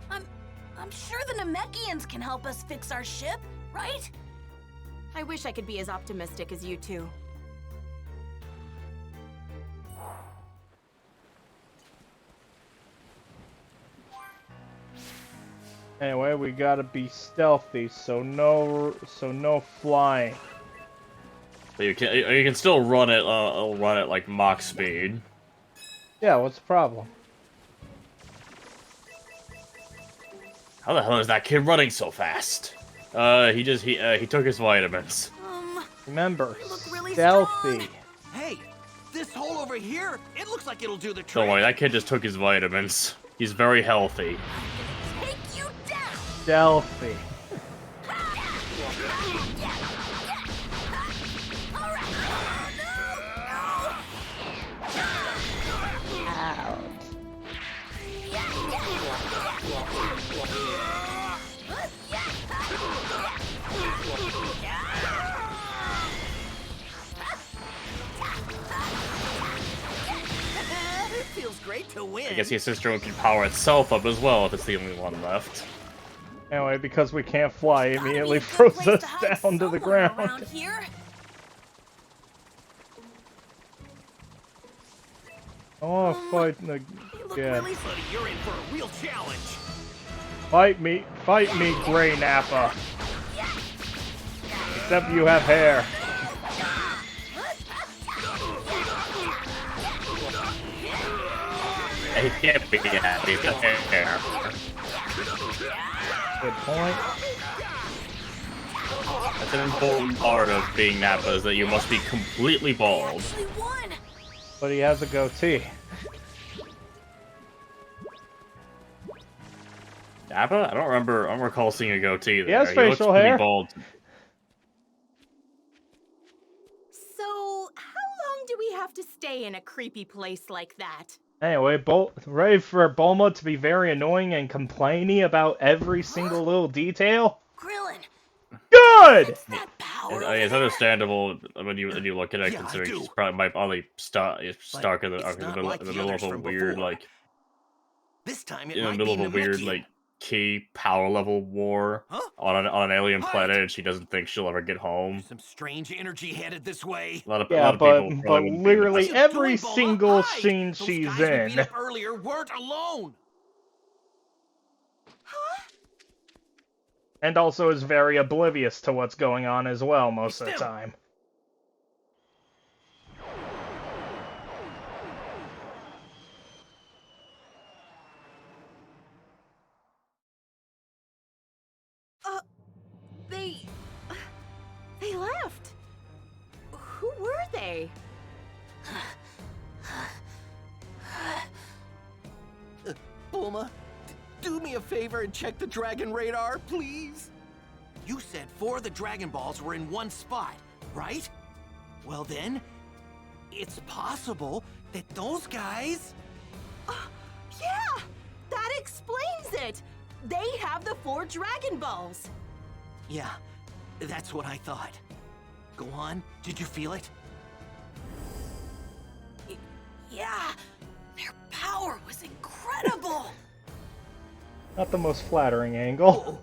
I: I'm sure the Namekians can help us fix our ship, right?
A: I wish I could be as optimistic as you two.
B: Anyway, we gotta be stealthy, so no flying.
C: But you can still run it like Mach speed.
B: Yeah, what's the problem?
C: How the hell is that kid running so fast? He took his vitamins.
B: Remember,
I: really
B: stealthy.
J: Hey, this hole over here, it looks like it'll do the trick.
C: Don't worry, that kid just took his vitamins. He's very healthy.
I: Take you down.
B: Stealthy.
J: It feels great to win.
C: I guess his sister can power itself up as well if it's the only one left.
B: Anyway, because we can't fly, it immediately throws us down to the ground.
I: Around here?
B: I wanna fight the
J: Really, buddy, you're in for a real challenge.
B: Fight me, Grey Nappa. Except you have hair.
C: He can't be happy. He's got hair.
B: Good point.
C: That's an important part of being Nappa is that you must be completely bald.
B: But he has a goatee.
C: Nappa? I don't recall seeing a goatee there.
B: He has
C: He looks
B: facial
C: pretty
B: hair.
C: bald.
A: So, how long do we have to stay in a creepy place like that?
B: Anyway, ready for Bulma to be very annoying and complaining about every single little detail?
I: Krillin.
B: Good!
C: It's understandable when you look at it, considering she's probably stuck in the middle of a weird
J: This time it
C: in the
J: might
C: middle
J: be
C: of a weird
J: Namekian.
C: key power level war on an alien planet, and she doesn't think she'll ever get home.
J: Some strange energy headed this way.
C: A lot of
B: Yeah,
C: people
B: but
C: probably wouldn't be
B: literally
C: able
B: every single scene she's
J: Guys we beat
B: in.
J: up earlier weren't alone.
B: And also is very oblivious to what's going on as well most of the time.
A: They left. Who were they?
J: Bulma, do me a favor and check the Dragon Radar, please. You said 4 of the Dragon Balls were in one spot, right? Well then, it's possible that those guys...
A: Yeah! That explains it! They have the 4 Dragon Balls!
J: Yeah, that's what I thought. Go on, did you feel it?
I: Yeah, their power was incredible.
B: Not the most flattering angle.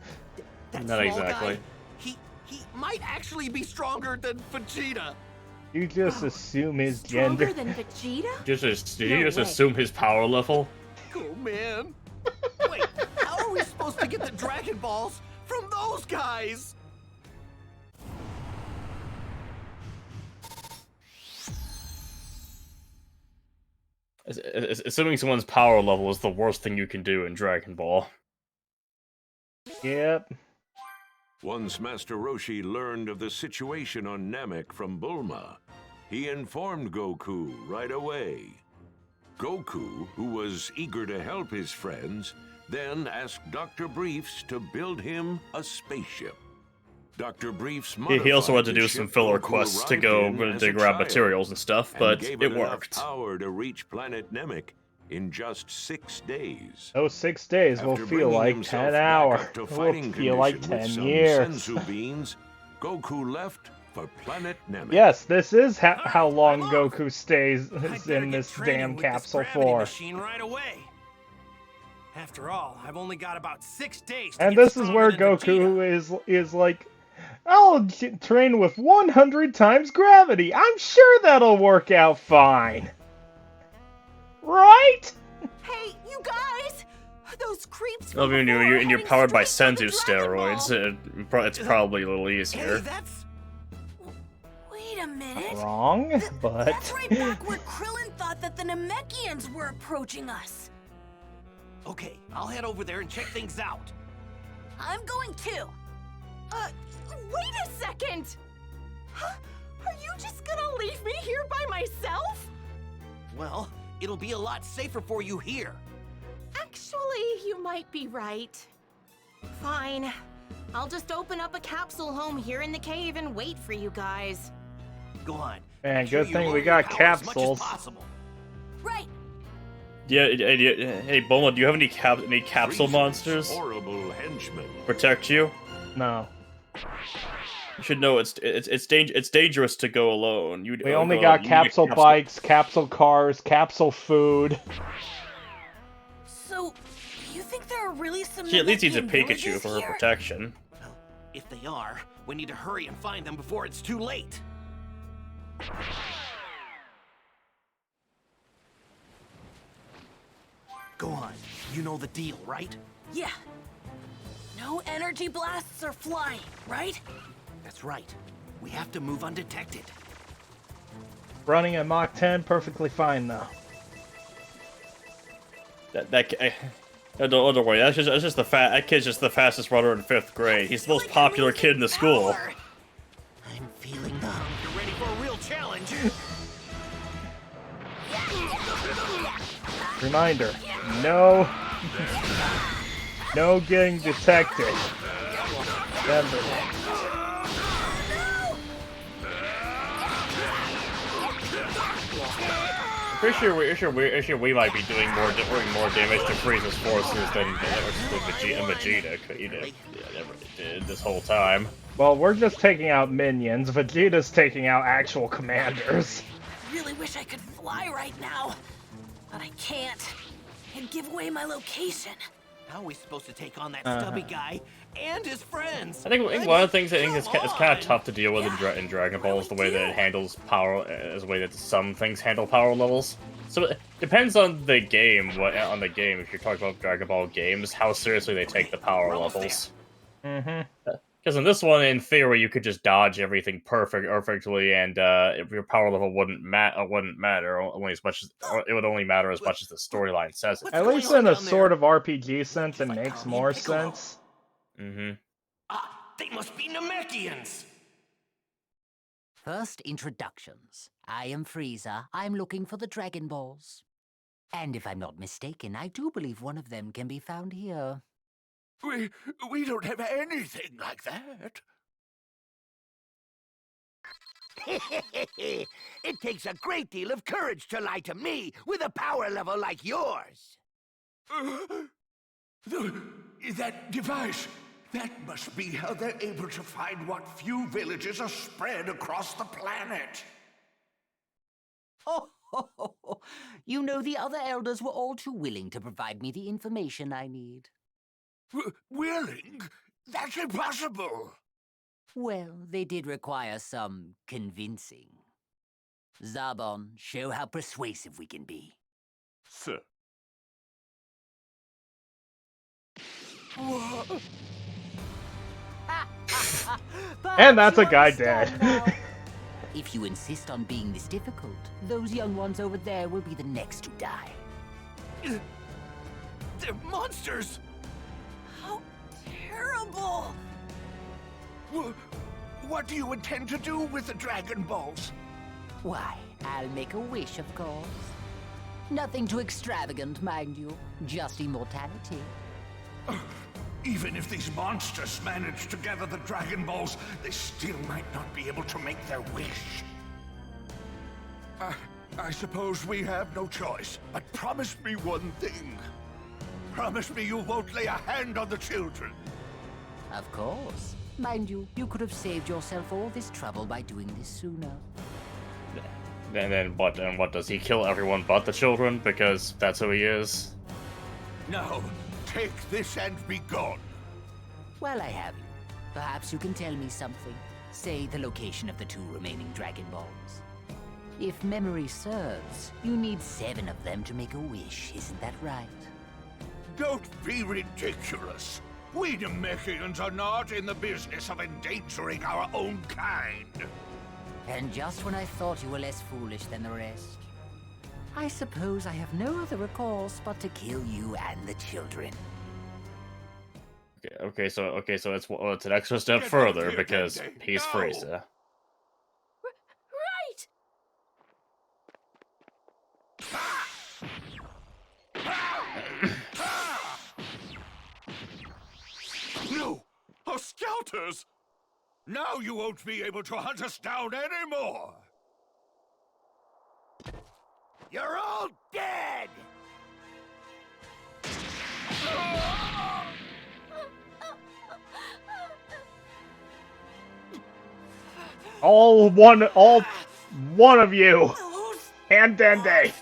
J: That
C: Not
J: small
C: exactly.
J: guy, He might actually be stronger than Vegeta.
B: You just assume his gender.
A: Stronger than Vegeta?
C: Did you
A: No
C: just
A: way.
C: assume his power level?
J: Oh, man. Wait, how are we supposed to get the Dragon Balls from those guys?
C: Assuming someone's power level is the worst thing you can do in Dragon Ball.
B: Yep.
H: Once Master Roshi learned of the situation on Namek from Bulma, he informed Goku right away. Goku, who was eager to help his friends, then asked Dr. Briefs to build him a spaceship. Dr. Briefs
C: He also had to
H: modified
C: do
H: the
C: some
H: ship
C: filler
H: Goku
C: quests to
H: arrived
C: go
H: in as
C: to
H: a
C: grab
H: child,
C: materials and stuff,
H: and
C: but
H: gave
C: it
H: enough
C: worked.
H: power to reach planet Namek in just 6 days.
B: Those 6 days will
H: After
B: feel
H: bringing
B: like
H: himself
B: 10
H: back
B: hours.
H: up to
B: Will
H: fighting
B: feel like
H: condition with
B: 10
H: some
B: years.
H: senzu beans, Goku left for planet Namek.
B: Yes, this is how long Goku stays in this damn capsule for.
J: Machine right away. After all, I've only got about 6 days to
B: And
J: get
B: this is where
J: stronger than
B: Goku is like, I'll train with 100 times gravity. I'm sure that'll work out fine. Right?
A: Hey, you guys! Those creeps
C: Well,
A: from
C: when
A: before are
C: you're
A: heading
C: powered by
A: straight for
C: senzu
A: the Dragon Ball.
C: steroids, it's probably a little easier.
J: Hey, that's...
I: Wait a minute.
B: Wrong, but...
I: That's right back where Krillin thought that the Namekians were approaching us.
J: Okay, I'll head over there and check things out.
I: I'm going too.
A: Wait a second! Huh? Are you just gonna leave me here by myself?
J: Well, it'll be a lot safer for you here.
A: Actually, you might be right. Fine. I'll just open up a capsule home here in the cave and wait for you guys.
J: Go on.
B: Man,
J: Make sure
B: good
J: you
B: thing
J: lower
B: we
J: your
B: got
J: power as much as
B: capsules.
J: possible.
I: Right.
C: Yeah, hey Bulma, do you have any capsule
H: Frieza's
C: monsters
H: horrible henchmen.
C: protect you?
B: No.
C: You should know it's dangerous to go alone.
B: We only got capsule bikes, capsule cars, capsule food.
I: So, you think there are really some
C: She at least needs a
I: Namekian
C: Pikachu
I: villages
C: for her
I: here?
C: protection.
J: Well, if they are, we need to hurry and find them before it's too late. Go on. You know the deal, right?
I: Yeah. No energy blasts are flying, right?
J: That's right. We have to move undetected.
B: Running at Mach 10, perfectly fine though.
C: Don't worry. That's just that kid's just the fastest runner in 5th grade. He's the most popular kid in the school.
J: I'm feeling the hump. You're ready for a real challenge.
B: Reminder, no getting detected. Remember that.
C: Pretty sure we might be doing more damage to Frieza's forces than Vegeta ever did this whole time.
B: Well, we're just taking out minions. Vegeta's taking out actual commanders.
I: Really wish I could fly right now, but I can't. It'd give away my location.
J: How are we supposed to take on that stubby guy and his friends?
C: I think one of the things it's kind of tough to deal with in Dragon Ball is the way that it handles power, is the way that some things handle power levels. So it depends on the game. If you're talking about Dragon Ball games, how seriously they take the power levels. Because in this one, in theory, you could just dodge everything perfectly, and if your power level wouldn't matter only as much as it would only matter as much as the storyline says it.
B: At least in a sort of RPG sense, it makes more sense.
J: They must be Namekians!
K: First, introductions. I am Frieza. I'm looking for the Dragon Balls. And if I'm not mistaken, I do believe one of them can be found here.
N: We don't have anything like that. It takes a great deal of courage to lie to me with a power level like yours.
M: That device, that must be how they're able to find what few villages are spread across the planet.
K: You know, the other elders were all too willing to provide me the information I need.
M: Willing? That's impossible.
K: Well, they did require some convincing. Zarbon, show how persuasive we can be.
E: Sir.
B: And that's a guy dead.
K: If you insist on being this difficult, those young ones over there will be the next to die.
J: They're monsters!
I: How terrible!
M: What do you intend to do with the Dragon Balls?
K: Why, I'll make a wish, of course. Nothing too extravagant, mind you. Just immortality.
M: Even if these monsters manage to gather the Dragon Balls, they still might not be able to make their wish. I suppose we have no choice, but promise me one thing. Promise me you won't lay a hand on the children.
K: Of course. Mind you, you could have saved yourself all this trouble by doing this sooner.
C: And then what? And what does he kill everyone but the children because that's who he is?
M: No, take this and be gone.
K: Well, I have you. Perhaps you can tell me something. Say the location of the 2 remaining Dragon Balls. If memory serves, you need 7 of them to make a wish, isn't that right?
M: Don't be ridiculous. We Namekians are not in the business of endangering our own kind.
K: And just when I thought you were less foolish than the rest, I suppose I have no other recourse but to kill you and the children.
C: Okay, so it's an extra step further because he's Frieza.
I: Right!
M: No! Our scouters! Now you won't be able to hunt us down anymore!
N: You're all dead!
B: All one of you! And Dende!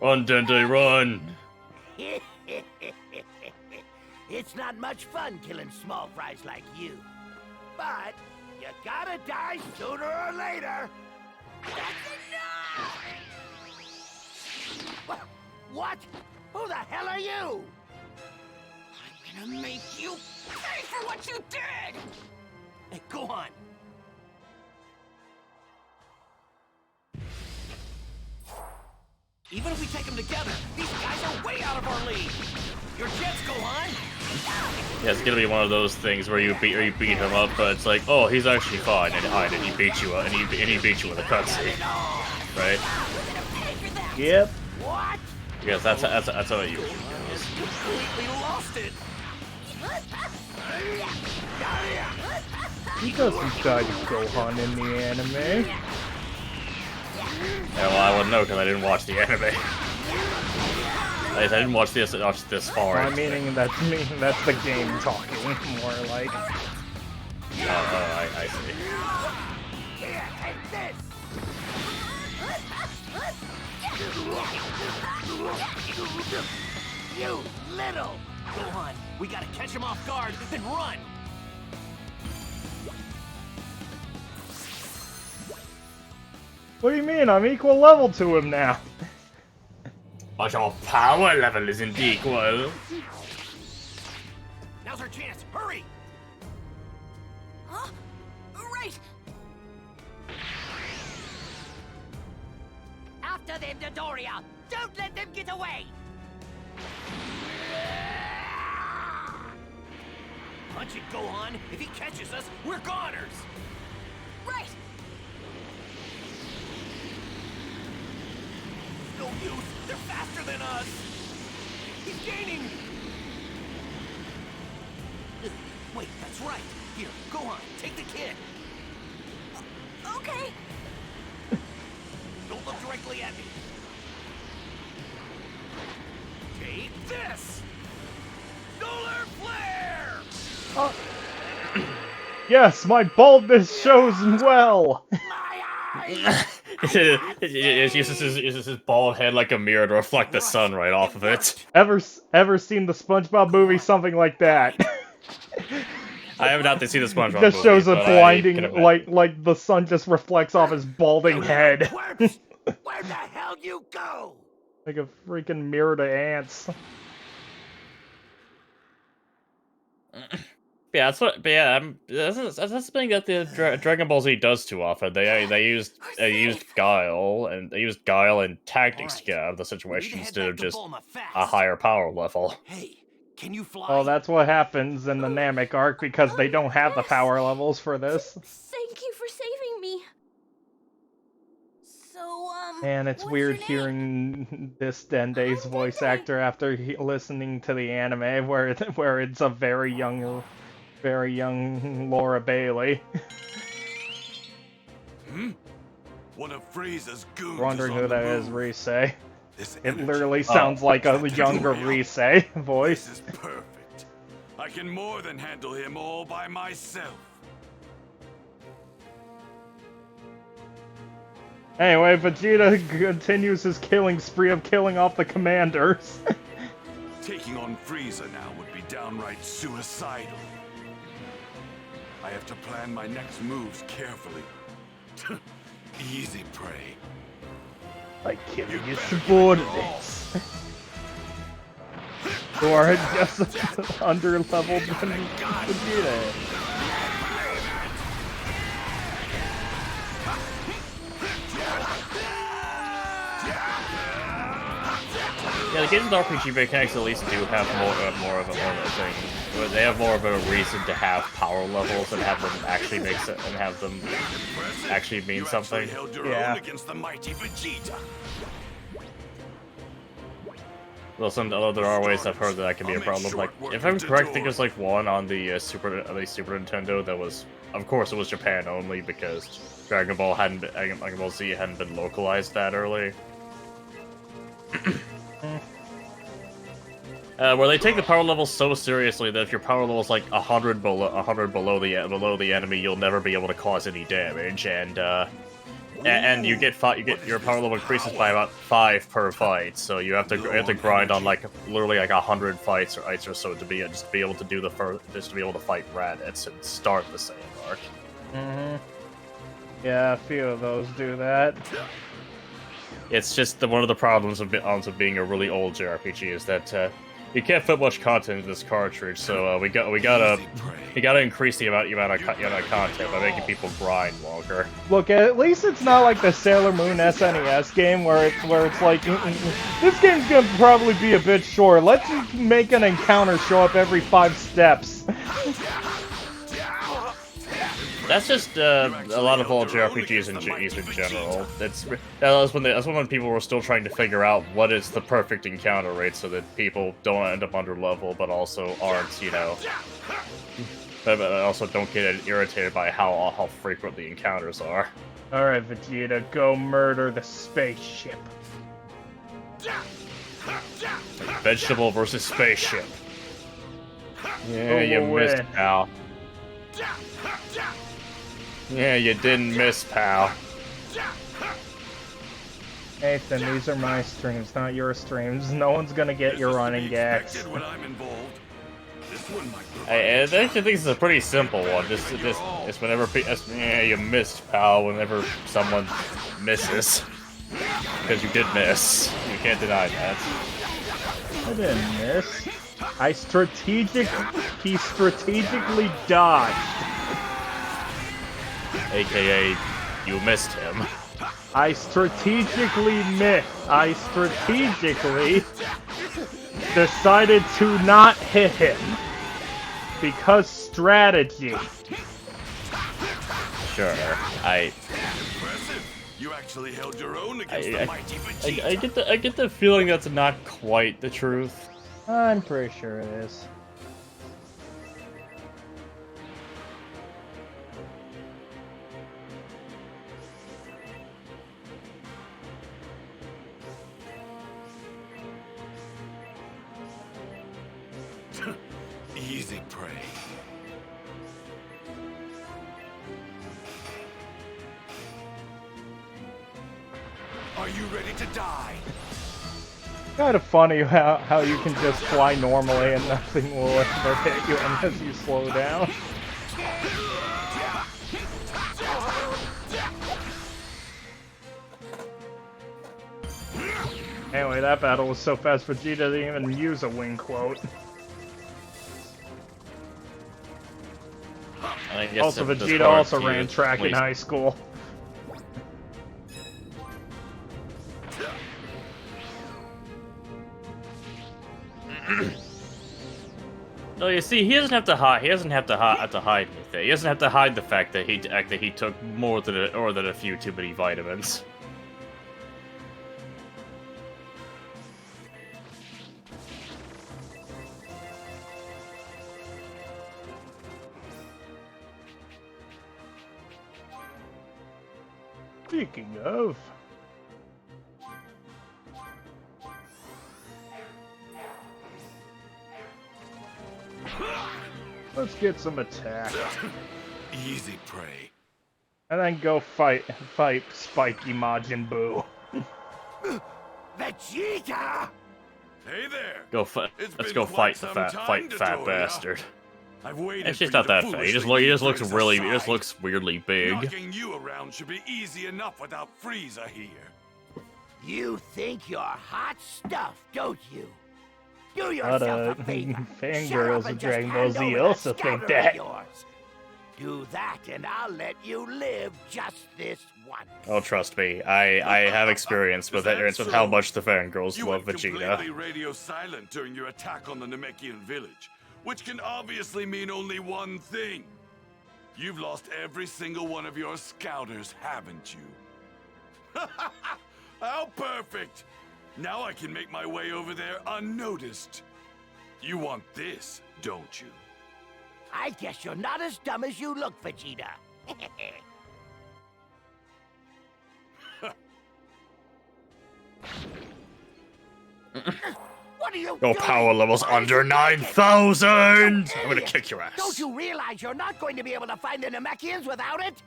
C: Run, Dende, run!
N: It's not much fun killing small fries like you. But you gotta die sooner or later. That's enough! What? Who the hell are you?
I: I'm gonna make you pay for what you did!
J: Hey, go on. Even if we take them together, these guys are way out of our league. Your jets, Gohan.
C: Yeah, it's gonna be one of those things where you beat him up, but it's like, oh, he's actually fine, and he beat you up, and he beat you with a cutscene, right?
B: Yep.
N: What?
C: Yes, that's how it usually goes.
J: Completely lost it.
B: He doesn't die to Gohan in the anime.
C: Yeah, well, I wouldn't know because I didn't watch the anime. I didn't watch this far.
B: Well, meaning that's the game talking, more like.
C: Oh, I see.
N: Here, take this.
J: You little! Gohan, we gotta catch him off guard and run!
B: What do you mean? I'm equal level to him now.
C: But your power level isn't equal.
J: Now's our chance, hurry!
I: Huh? Right!
N: After them, Dodoria! Don't let them get away!
J: Punch it, Gohan! If he catches us, we're goners!
I: Right!
J: No use! They're faster than us! He's gaining! Wait, that's right! Here, Gohan, take the kid!
I: Okay!
J: Don't look directly at me! Take this! Solar Flare!
B: Yes, my baldness shows well!
C: It uses his bald head like a mirror to reflect the sun right off of it.
B: Ever seen the SpongeBob movie? Something like that.
C: I have not seen the SpongeBob
B: Just
C: movie,
B: shows a
C: but
B: blinding,
C: I can imagine.
B: like the sun just reflects off his balding head.
N: Where the hell you go?
B: Like a freaking mirror to ants.
C: Yeah, that's what. But yeah, that's something that the Dragon Ball Z does too often. They used guile and tactics to get out of the situation instead of just a higher power level.
J: Hey, can you fly?
B: Well, that's what happens in the Namek arc because they don't have the power levels for this.
F: Thank you for saving me. So,
B: And it's weird hearing this Dende's voice actor after listening to the anime, where it's a very young Laura Bailey.
E: One of Frieza's goons.
B: Wondering
E: is on
B: who
E: the
B: that is,
E: move.
B: Rise.
E: This
B: It
E: energy-
B: literally sounds like a younger Rise voice.
E: This is perfect. I can more than handle him all by myself.
B: Anyway, Vegeta continues his killing spree of killing off the commanders.
E: Taking on Frieza now would be downright suicidal. I have to plan my next moves carefully. Easy prey.
B: Like killing his subordinates. Who are just under-leveled than Vegeta.
C: Yeah, the games with RPG mechanics at least do have more of a thing. They have more of a reason to have power levels and have them actually actually mean something.
B: Yeah.
E: Against the mighty Vegeta.
C: Well, there are ways I've heard that can be a problem. Like, if I'm correct, I think there's like one on the Super Nintendo that was, of course, it was Japan only because Dragon Ball Z hadn't been localized that early. Where they take the power level so seriously that if your power level is like 100 below the enemy, you'll never be able to cause any damage, and your power level increases by about 5 per fight. So you have to grind on like literally like 100 fights or so to be able to do just to be able to fight Raditz and start the same arc.
B: Yeah, a few of those do that.
C: It's just one of the problems of being a really old JRPG is that you can't fit much content into this cartridge, so we gotta increase the amount of content by making people grind longer.
B: Look, at least it's not like the Sailor Moon SNES game where it's like this game's gonna probably be a bit short. Let's just make an encounter show up every 5 steps.
C: That's just a lot of old JRPGs in general. That's when people were still trying to figure out what is the perfect encounter rate so that people don't end up under level, but also aren't, but also don't get irritated by how frequent the encounters are.
B: All right, Vegeta, go murder the spaceship.
C: Vegetable versus spaceship. Yeah, you missed, pal. Yeah, you didn't miss, pal.
B: Nathan, these are my streams, not your streams. No one's gonna get your running gags.
C: I actually think this is a pretty simple one. It's whenever yeah, you missed, pal. Whenever someone misses, because you did miss, you can't deny that.
B: I didn't miss. He strategically dodged.
C: AKA, you missed him.
B: I strategically decided to not hit him. Because strategy.
C: Sure,
E: You actually held your own against the mighty Vegeta.
C: I get the feeling that's not quite the truth.
B: I'm pretty sure it is.
E: Easy prey. Are you ready to die?
B: Kind of funny how you can just fly normally and nothing will ever hit you unless you slow down. Anyway, that battle was so fast, Vegeta didn't even use a wing quote. Also, Vegeta also ran track in high school.
C: No, you see, he doesn't have to hide. He doesn't have to hide anything. He doesn't have to hide the fact that he took more than a few too many vitamins.
B: Speaking of. Let's get some attack.
E: Easy prey.
B: And then go fight Spiky Majin Buu.
N: Vegeta!
E: Hey there!
C: Let's go fight the fat bastard.
E: I've waited
C: It's just
E: for
C: not
E: you to
C: that fat. He
E: foolishly
C: just looks weirdly big.
E: Knocking you around should be easy enough without Frieza here.
N: You think you're hot stuff, don't you? Do yourself a favor.
B: Fangirls of Dragon Ball Z also think that.
N: Do that and I'll let you live just this once.
C: Oh, trust me, I have experience with how much the fangirls love Vegeta.
E: You went completely radio silent during your attack on the Namekian village, which can obviously mean only one thing. You've lost every single one of your scouters, haven't you? How perfect! Now I can make my way over there unnoticed. You want this, don't you?
N: I guess you're not as dumb as you look, Vegeta. What are you
C: Your
N: doing?
C: power level's under 9,000! I'm gonna kick your ass.
N: Don't you realize you're not going to be able to find the Namekians without it?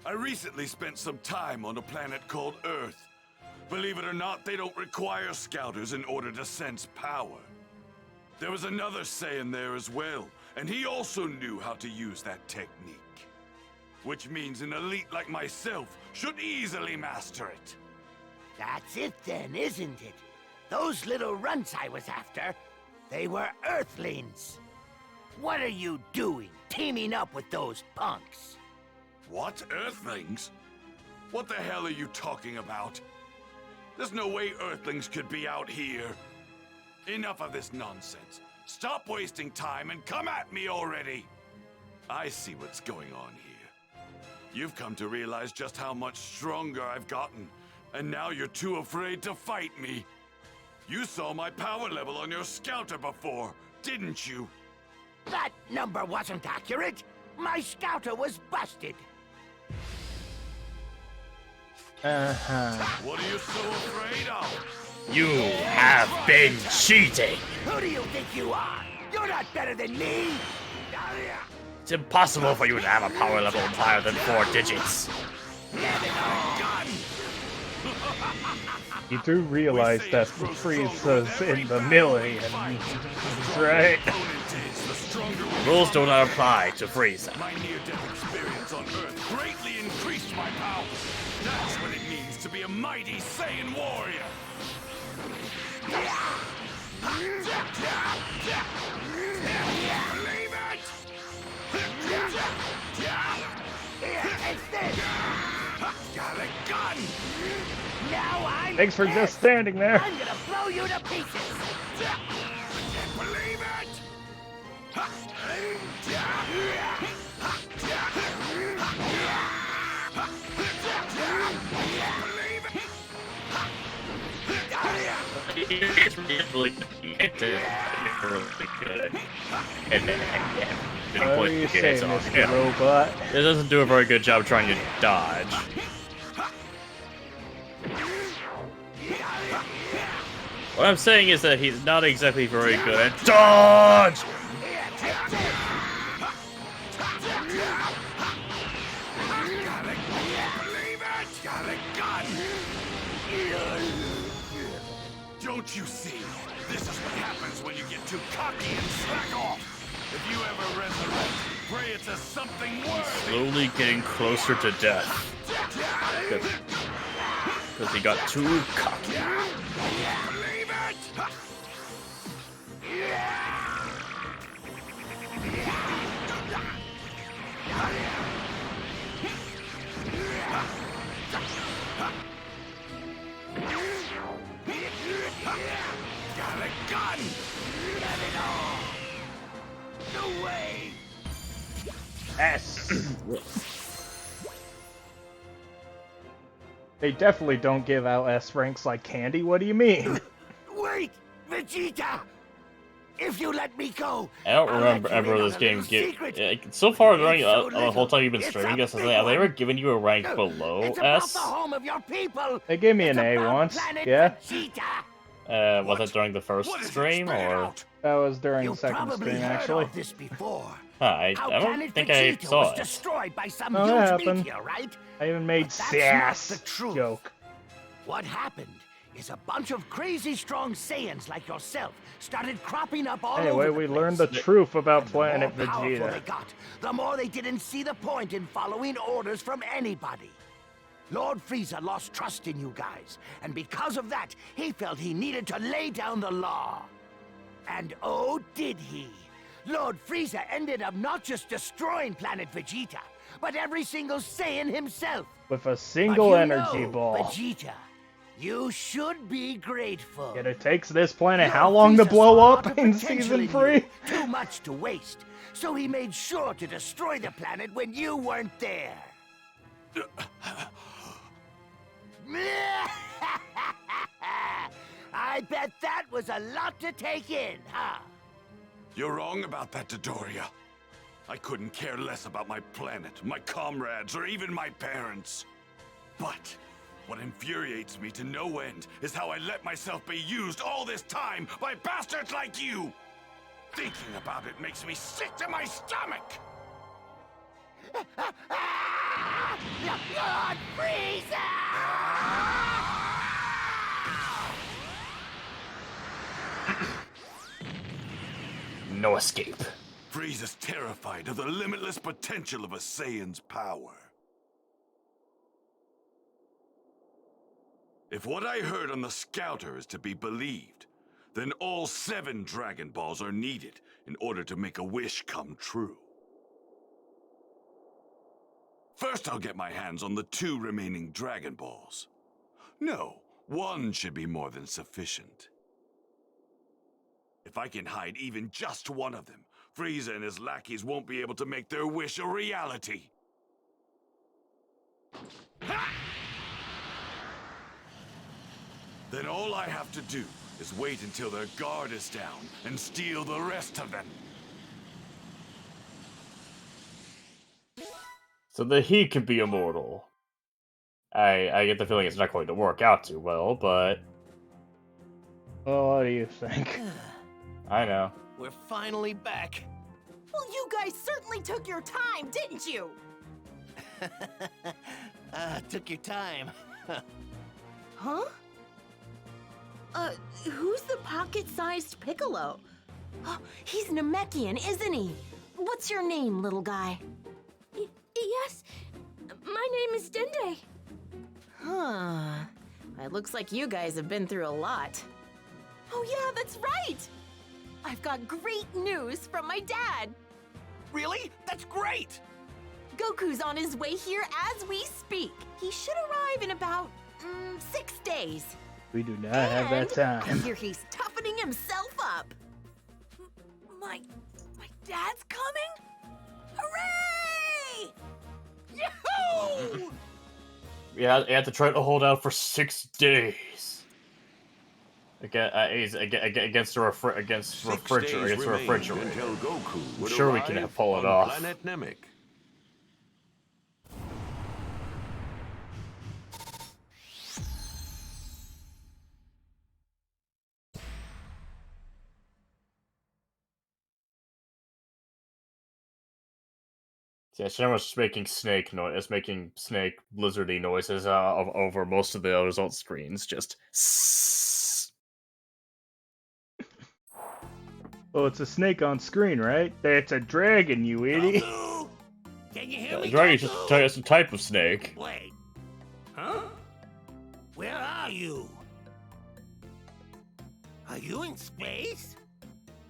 E: I recently spent some time on a planet called Earth. Believe it or not, they don't require scouters in order to sense power. There was another Saiyan there as well, and he also knew how to use that technique. Which means an elite like myself should easily master it.
N: That's it then, isn't it? Those little runts I was after, they were Earthlings. What are you doing, teaming up with those punks?
E: What? Earthlings? What the hell are you talking about? There's no way Earthlings could be out here. Enough of this nonsense. Stop wasting time and come at me already. I see what's going on here. You've come to realize just how much stronger I've gotten, and now you're too afraid to fight me. You saw my power level on your scouter before, didn't you?
N: That number wasn't accurate. My scouter was busted.
E: What are you so afraid of?
C: You have been cheating!
N: Who do you think you are? You're not better than me!
C: It's impossible for you to have a power level higher than 4 digits.
B: You do realize that Frieza's in the millennium, right?
C: Rules do not apply to Frieza.
E: My near-death experience on Earth greatly increased my power. That's what it means to be a mighty Saiyan warrior. Believe it! Got a gun!
N: Now I'm
B: Thanks for just standing there.
N: I'm gonna blow you to pieces!
E: Can't believe it!
C: It's really good.
B: What are you saying, Mr. Robot?
C: It doesn't do a very good job trying to dodge. What I'm saying is that he's not exactly very good at dodge!
E: Don't you see? This is what happens when you get too cocky and slack off. If you ever resurrect, pray it's a something worse.
C: Slowly getting closer to death. Because he got too cocky.
M: Believe it!
N: Got a gun! Let it all! No way!
B: S. They definitely don't give out S ranks like candy. What do you mean?
N: Wait! Vegeta! If you let me go,
C: I don't remember this game so far during the whole time you've been streaming this. Have they ever given you a rank below S?
N: the home of your people.
B: They gave me an A once. Yeah.
C: Was it during the first stream or?
B: That was during the second stream, actually.
N: This before.
C: I don't think I saw it.
N: Destroyed by some
B: huge happened.
N: Meteor, right?
B: I even made sass joke.
N: What happened is a bunch of crazy strong Saiyans like yourself started cropping up all over
B: anyway,
N: the
B: we
N: place.
B: learned the truth about Planet
N: The more powerful
B: Vegeta.
N: they got, the more they didn't see the point in following orders from anybody. Lord Frieza lost trust in you guys, and because of that, he felt he needed to lay down the law. And oh, did he! Lord Frieza ended up not just destroying Planet Vegeta, but every single Saiyan himself.
B: With a single energy ball.
N: Vegeta, you should be grateful.
B: Yet it takes this planet how long to blow up in Season 3?
N: Too much to waste, so he made sure to destroy the planet when you weren't there. I bet that was a lot to take in, huh?
E: You're wrong about that, Dodoria. I couldn't care less about my planet, my comrades, or even my parents. But what infuriates me to no end is how I let myself be used all this time by bastards like you. Thinking about it makes me sick to my stomach.
N: Lord Frieza!
C: No escape.
E: Frieza's terrified of the limitless potential of a Saiyan's power. If what I heard on the Scouter is to be believed, then all 7 Dragon Balls are needed in order to make a wish come true. First, I'll get my hands on the 2 remaining Dragon Balls. No, 1 should be more than sufficient. If I can hide even just 1 of them, Frieza and his lackeys won't be able to make their wish a reality. Ha! Then all I have to do is wait until their guard is down and steal the rest of them.
C: So that he can be immortal. I get the feeling it's not going to work out too well, but...
B: Well, what do you think?
C: I know.
J: We're finally back.
A: Well, you guys certainly took your time, didn't you?
J: Took your time.
A: Huh? Who's the pocket-sized Piccolo? Oh, he's Namekian, isn't he? What's your name, little guy?
O: Yes, my name is Dende.
A: Huh. It looks like you guys have been through a lot. Oh yeah, that's right! I've got great news from my dad.
J: Really? That's great!
A: Goku's on his way here as we speak. He should arrive in about 6 days.
B: We do not have that time.
A: I hear he's toughening himself up.
I: My dad's coming? Hooray! Yahoo!
C: Yeah, you have to try to hold out for 6 days. Against a refrigerator.
H: Until Goku would
C: I'm sure we can pull it
H: on
C: off.
H: Planet Namek.
C: Yeah, Shenron's just making snake noise. It's making snake lizardy noises over most of the result screens. Just.
B: Oh, it's a snake on screen, right? It's a dragon, you idiot.
D: Can you hear me?
C: Dragon's just a type of snake.
D: Wait. Huh? Where are you? Are you in space?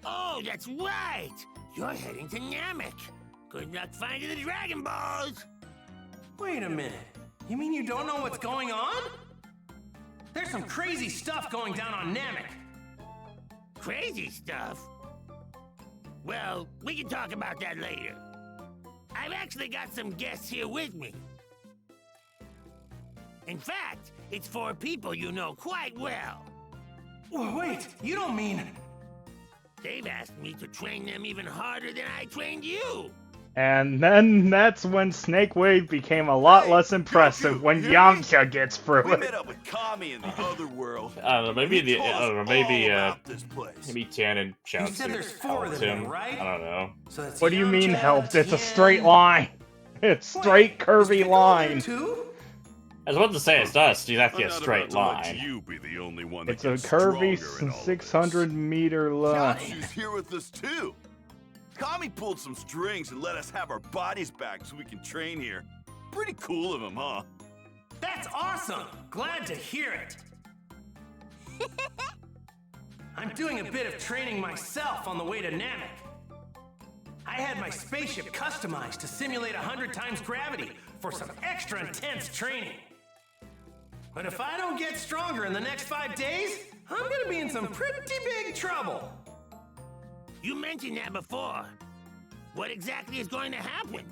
D: Oh, that's right! You're heading to Namek. Good luck finding the Dragon Balls!
J: Wait a minute. You mean you don't know what's going on? There's some crazy stuff going down on Namek.
D: Crazy stuff? Well, we can talk about that later. I've actually got some guests here with me. In fact, it's 4 people you know quite well.
J: Wait, you don't mean...
D: They've asked me to train them even harder than I trained you.
B: And then that's when Snake Wave became a lot less impressive when Yamcha gets through
P: We
B: it.
P: met up with Kami in the other world.
C: I don't know, maybe
P: He told us all about this
C: maybe Tian
J: You said there's 4 of them,
C: him.
J: right?
C: I don't know.
J: So that's
B: What do you mean
J: Yamcha,
B: helped? It's a
J: Tien-
B: straight line. It's straight curvy line.
C: I was about to say, it's not exactly a
E: I'm not
C: straight
E: about to let
C: line.
E: you be the only one
B: It's
E: that
B: a
E: gets
B: curvy
E: stronger in all of
B: 600-meter line.
P: Katsu's here with us too. Kami pulled some strings and let us have our bodies back so we can train here. Pretty cool of him, huh?
J: That's awesome! Glad to hear it. I'm doing a bit of training myself on the way to Namek. I had my spaceship customized to simulate 100 times gravity for some extra intense training. But if I don't get stronger in the next 5 days, I'm gonna be in some pretty big trouble.
D: You mentioned that before. What exactly is going to happen?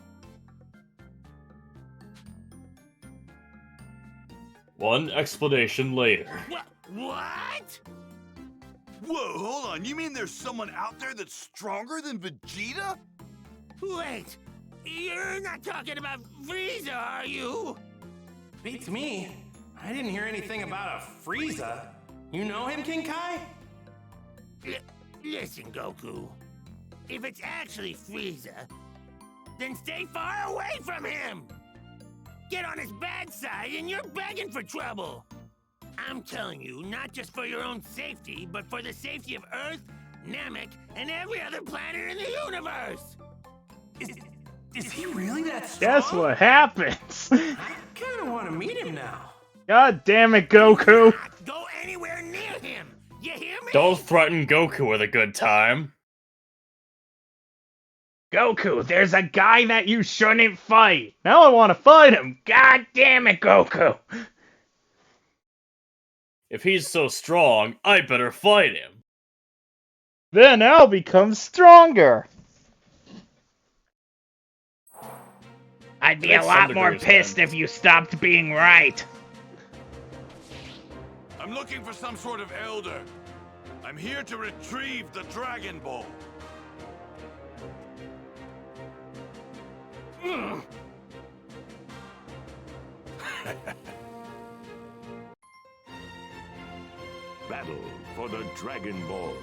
C: One explanation later.
D: What?
P: Whoa, hold on. You mean there's someone out there that's stronger than Vegeta?
D: Wait, you're not talking about Frieza, are you?
J: Beats me. I didn't hear anything about a Frieza. You know him, King Kai?
D: Listen, Goku. If it's actually Frieza, then stay far away from him! Get on his bad side and you're begging for trouble! I'm telling you, not just for your own safety, but for the safety of Earth, Namek, and every other planet in the universe!
J: Is he really that strong?
B: Guess what happens?
J: I kinda wanna meet him now.
B: God damn it, Goku!
D: Go anywhere near him! You hear me?
C: Don't threaten Goku with a good time.
B: Goku, there's a guy that you shouldn't fight. Now I want to fight him. God damn it, Goku.
C: If he's so strong, I better fight him.
B: Then I'll become stronger. I'd be a lot more pissed if you stopped being right.
E: I'm looking for some sort of elder. I'm here to retrieve the Dragon Ball.
H: Battle for the Dragon Balls.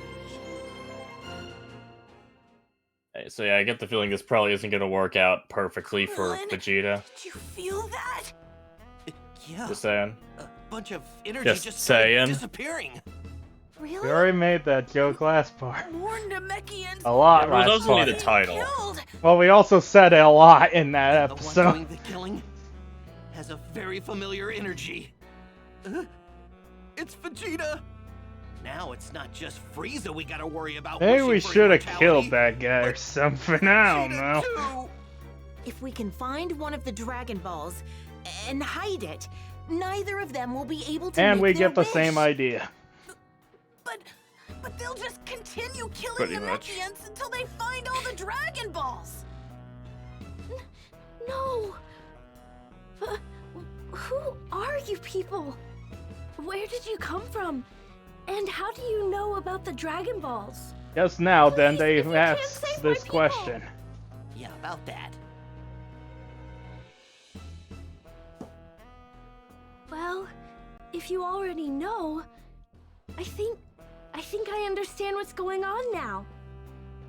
C: Hey, so yeah, I get the feeling this probably isn't going to work out perfectly for Vegeta.
I: Did you feel that?
J: Yeah.
C: Just saying.
J: A bunch of energy
C: Just
J: just started
C: saying.
J: disappearing.
B: We already made that joke last part.
I: More Namekians.
B: A lot
C: Yeah,
B: last
C: that only
B: part.
C: the title.
I: Killed.
B: Well, we also said it a lot in that
J: The one
B: episode.
J: doing the killing has a very familiar energy. It's Vegeta. Now it's not just Frieza we gotta worry about.
B: Maybe we
J: wishing for
B: should have
J: immortality,
B: killed that guy or something. I don't know.
J: too.
A: If we can find one of the Dragon Balls and hide it, neither of them will be able to
B: And
A: make
B: we
A: their
B: get the
A: wish.
B: same idea.
I: But they'll just continue killing
C: Pretty much.
I: Namekians until they find all the Dragon Balls.
O: No. Who are you people? Where did you come from? And how do you know about the Dragon Balls?
B: Just now, then they
O: if you can't
B: asked
O: save my
B: this
O: people.
B: question.
J: Yeah, about that.
O: Well, if you already know, I think I understand what's going on now.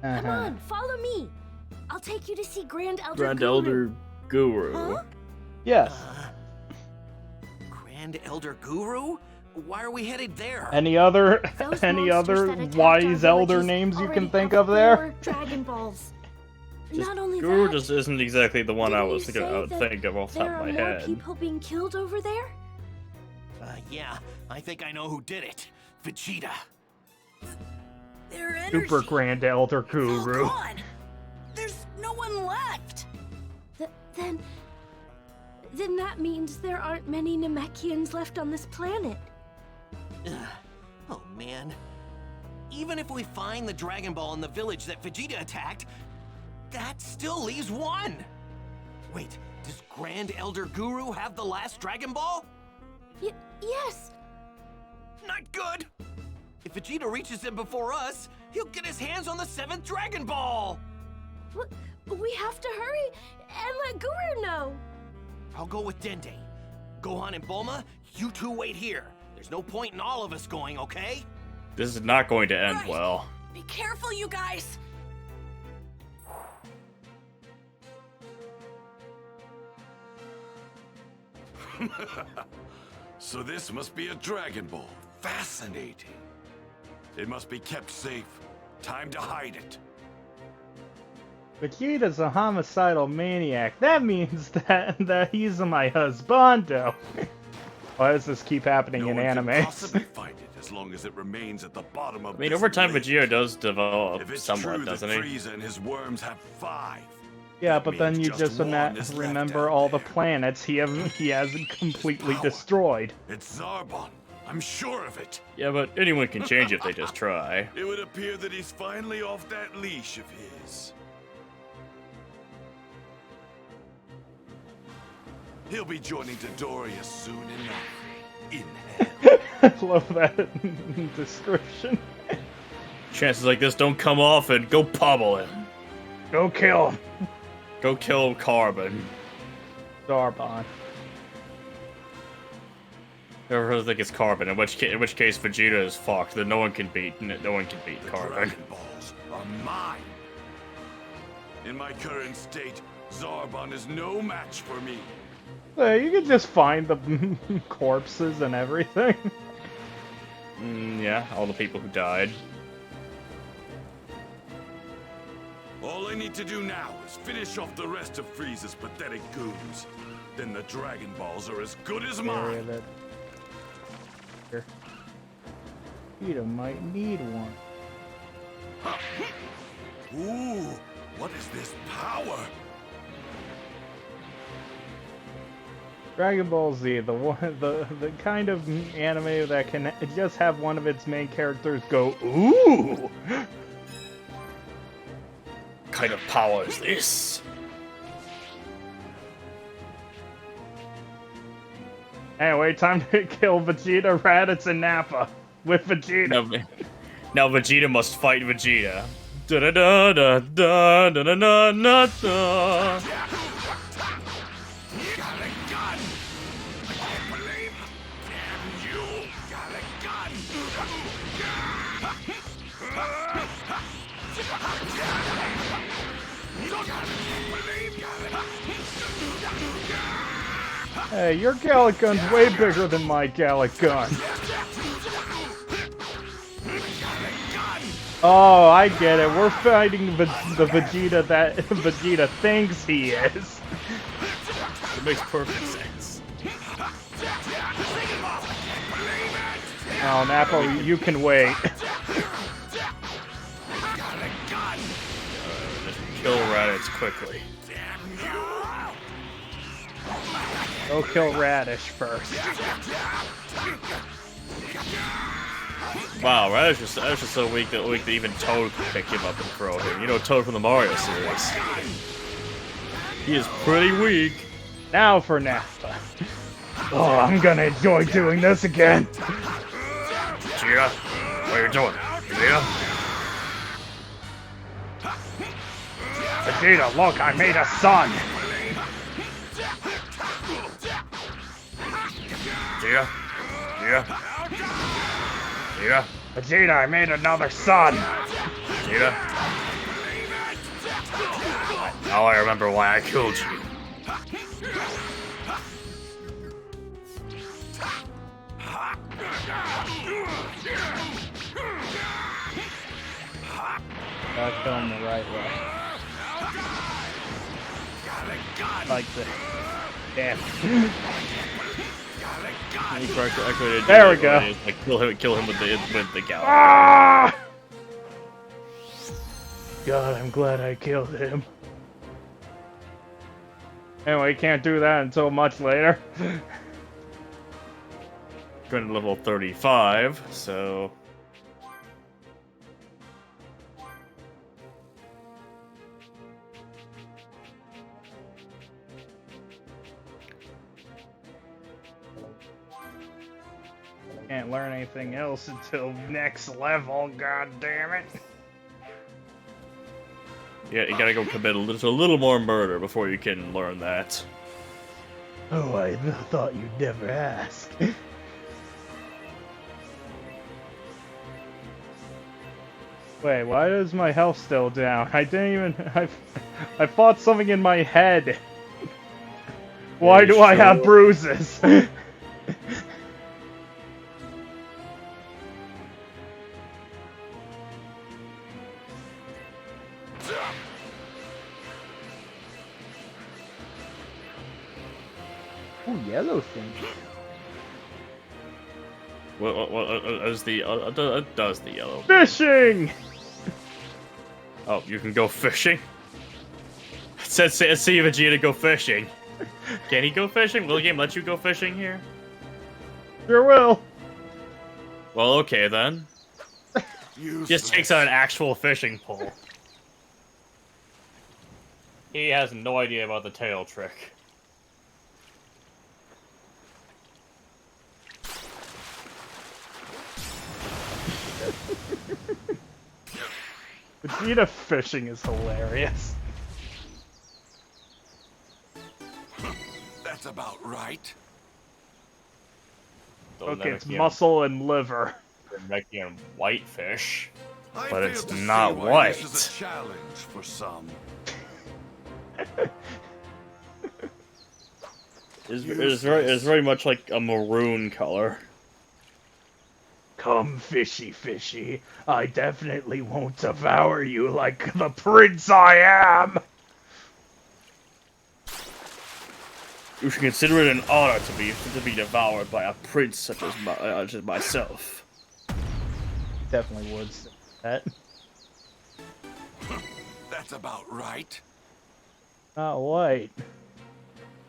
O: Come on, follow me. I'll take you to see Grand Elder
C: Grand
O: Guru.
C: Elder Guru.
O: Huh?
B: Yes.
J: Grand Elder Guru? Why are we headed there?
B: Any other
O: Those
B: any
O: monsters
B: other
O: that attacked
B: wise
O: our
B: elder
O: villages
B: names you can
O: already
B: think
O: have
B: of there?
O: 4 Dragon Balls.
C: Just
O: Not only
C: Guru
O: that,
C: just isn't exactly the one I was
O: didn't you
C: thinking. I would
O: say that
C: think of off the top
O: there
C: of
O: are
C: my
O: more
C: head.
O: people being killed over there?
J: Yeah, I think I know who did it. Vegeta.
I: Their energy
B: Super Grand Elder
I: is all
B: Guru.
I: gone. There's no one left.
O: Then that means there aren't many Namekians left on this planet.
J: Ugh. Oh man. Even if we find the Dragon Ball in the village that Vegeta attacked, that still leaves 1. Wait, does Grand Elder Guru have the last Dragon Ball?
O: Yes.
J: Not good. If Vegeta reaches him before us, he'll get his hands on the 7th Dragon Ball.
O: We have to hurry and let Guru know.
J: I'll go with Dende. Gohan and Bulma, you two wait here. There's no point in all of us going, okay?
C: This is not going to end well.
I: Be careful, you guys.
E: So this must be a Dragon Ball. Fascinating. It must be kept safe. Time to hide it.
B: Vegeta's a homicidal maniac. That means that he's my husbando. Why does this keep happening in anime?
E: Possibly find it as long as it remains at the bottom of
C: I mean,
E: this
C: over time,
E: lake.
C: Vegeta does develop
E: If it's
C: somewhat,
E: true
C: doesn't
E: that
C: he?
E: Frieza and his worms have 5,
B: Yeah, but then you
E: just
B: just
E: one is left
B: remember all the planets he hasn't completely destroyed.
E: it's Zarbon. I'm sure of it.
C: Yeah, but anyone can change if they just try.
E: It would appear that he's finally off that leash of his. He'll be joining Dodoria soon enough. In hell.
B: I love that description.
C: Chances like this don't come off and go pummel him.
B: Go kill him.
C: Go kill Carbon.
B: Zarbon.
C: I think it's Carbon. In which case Vegeta is fucked. Then no one can beat Carbon.
E: Dragon Balls are mine. In my current state, Zarbon is no match for me.
B: You can just find the corpses and everything.
C: Yeah, all the people who died.
E: All I need to do now is finish off the rest of Frieza's pathetic goons. Then the Dragon Balls are as good as mine.
B: Vegeta might need one.
E: Ooh, what is this power?
B: Dragon Ball Z, the kind of anime that can just have one of its main characters go, ooh!
C: What kind of power is this?
B: Anyway, time to kill Vegeta, Raditz, and Nappa with Vegeta.
C: Now Vegeta must fight Vegeta. Da da da da da da da da da da.
B: Hey, your Gallic Gun's way bigger than my Gallic Gun. Oh, I get it. We're fighting the Vegeta that Vegeta thinks he is.
C: It makes perfect sense.
B: Oh, Nappa, you can wait.
C: Kill Raditz quickly.
B: Go kill Radish first.
C: Wow, Radish is so weak that even Toad could pick him up and throw him. You know Toad from the Mario series. He is pretty weak.
B: Now for Nappa. Oh, I'm gonna enjoy doing this again.
C: Vegeta, what are you doing? Vegeta?
B: Vegeta, look, I made a son.
C: Vegeta? Vegeta? Vegeta?
B: Vegeta, I made another son.
C: Vegeta? Now I remember why I killed you.
B: Gotta kill him the right way. Like this. Yeah. There we go.
C: Like, kill him with the gallop.
B: Ah! God, I'm glad I killed him. Anyway, can't do that until much later.
C: Going to level 35, so...
B: Can't learn anything else until next level, god damn it.
C: Yeah, you gotta go commit a little more murder before you can learn that.
B: Oh, I thought you'd never ask. Wait, why is my health still down? I didn't even... I fought something in my head. Why do I have bruises? Ooh, yellow thing.
C: What does the yellow?
B: Fishing!
C: Oh, you can go fishing? It says see Vegeta go fishing. Can he go fishing? Will the game let you go fishing here?
B: Sure will.
C: Well, okay then. Just takes out an actual fishing pole. He has no idea about the tail trick.
B: Vegeta fishing is hilarious.
M: That's about right.
B: Okay, it's muscle and liver.
C: Namekian whitefish,
E: I
C: but
E: fail
C: it's
E: to see
C: not
E: why
C: white.
E: This is a challenge for some.
C: It's very much like a maroon color.
B: Come, fishy. I definitely won't devour you like the prince I am!
C: You should consider it an honor to be devoured by a prince such as myself.
B: Definitely would say that.
M: That's about right.
B: Not white.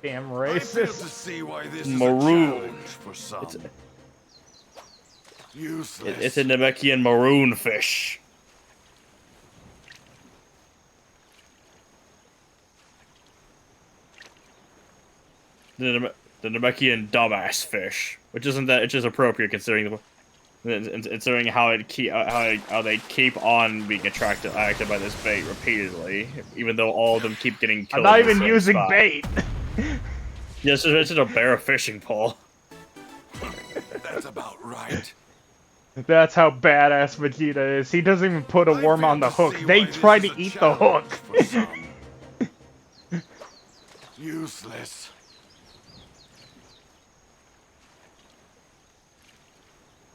B: Damn
E: I fail to
B: racist.
E: see why this
C: Maroon.
E: is a challenge for some. Useless.
C: It's a Namekian maroon fish. The Namekian dumbass fish, which isn't that, it's just appropriate considering how they keep on being acted by this bait repeatedly, even though all of them keep getting killed.
B: I'm not even using bait.
C: Yes, it's just a bare fishing pole.
M: That's about right.
B: That's how badass Vegeta is. He doesn't even put a worm on the hook. They try to eat the hook.
M: Useless.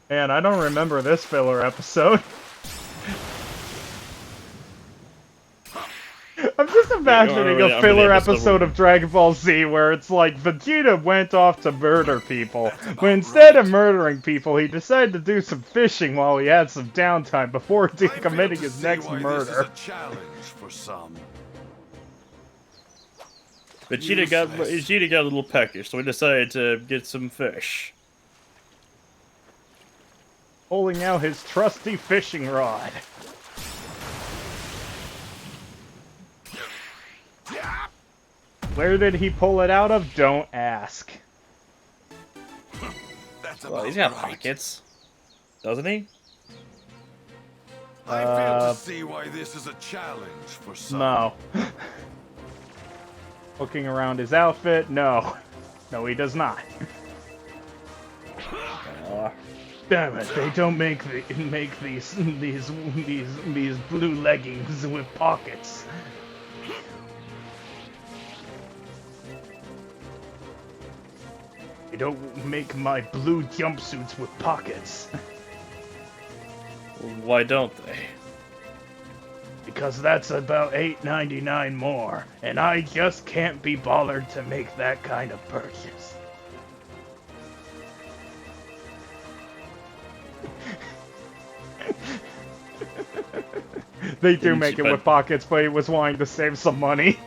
B: Man, I don't remember this filler episode. I'm just imagining a filler episode of Dragon Ball Z where it's like Vegeta went off to murder people, but instead of murdering people, he decided to do some fishing while he had some downtime before committing his next murder.
E: This is a challenge for some.
C: Vegeta got a little peckish, so we decided to get some fish.
B: Pulling out his trusty fishing rod. Where did he pull it out of? Don't ask.
C: Well, he's got pockets, doesn't he?
E: I fail to see why this is a challenge for some.
B: No. Looking around his outfit, no. No, he does not. Damn it! They don't make these blue leggings with pockets. They don't make my blue jumpsuits with pockets.
C: Why don't they?
B: Because that's about $8.99 more, and I just can't be bothered to make that kind of purchase. They do make it with pockets, but he was wanting to save some money.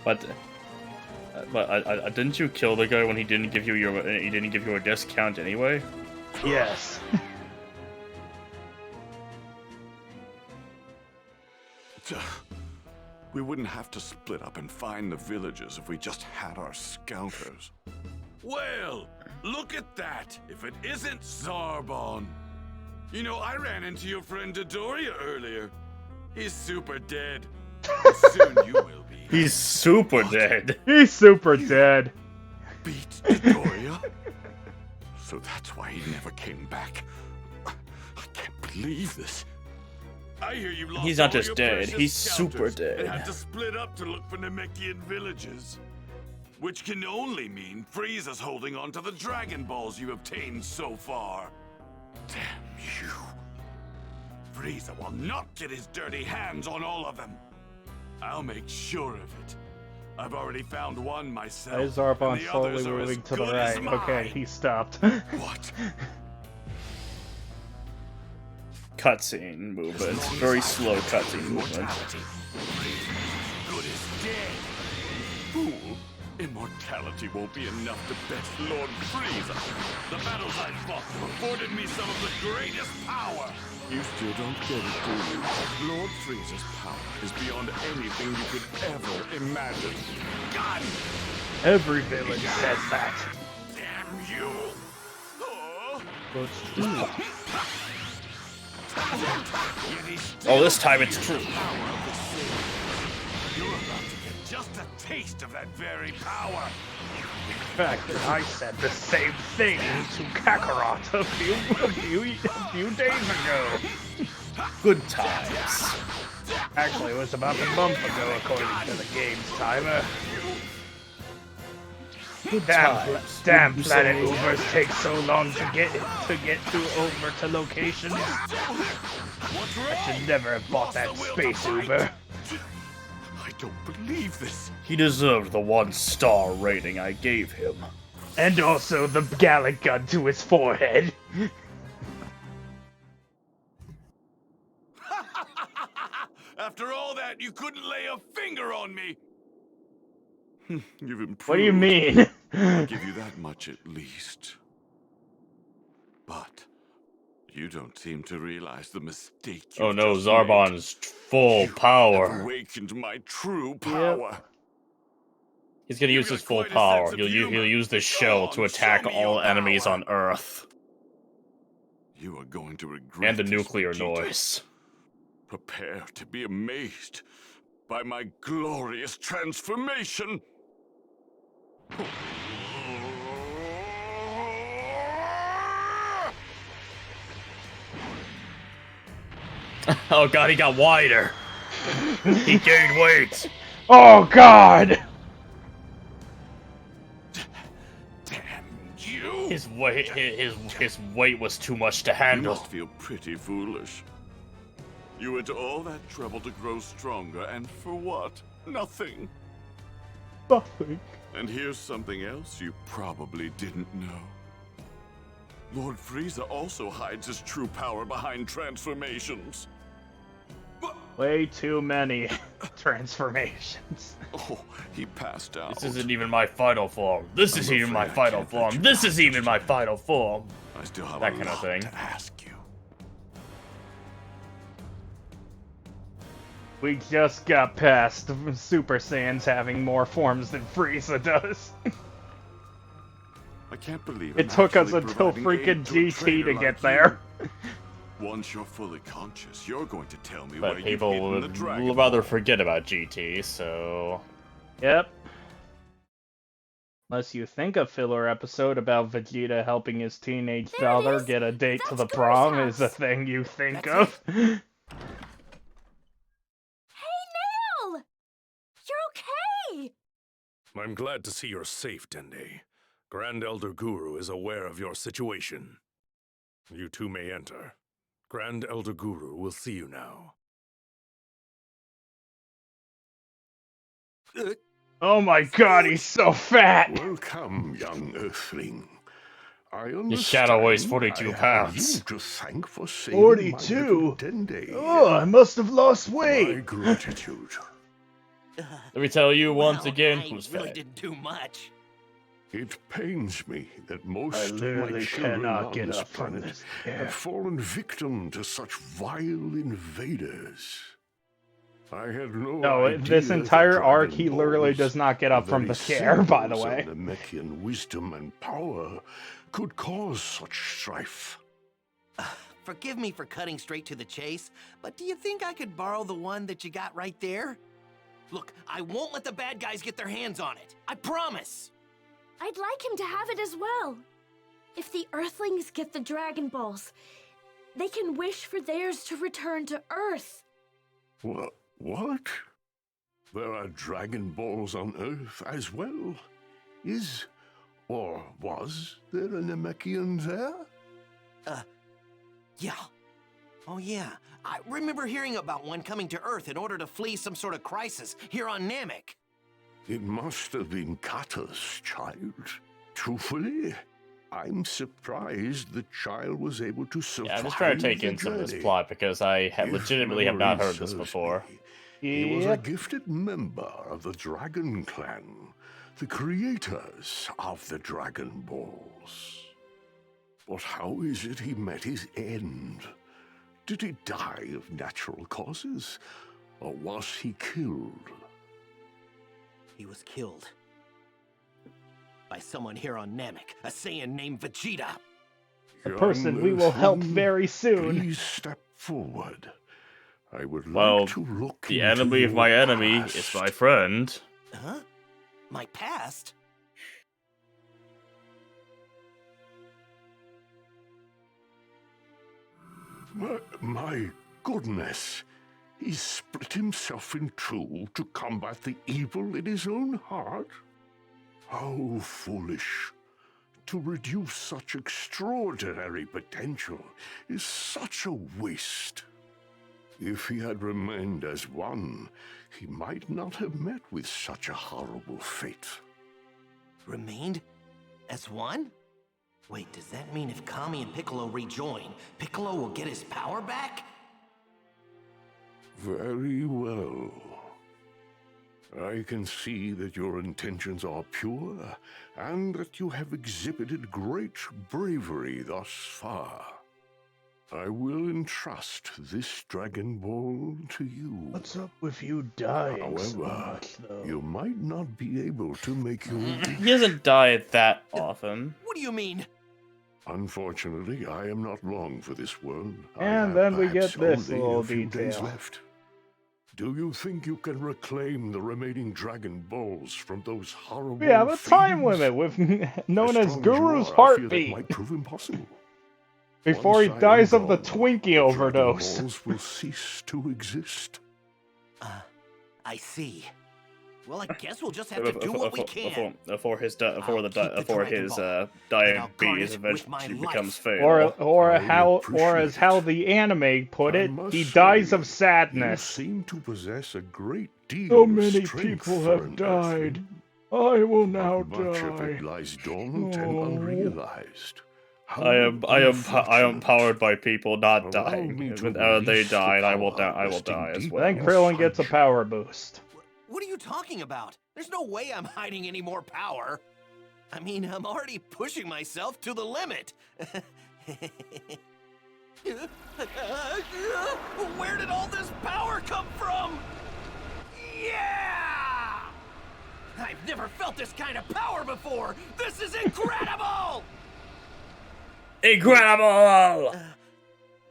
C: But didn't you kill the guy when he didn't give you a discount anyway?
B: Yes.
E: We wouldn't have to split up and find the villagers if we just had our scouters.
P: Well, look at that! If it isn't Zarbon! You know, I ran into your friend Dodoria earlier. He's super dead. Soon you will be.
C: He's super dead.
B: He's super dead.
E: Beat Dodoria? So that's why he never came back. I can't believe this.
P: I hear you lost
C: He's not
P: all
C: just
P: your
C: dead,
P: precious
C: he's super
P: scouters
C: dead.
P: And had to split up to look for Namekian villages. Which can only mean Frieza's holding on to the Dragon Balls you obtained so far. Damn you. Frieza will not get his dirty hands on all of them. I'll make sure of it. I've already found one myself.
B: Is Zarbon
P: and the
B: slowly
P: others are as
B: moving to the
P: good as
B: right?
P: mine.
B: Okay, he stopped.
E: What?
C: Cutscene movement. Very slow cutscene movement.
P: Good as dead.
E: Fool! Immortality won't be enough to best Lord Frieza.
P: The battles I fought afforded me some of the greatest power.
E: You still don't get it, do you? Lord Frieza's power is beyond anything you could ever imagine.
P: God!
B: Every village says that.
P: Damn you! Oh.
B: What's true?
C: Oh, this time it's true.
P: You're about to get just a taste of that very power.
B: In fact, I said the same thing to Kakarot a few days ago.
C: Good times.
B: Actually, it was about a month ago, according to the game's timer. Damn planet Ubers take so long to get over to locations. I should never have bought that space Uber.
E: I don't believe this.
C: He deserved the 1-star rating I gave him.
B: And also the Gallic gun to his forehead.
P: After all that, you couldn't lay a finger on me.
E: You've improved.
B: What do you mean?
E: I'll give you that much at least. But you don't seem to realize the mistake you
C: Oh no,
E: just
C: Zarbon's full power.
E: have awakened my true power.
C: He's gonna use his full power. He'll use the shell to attack all enemies on Earth.
E: You are going to regret
C: And the
E: this,
C: nuclear
E: Vegeta.
C: noise.
E: Prepare to be amazed by my glorious transformation.
C: Oh god, he got wider. He gained weight.
B: Oh god!
C: His weight was too much to
E: You
C: handle.
E: must feel pretty foolish. You went to all that trouble to grow stronger, and for what? Nothing.
B: Nothing.
E: And here's something else you probably didn't know. Lord Frieza also hides his true power behind transformations.
B: Way too many transformations.
E: Oh, he passed out.
C: This isn't even my final form. This isn't even my final form. This is even my final form.
E: I still have
C: that
E: a
C: kind of
E: lot
C: thing.
E: to ask you.
B: We just got past Super Saiyans having more forms than Frieza does.
E: I can't believe
B: It
E: I'm
B: took us
E: actually
B: until
E: providing aid
B: freaking
E: to a
B: GT
E: traitor
B: to
E: like
B: get
E: you.
B: there.
E: Once you're fully conscious, you're going to tell me where
C: But
E: you've
C: people
E: hidden the
C: would
E: dragon.
C: rather forget about GT, so...
B: Yep. Unless you think a filler episode about Vegeta helping his teenage daughter get a date to the prom is a thing you think of.
O: Hey, Nail! You're okay!
Q: I'm glad to see you're safe, Dende. Grand Elder Guru is aware of your situation. You two may enter. Grand Elder Guru will see you now.
B: Oh my god, he's so fat!
M: Welcome, young Earthling. I
C: His shadow weighs
M: understand
C: 42
M: I
C: pounds.
M: have you to thank for saving
B: 42?
M: my little Dende.
B: Oh, I must have lost
M: My
B: weight!
M: gratitude.
C: Let me tell you once again who's
J: really
C: fat.
J: didn't do much.
M: It pains me that most
B: I
M: of my
B: literally
M: children
B: cannot
M: on
B: get
M: this
B: up from
M: planet
B: this chair.
M: have fallen victim to such vile invaders. I had no idea
B: this
M: the
B: entire arc,
M: Dragon
B: he literally
M: Balls,
B: does not get up
M: the
B: from
M: very
B: the chair, by the
M: symbols
B: way.
M: of Namekian wisdom and power, could cause such strife.
J: Forgive me for cutting straight to the chase, but do you think I could borrow the one that you got right there? Look, I won't let the bad guys get their hands on it. I promise!
O: I'd like him to have it as well. If the Earthlings get the Dragon Balls, they can wish for theirs to return to Earth.
M: What? There are Dragon Balls on Earth as well? Is, or was, there a Namekian there?
J: Yeah. Oh yeah, I remember hearing about one coming to Earth in order to flee some sort of crisis here on Namek.
M: It must have been Kata's child. Truthfully, I'm surprised the child was able to survive.
C: Yeah, I'm just trying to take
M: the
C: in some of this
M: journey.
C: plot because I
M: If
C: legitimately have not
M: memory
C: heard this
M: serves
C: before.
M: me, he was a gifted member of the Dragon Clan, the creators of the Dragon Balls. But how is it he met his end? Did he die of natural causes, or was he killed?
J: He was killed. By someone here on Namek, a Saiyan named Vegeta.
B: A person we will help very soon.
M: Please step forward. I would
C: Well,
M: like to look
C: the
M: into
C: enemy of
M: your
C: my enemy
M: past.
C: is my friend.
J: Huh? My past?
M: My goodness. He split himself in two to combat the evil in his own heart? How foolish. To reduce such extraordinary potential is such a waste. If he had remained as one, he might not have met with such a horrible fate.
J: Remained as one? Wait, does that mean if Kami and Piccolo rejoin, Piccolo will get his power back?
M: Very well. I can see that your intentions are pure, and that you have exhibited great bravery thus far. I will entrust this Dragon Ball to you.
B: What's up with you dying so
M: However,
B: much, though?
M: you might not be able to make your wish.
C: He doesn't die that often.
J: What do you mean?
M: Unfortunately, I am not long for this world. I
B: And
M: have
B: then we get
M: perhaps
B: this
M: only
B: little
M: a few days
B: detail.
M: left. Do you think you can reclaim the remaining Dragon Balls from those horrible
B: We have a time
M: fiends?
B: limit with known as
M: Strong
B: Guru's
M: you are, I feel that
B: heartbeat
M: might prove impossible.
B: before he
M: Once I am
B: dies of the
M: gone,
B: Twinkie
M: the
B: overdose.
M: Dragon Balls will cease to exist.
J: I see. Well, I guess we'll just have to do what we can.
C: Before his dying
J: I'll guard
C: bees
J: it with my
C: eventually
J: life.
C: becomes fatal.
B: Or
M: I
B: as how the anime put it, he dies of
M: You
B: sadness.
M: seem to possess a great deal
B: So
M: of
B: many
M: strength
B: people
M: for
B: have
M: an
B: died.
M: Earthling.
B: I will now
M: Much of
B: die.
M: it lies dormant and
B: Oh.
M: unrealized.
C: I am powered by people not dying.
M: me to
C: When they
M: release the
C: die, I will
M: power
C: die. I will
M: resting
C: die as
M: deep
C: well.
B: Then Krillin gets a power boost.
J: What are you talking about? There's no way I'm hiding any more power. I mean, I'm already pushing myself to the limit. Where did all this power come from? Yeah! I've never felt this kind of power before. This is incredible!
C: Incredible!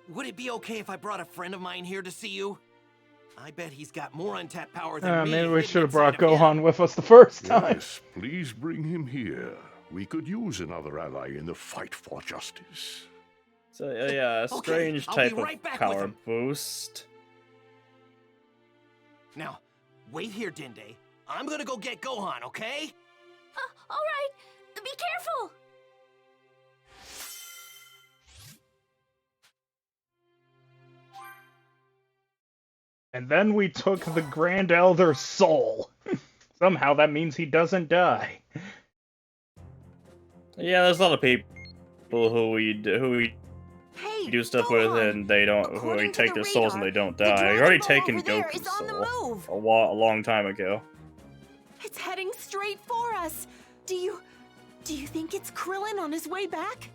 J: Would it be okay if I brought a friend of mine here to see you? I bet he's got more untapped power than me.
B: Maybe we
J: hidden
B: should have
J: inside
B: brought
J: of him.
B: Gohan with us the first time.
M: Yes, please bring him here. We could use another ally in the fight for justice.
C: So yeah, a strange
J: I'll be
C: type
J: right
C: of
J: back with
C: power
J: him.
C: boost.
J: Now, wait here, Dende. I'm gonna go get Gohan, okay?
O: All right. Be careful!
B: And then we took the Grand Elder's soul. Somehow that means he doesn't die.
C: Yeah, there's a lot of people who we do stuff with, and they don't. Who we take their souls and they don't die. I've already taken Goku's soul a long time ago.
A: It's heading straight for us. Do you think it's Krillin on his way back?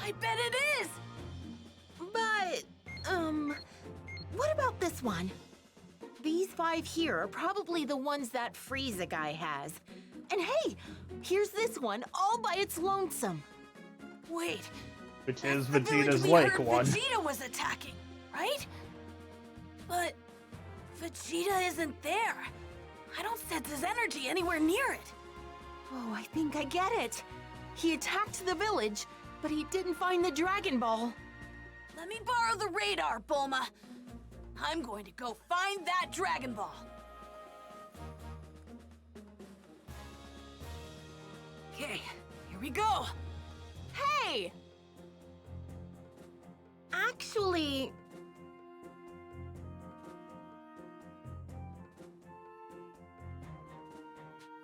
I: I bet it is.
A: But, what about this one? These 5 here are probably the ones that Frieza guy has. And hey, here's this one all by its lonesome.
I: Wait.
B: Which is Vegeta's Lake one.
I: Vegeta was attacking, right? But Vegeta isn't there. I don't sense his energy anywhere near it.
A: Oh, I think I get it. He attacked the village, but he didn't find the Dragon Ball.
I: Let me borrow the radar, Bulma. I'm going to go find that Dragon Ball. Okay, here we go.
A: Hey! Actually...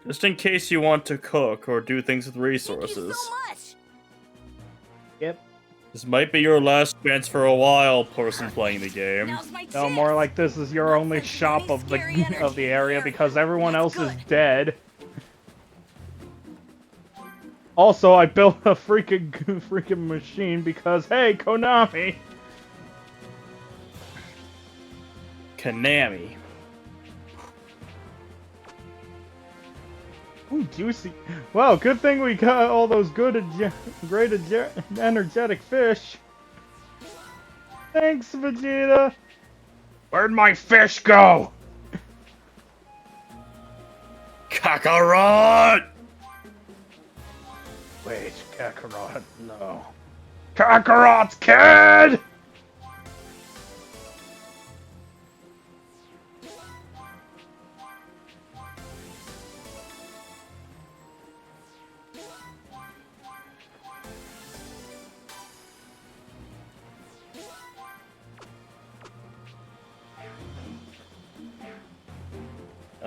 C: Just in case you want to cook or do things with resources.
I: Thank you so much.
B: Yep.
C: This might be your last chance for a while, person playing the game.
B: No, more like this is your only shop of the area because everyone else is dead. Also, I built a freaking machine because hey, Konami.
C: Konami.
B: Ooh, juicy. Well, good thing we got all those great energetic fish. Thanks, Vegeta. Where'd my fish go?
C: Kakarot!
B: Wait, Kakarot, no. Kakarot's kid!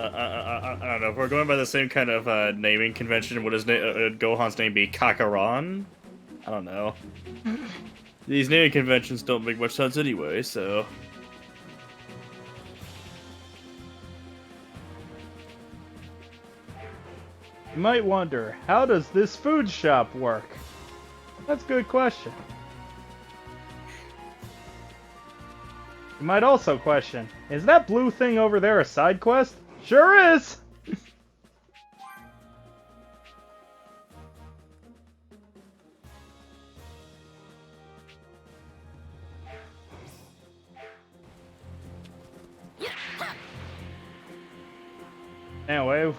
C: I don't know, if we're going by the same kind of naming convention, would Gohan's name be Kakaron? I don't know. These naming conventions don't make much sense anyway, so...
B: You might wonder, how does this food shop work? That's a good question. You might also question, is that blue thing over there a side quest? Sure is!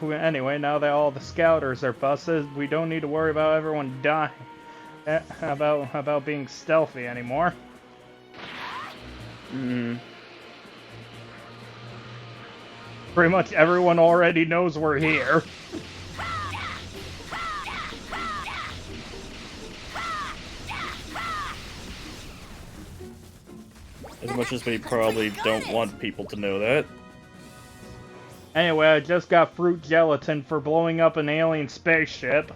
B: Anyway, now that all the scouters are busted, we don't need to worry about everyone dying. About being stealthy anymore. Pretty much everyone already knows we're here.
C: As much as we probably don't want people to know that.
B: Anyway, I just got fruit gelatin for blowing up an alien spaceship.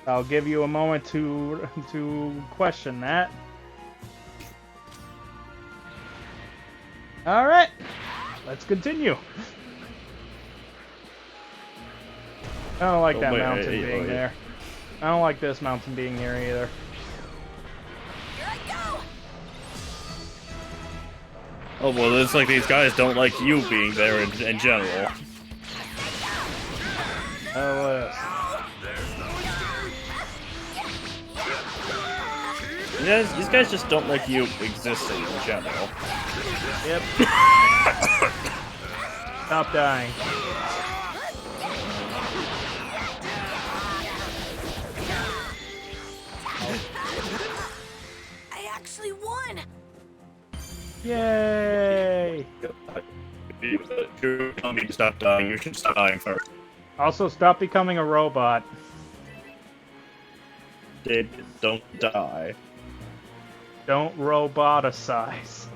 B: I'll give you a moment to question that. Alright, let's continue. I don't like that mountain being there. I don't like this mountain being here either.
I: Here I go.
C: Oh well, it's like these guys don't like you being there in general. These guys just don't like you existing in general.
B: Yep. Stop dying.
I: I actually won.
B: Yay!
C: If you tell me to stop dying, you should stop dying first.
B: Also, stop becoming a robot.
C: Don't die.
B: Don't roboticize.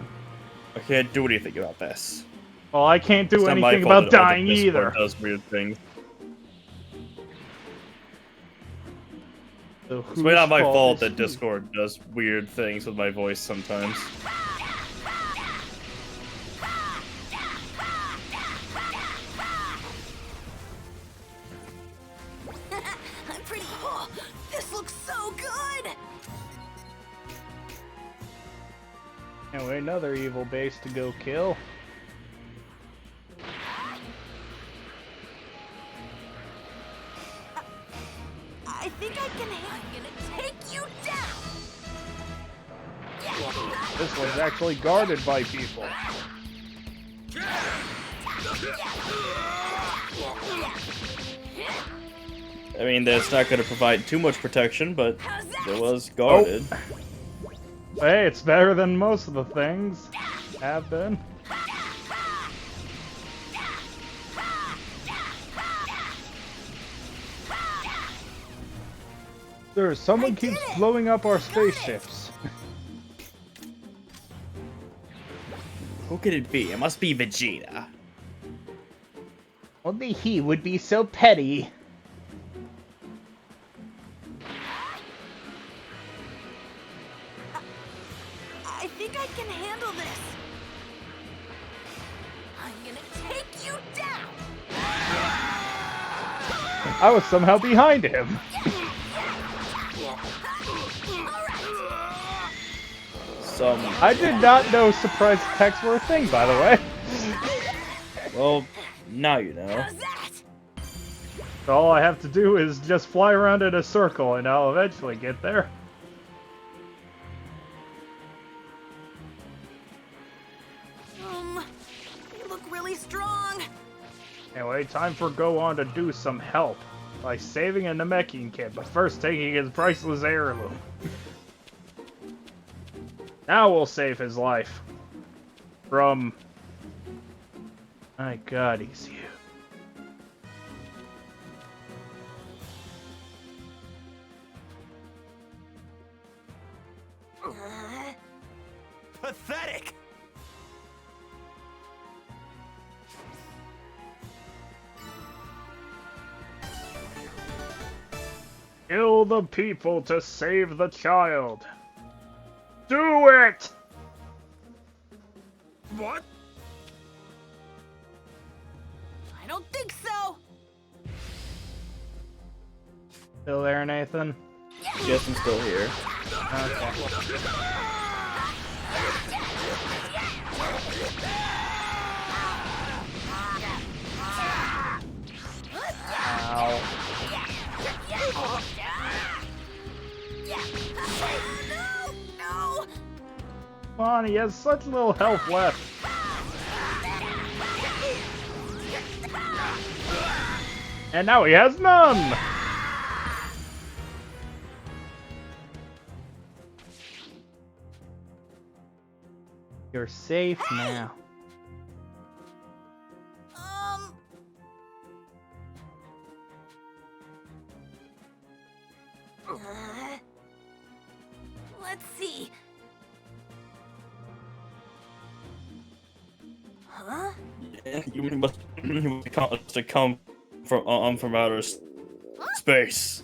C: I can't do anything about this.
B: Well, I can't do
C: It's not my
B: anything
C: fault
B: about
C: that all the
B: dying
C: Discord
B: either.
C: does weird things.
B: So
C: It's not my fault that
B: who?
C: Discord does weird things with my voice sometimes.
I: I'm pretty. Oh, this looks so good.
B: Anyway, another evil base to go kill.
I: I think I can. I'm gonna take you down.
B: This one's actually guarded by people.
C: I mean, that's not going to provide too much protection, but it was guarded.
B: Oh. Hey, it's better than most of the things have been. Sir, someone keeps blowing up our spaceships.
C: Who could it be? It must be Vegeta.
B: Only he would be so petty.
I: I think I can handle this. I'm gonna take you down.
B: I was somehow behind him. I did not know surprise attacks were a thing, by the way.
C: Well, now you know.
B: So all I have to do is just fly around in a circle and I'll eventually get there.
I: You look really strong.
B: Anyway, time for Gohan to do some help by saving a Namekian kid, but first taking his priceless heirloom. Now we'll save his life from... My god, he's you.
L: Pathetic!
B: Kill the people to save the child. Do it!
P: What?
I: I don't think so.
B: Still there, Nathan?
C: Yes, I'm still here.
B: Okay. Ow.
I: No!
B: Come on, he has such little health left. And now he has none! You're safe now.
I: Let's see. Huh?
C: You must come from outer space.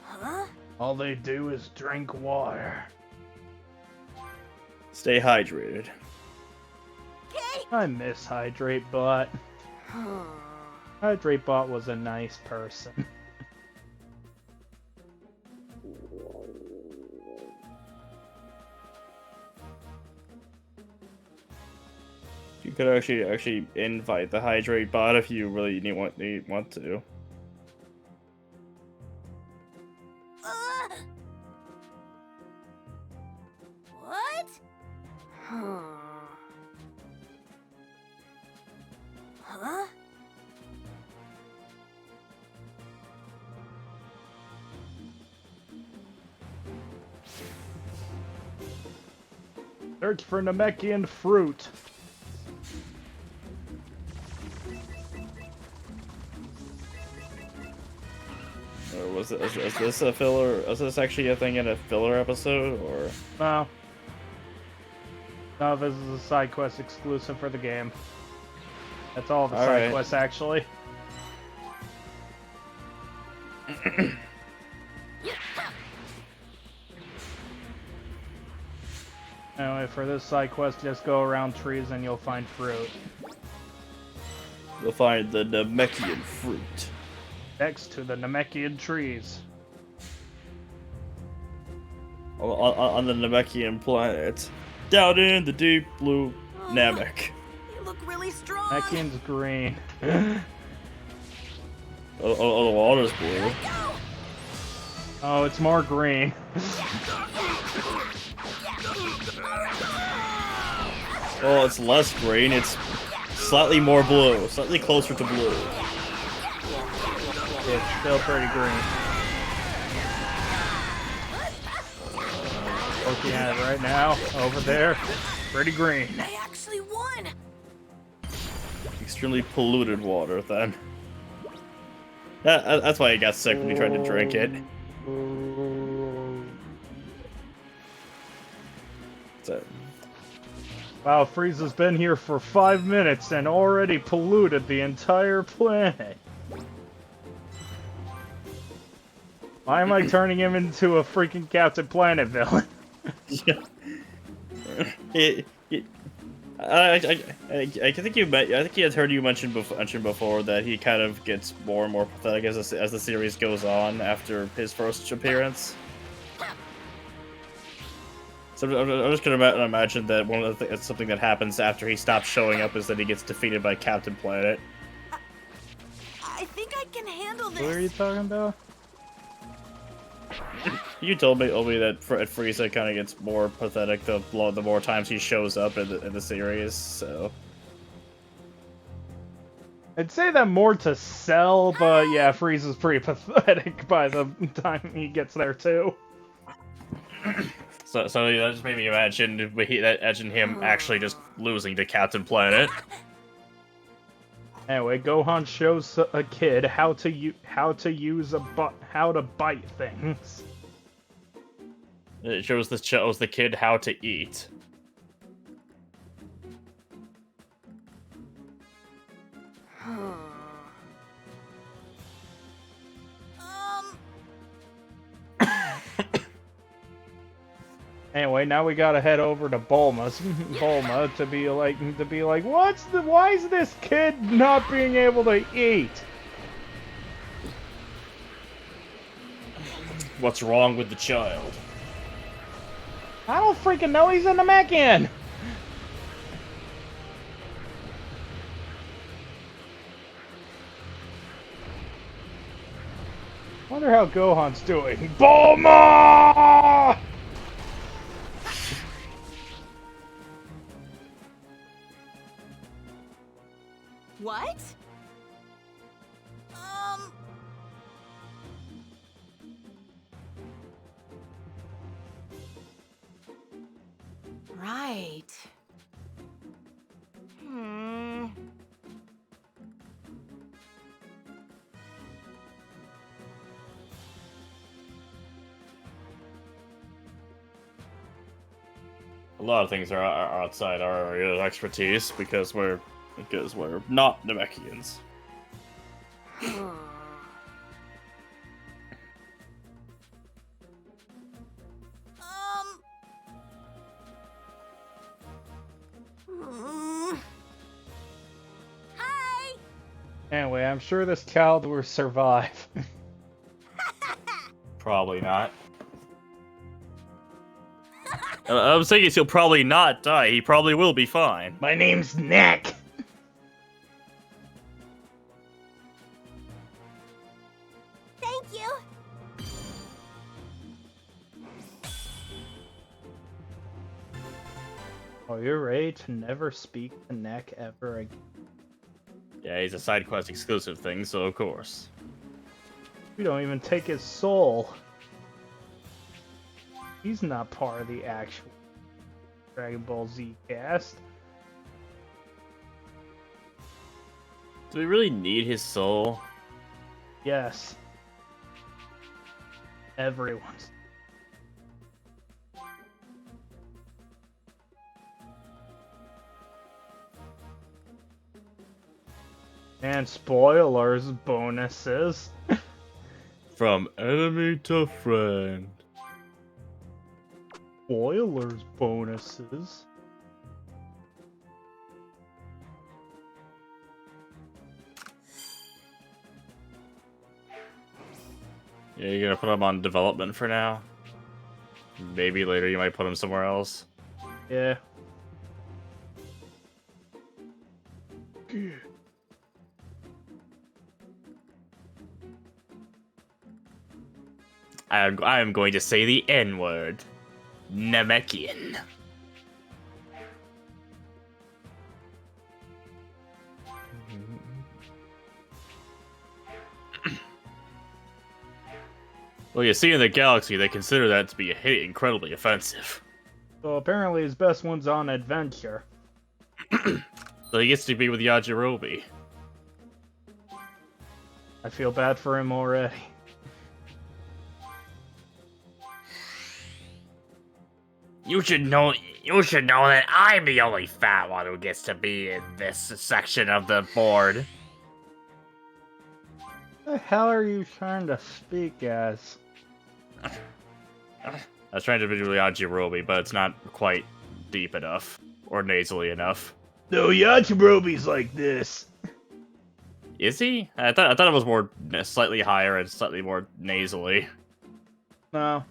I: Huh?
B: All they do is drink water.
C: Stay hydrated.
B: I miss Hydrate Bot. Hydrate Bot was a nice person.
C: You could actually invite the Hydrate Bot if you really want to.
I: What? Huh?
B: Search for Namekian fruit.
C: Or is this a filler? Is this actually a thing in a filler episode, or?
B: No. No, this is a side quest exclusive for the game. That's all the side quests, actually. Anyway, for this side quest, just go around trees and you'll find fruit.
C: You'll find the Namekian fruit.
B: Next to the Namekian trees.
C: On the Namekian planet. Down in the deep blue Namek.
I: You look really strong.
B: Namekian's green.
C: Oh, the water's blue.
B: Oh, it's more green.
C: Oh, it's less green. It's slightly more blue. Slightly closer to blue.
B: It's still pretty green. Looking at it right now, over there, pretty green.
I: I actually won.
C: Extremely polluted water, then. That's why he got sick when he tried to drink it. So.
B: Wow, Frieza's been here for 5 minutes and already polluted the entire planet. Why am I turning him into a freaking Captain Planet villain?
C: I think you I think he had heard you mention before that he kind of gets more and more pathetic as the series goes on after his first appearance. So I'm just gonna imagine that one of the something that happens after he stops showing up is that he gets defeated by Captain Planet.
I: I think I can handle this.
B: What are you talking about?
C: You told me that Frieza kind of gets more pathetic the more times he shows up in the series. So
B: I'd say that more to sell, but yeah, Frieza's pretty pathetic by the time he gets there too.
C: So that just made me imagine him actually just losing to Captain Planet.
B: Anyway, Gohan shows a kid how to bite things.
C: It shows the kid how to eat.
B: Anyway, now we gotta head over to Bulma to be like, why is this kid not being able to eat?
C: What's wrong with the child?
B: I don't freaking know, he's a Namekian! Wonder how Gohan's doing. Bulma!
A: What? Right.
C: A lot of things are outside our area of expertise because we're not Namekians.
I: Hi.
B: Anyway, I'm sure this child will survive.
C: Probably not. I'm saying he'll probably not die. He probably will be fine.
B: My name's Neck.
F: Thank you.
B: Oh, you're ready to never speak to Neck ever again.
C: Yeah, he's a side quest exclusive thing, so of course.
B: We don't even take his soul. He's not part of the actual. Dragon Ball Z cast.
C: Do we really need his soul?
B: Yes. Everyone's. And spoilers, bonuses.
C: From enemy to friend.
B: Spoilers, bonuses.
C: Yeah, you're gonna put him on development for now? Maybe later you might put him somewhere else.
B: Yeah.
C: I am going to say the N-word. Namekian. Well, you see, in the galaxy, they consider that to be incredibly offensive.
B: So apparently his best one's on adventure.
C: So he gets to be with Yajirobe.
B: I feel bad for him already.
C: You should know that I'm the only fat one who gets to be in this section of the board.
B: What the hell are you trying to speak as?
C: I was trying to be Yajirobe, but it's not quite deep enough. Or nasally enough.
B: No, Yajirobe's like this.
C: Is he? I thought it was more slightly higher and slightly more nasally.
B: No.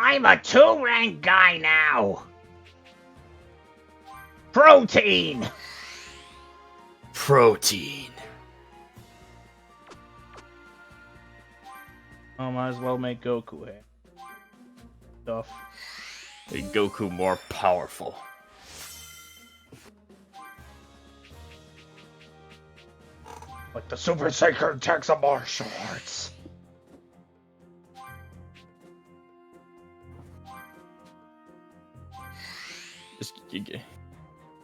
N: I'm a 2-rank guy now. Protein.
C: Protein.
B: Oh, might as well make Goku hair. Stuff.
C: Make Goku more powerful.
N: Like the Super Saiyan attacks of martial arts.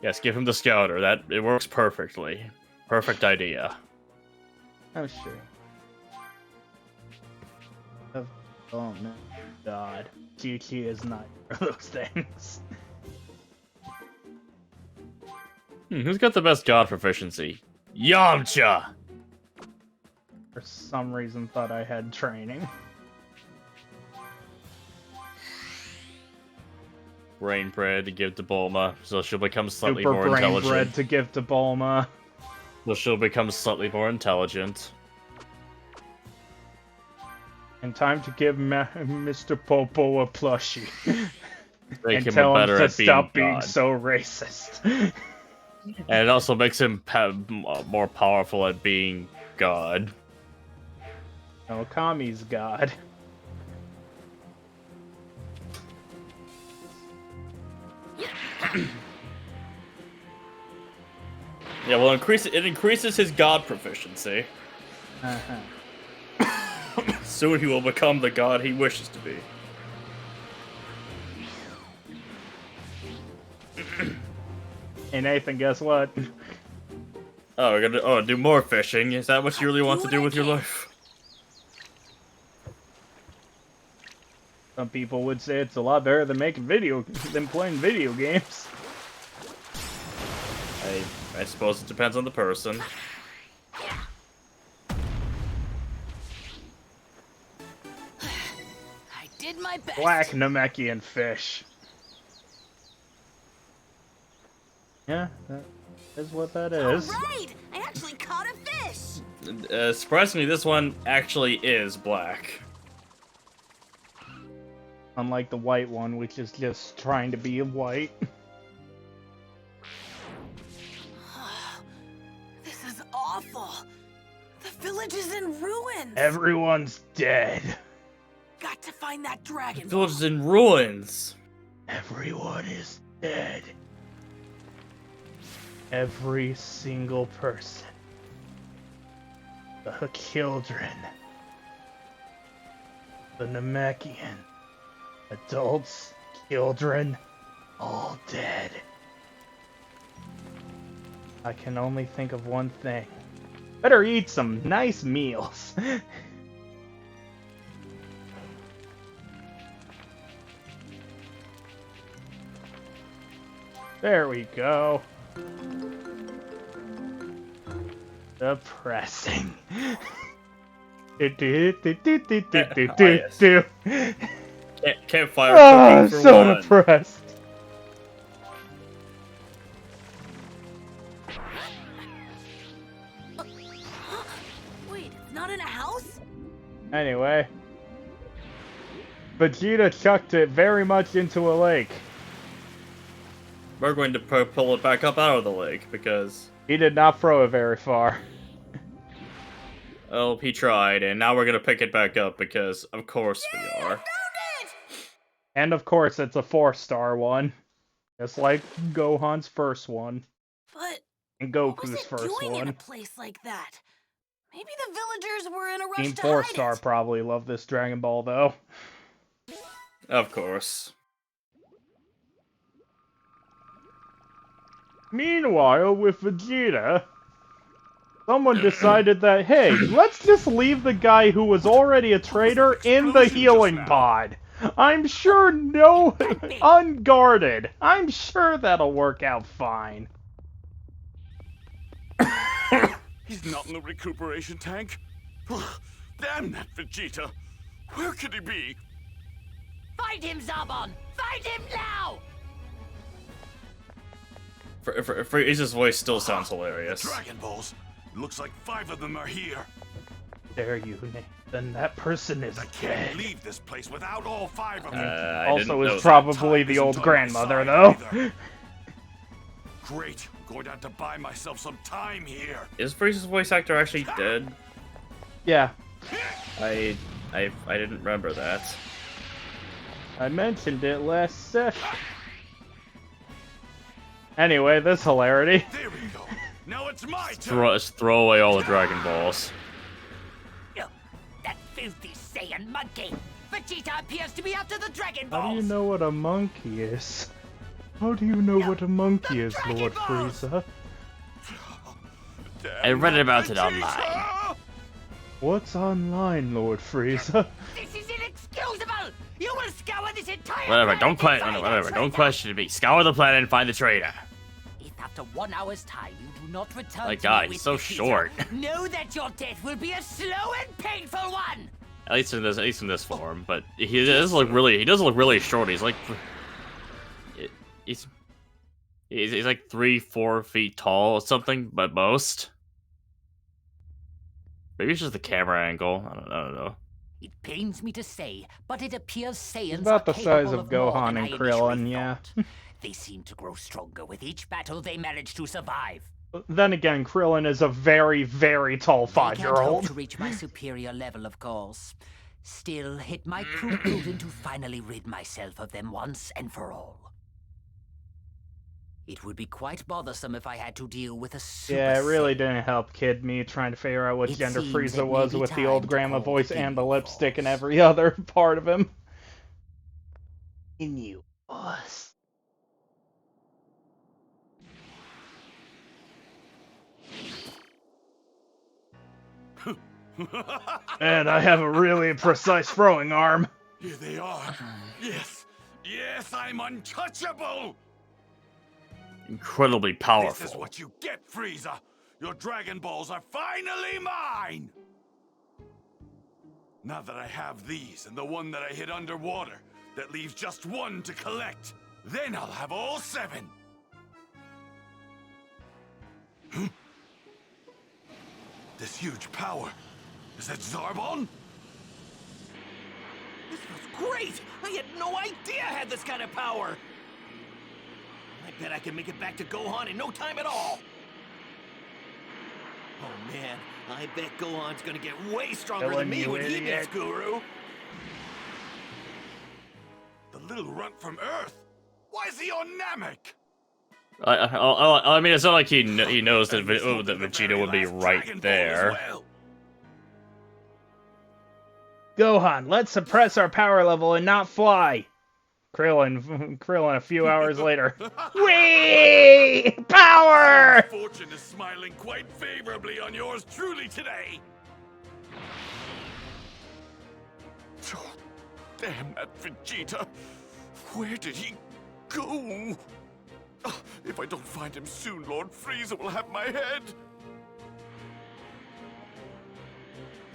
C: Yes, give him the scouter. It works perfectly. Perfect idea.
B: Oh shit. Oh no, God. GT is not one of those things.
C: Who's got the best god proficiency? Yamcha!
B: For some reason thought I had training.
C: Brain bread to give to Bulma, so she'll become slightly
B: Super
C: more
B: brain
C: intelligent.
B: bread to give to Bulma.
C: So she'll become slightly more intelligent.
B: And time to give Mr. Popo a plushie.
C: Make
B: and
C: him
B: tell
C: better
B: him to
C: at being
B: stop being
C: God.
B: so racist.
C: And it also makes him more powerful at being God.
B: No, Kami's God.
C: Yeah, well, it increases his god proficiency. Soon he will become the god he wishes to be.
B: Hey Nathan, guess what?
C: Oh, we're gonna do more fishing. Is that what you really want to do with your life?
B: Some people would say it's a lot better than playing video games.
C: I suppose it depends on the person.
I: I did my best.
B: Black Namekian fish. Yeah, that is what that is.
I: Right! I actually caught a fish!
C: Surprisingly, this one actually is black.
B: Unlike the white one, which is just trying to be white.
I: This is awful. The village is in ruins.
B: Everyone's dead.
I: Got to find that dragon.
C: The village is in ruins.
B: Everyone is dead. Every single person. The children. The Namekian. Adults, children, all dead. I can only think of one thing. Better eat some nice meals. There we go. Depressing.
C: Campfire
B: Oh,
C: cooking for
B: so
C: one.
B: depressed.
I: Wait, it's not in a house?
B: Anyway. Vegeta chucked it very much into a lake.
C: We're going to pull it back up out of the lake because...
B: He did not throw it very far.
C: Oh, he tried, and now we're going to pick it back up because, of course, we are.
B: And of course, it's a 4-star one. Just like Gohan's first one.
I: But
B: And
I: what was
B: Goku's
I: it
B: first
I: doing in a
B: one.
I: place like that? Maybe the villagers were in a rush
B: Team
I: to hide
B: 4-star
I: it.
B: probably love this Dragon Ball, though.
C: Of course.
B: Meanwhile, with Vegeta, someone decided that, hey, let's just leave the guy who was already a traitor in the healing pod. I'm sure unguarded. I'm sure that'll work out fine.
P: He's not in the recuperation tank. Damn that Vegeta. Where could he be?
K: Find him, Zarbon! Find him now!
C: Frieza's voice still sounds hilarious.
P: Dragon Balls. Looks like 5 of them are here.
B: There you, Nathan. That person is
P: I
B: dead.
P: can't leave this place without all 5 of them.
B: Also is probably the old grandmother, though.
P: Great. I'm going to have to buy myself some time here.
C: Is Frieza's voice actor actually dead?
B: Yeah.
C: I didn't remember that.
B: I mentioned it last session. Anyway, this hilarity.
P: There we go. Now it's my turn.
C: Let's throw away all the Dragon Balls.
K: That filthy Saiyan monkey! Vegeta appears to be after the Dragon Balls!
B: How do you know what a monkey is? How do you know what a monkey is, Lord Frieza?
C: I read about it online.
B: What's online, Lord Frieza?
K: This is inexcusable! You will scour this entire
C: Whatever, don't
K: planet
C: don't question me. Scour the planet and find the traitor.
K: If after 1 hour's time you do not return
C: My
K: to
C: God,
K: me
C: he's
K: with
C: so
K: Vegeta,
C: short.
K: know that your death will be a slow and painful one!
C: At least in this form, but he does look really short. He's like he's like 3-4 feet tall or something, but most. Maybe it's just the camera angle. I don't know.
K: It pains me to say, but it appears Saiyans
B: About
K: are
B: the size
K: capable
B: of
K: more
B: Gohan
K: than
B: and
K: I
B: Krillin,
K: initially
B: yeah.
K: thought. They seem to grow stronger with each battle they manage to survive.
B: Then again, Krillin is a very, very tall
K: They can't hope
B: 5-year-old.
K: to reach my superior level, of course. Still, it might prove prudent to finally rid myself of them once and for all. It would be quite bothersome if I had to deal with a super
B: Yeah, it really
K: Saiyan.
B: didn't help kid me trying to figure out what
K: It
B: gender
K: seems
B: Frieza
K: it may
B: was
K: be
B: with the
K: time
B: old
K: to
B: grandma
K: call the
B: voice and the
K: Ginyu
B: lipstick and every other part of him. Ginyu Force. And I have a really precise throwing arm.
P: Here they are. Yes. Yes, I'm untouchable.
C: Incredibly powerful.
P: This is what you get, Frieza. Your Dragon Balls are finally mine. Now that I have these and the one that I hid underwater, that leaves just one to collect. Then I'll have all 7. This huge power. Is that Zarbon?
J: This feels great! I had no idea I had this kind of power! I bet I can make it back to Gohan in no time at all! Oh man, I bet Gohan's gonna get way stronger than me when he meets Guru!
P: The little runt from Earth? Why is he on Namek?
C: I mean, it's not like he knows that Vegeta would be right there.
B: Gohan, let's suppress our power level and not fly. Krillin a few hours later. Whee! Power!
P: Fortune is smiling quite favorably on yours truly today. Oh, damn that Vegeta. Where did he go? Oh, if I don't find him soon, Lord Frieza will have my head.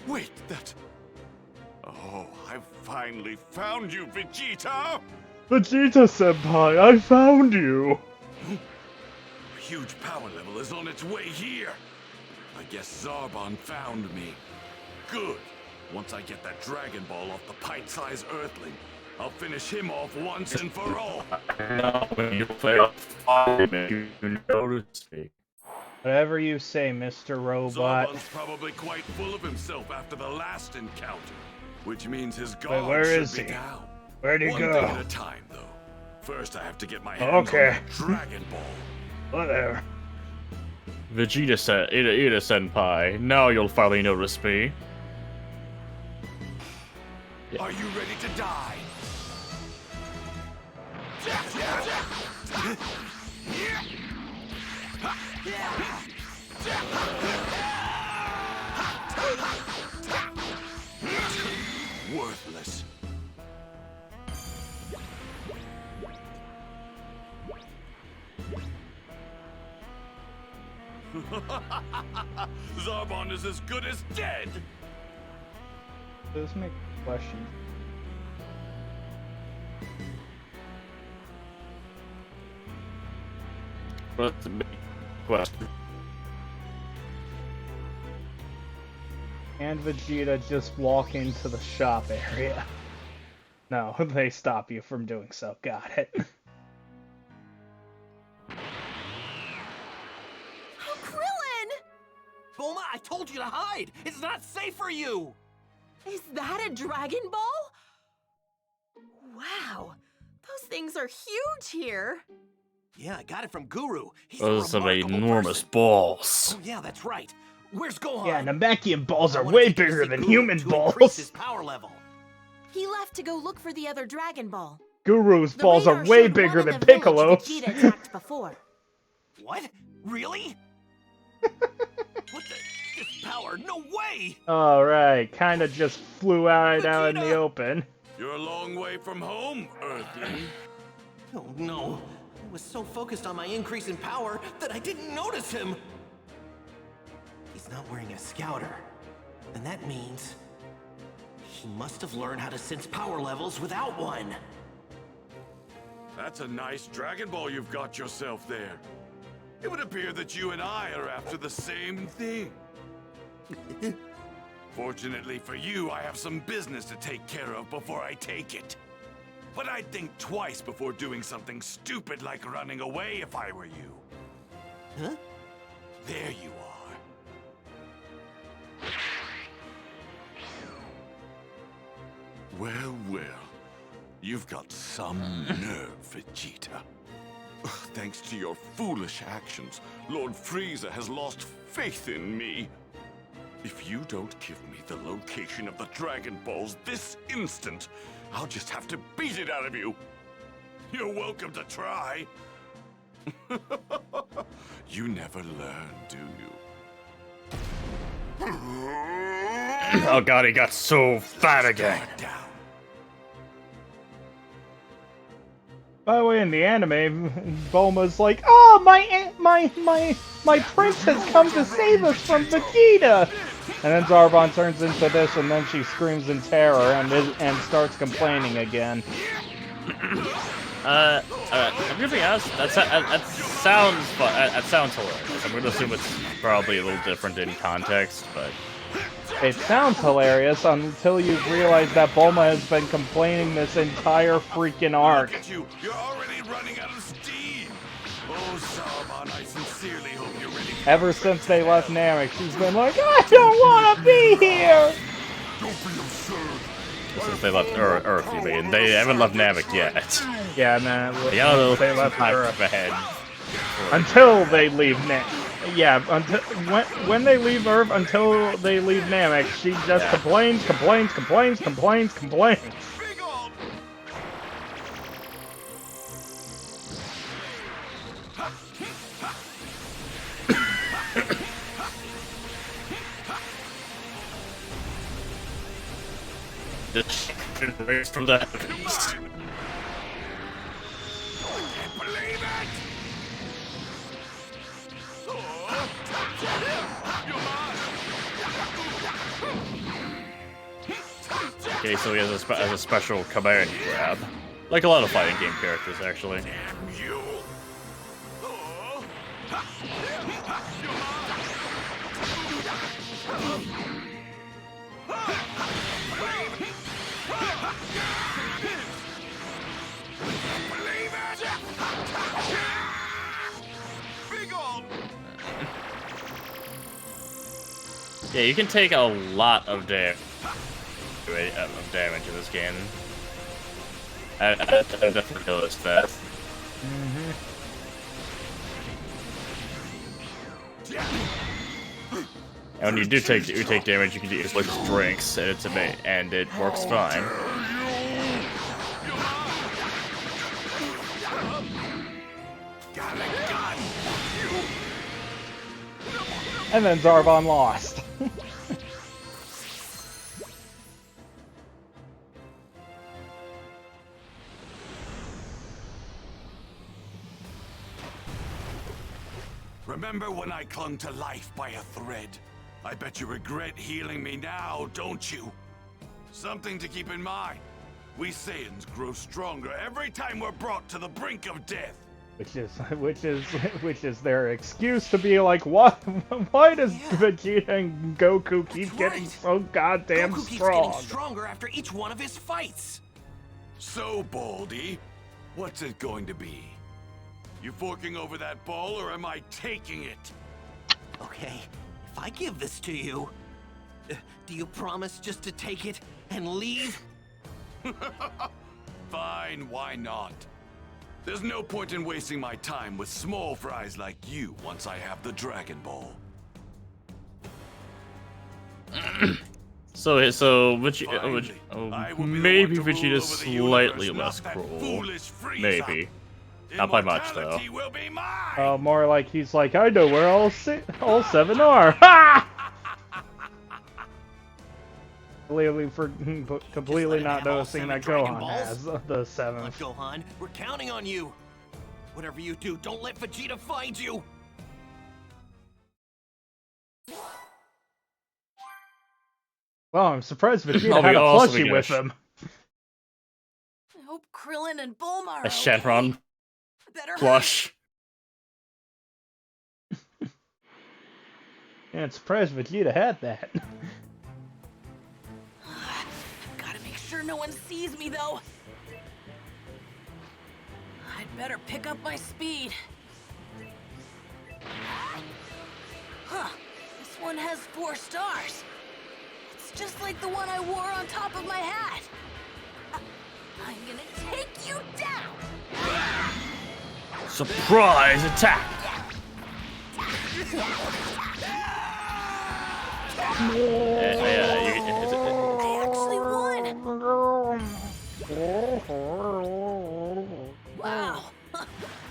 P: Wait, that... Oh, I've finally found you, Vegeta!
B: Vegeta-senpai, I found you!
P: A huge power level is on its way here. I guess Zarbon found me. Good. Once I get that Dragon Ball off the pint-sized Earthling, I'll finish him off once and for all.
C: No, when you play up 5, you notice me.
B: Whatever you say, Mr. Robot.
P: Zarbon's probably quite full of himself after the last encounter, which means his
B: Wait,
P: guard
B: where
P: should
B: is
P: be
B: he?
P: down.
B: Where'd he
P: One
B: go?
P: thing at a time, though. First, I have to get my hands on that Dragon Ball.
B: Whatever.
C: Vegeta said, Ida Senpai, now you'll finally notice me.
P: Are you ready to die? Worthless. Zarbon is as good as dead.
B: Does this make questions?
C: What's the big question?
B: And Vegeta just walk into the shop area. No, they stop you from doing so. Got it.
J: Krillin! Bulma, I told you to hide! It's not safe for you!
A: Is that a Dragon Ball? Wow, those things are huge here.
J: Yeah, I got it from Guru. He's
C: Those are some enormous balls.
J: Oh, yeah, that's right. Where's Gohan?
B: Yeah, Namekian balls are way bigger than human
J: Increase his
B: balls.
J: power level.
A: He left to go look for the other Dragon Ball.
B: Guru's
A: The
B: balls are
A: radar
B: way
A: showed
B: bigger
A: one
B: than
A: in the village
B: Piccolo's.
A: Vegeta attacked before.
J: What? Really? What the? This power? No way!
B: Alright, kinda just flew out in the open.
P: You're a long way from home, Earthling.
J: Oh no. I was so focused on my increase in power that I didn't notice him. He's not wearing a scouter. And that means he must have learned how to sense power levels without one.
P: That's a nice Dragon Ball you've got yourself there. It would appear that you and I are after the same thing. Fortunately for you, I have some business to take care of before I take it. But I'd think twice before doing something stupid like running away if I were you.
J: Huh?
P: There you are. Well, well. You've got some nerve, Vegeta. Thanks to your foolish actions, Lord Frieza has lost faith in me. If you don't give me the location of the Dragon Balls this instant, I'll just have to beat it out of you. You're welcome to try. You never learn, do you?
C: Oh god, he got so fat again.
B: By the way, in the anime, Bulma's like, "Oh, my prince has come to save us from Vegeta!" And then Zarbon turns into this, and then she screams in terror and starts complaining again.
C: I'm gonna be honest. That sounds hilarious. I'm gonna assume it's probably a little different in context, but
B: it sounds hilarious until you realize that Bulma has been complaining this entire freaking arc.
P: You're already running out of steam. Oh, Zarbon, I sincerely hope you're ready.
B: Ever since they left Namek, she's been like, "I don't want to be here."
P: Don't be absurd.
C: since they left Earth, you mean? They haven't left Namek yet.
B: Yeah, man.
C: They left
B: Earth
C: ahead.
B: until they leave Namek. Yeah, until when they leave Earth, until they leave Namek, she just complains.
C: This race from the heavens. Okay, so he has a special command grab. Like a lot of fighting game characters, actually. Yeah, you can take a lot of damage in this game. I definitely noticed that. And when you do take damage, you can use like drinks, and and it works fine.
B: And then Zarbon lost.
P: Remember when I clung to life by a thread? I bet you regret healing me now, don't you? Something to keep in mind. We Saiyans grow stronger every time we're brought to the brink of death.
B: Which is their excuse to be like, what? Why does Vegeta and Goku keep getting so goddamn
J: Goku
B: strong?
J: keeps getting stronger after each one of his fights.
P: So, Baldy, what's it going to be? You forking over that ball, or am I taking it?
J: Okay, if I give this to you, do you promise just to take it and leave?
P: Fine, why not? There's no point in wasting my time with small fries like you once I have the Dragon Ball.
C: So maybe Vegeta's slightly less cruel. Maybe. Not by much, though.
B: More like he's like, I know where all 7 are. Ha! Completely not noticing that Gohan has the 7th.
J: Gohan, we're counting on you. Whatever you do, don't let Vegeta find you.
B: Well, I'm surprised Vegeta had a plushie with him.
I: I hope Krillin and Bulma are
C: a Shenron plush.
B: Yeah, I'm surprised Vegeta had that.
I: Gotta make sure no one sees me, though. I'd better pick up my speed. Huh. This one has 4 stars. It's just like the one I wore on top of my hat. I'm gonna take you down!
C: Surprise attack!
I: I actually won! Wow!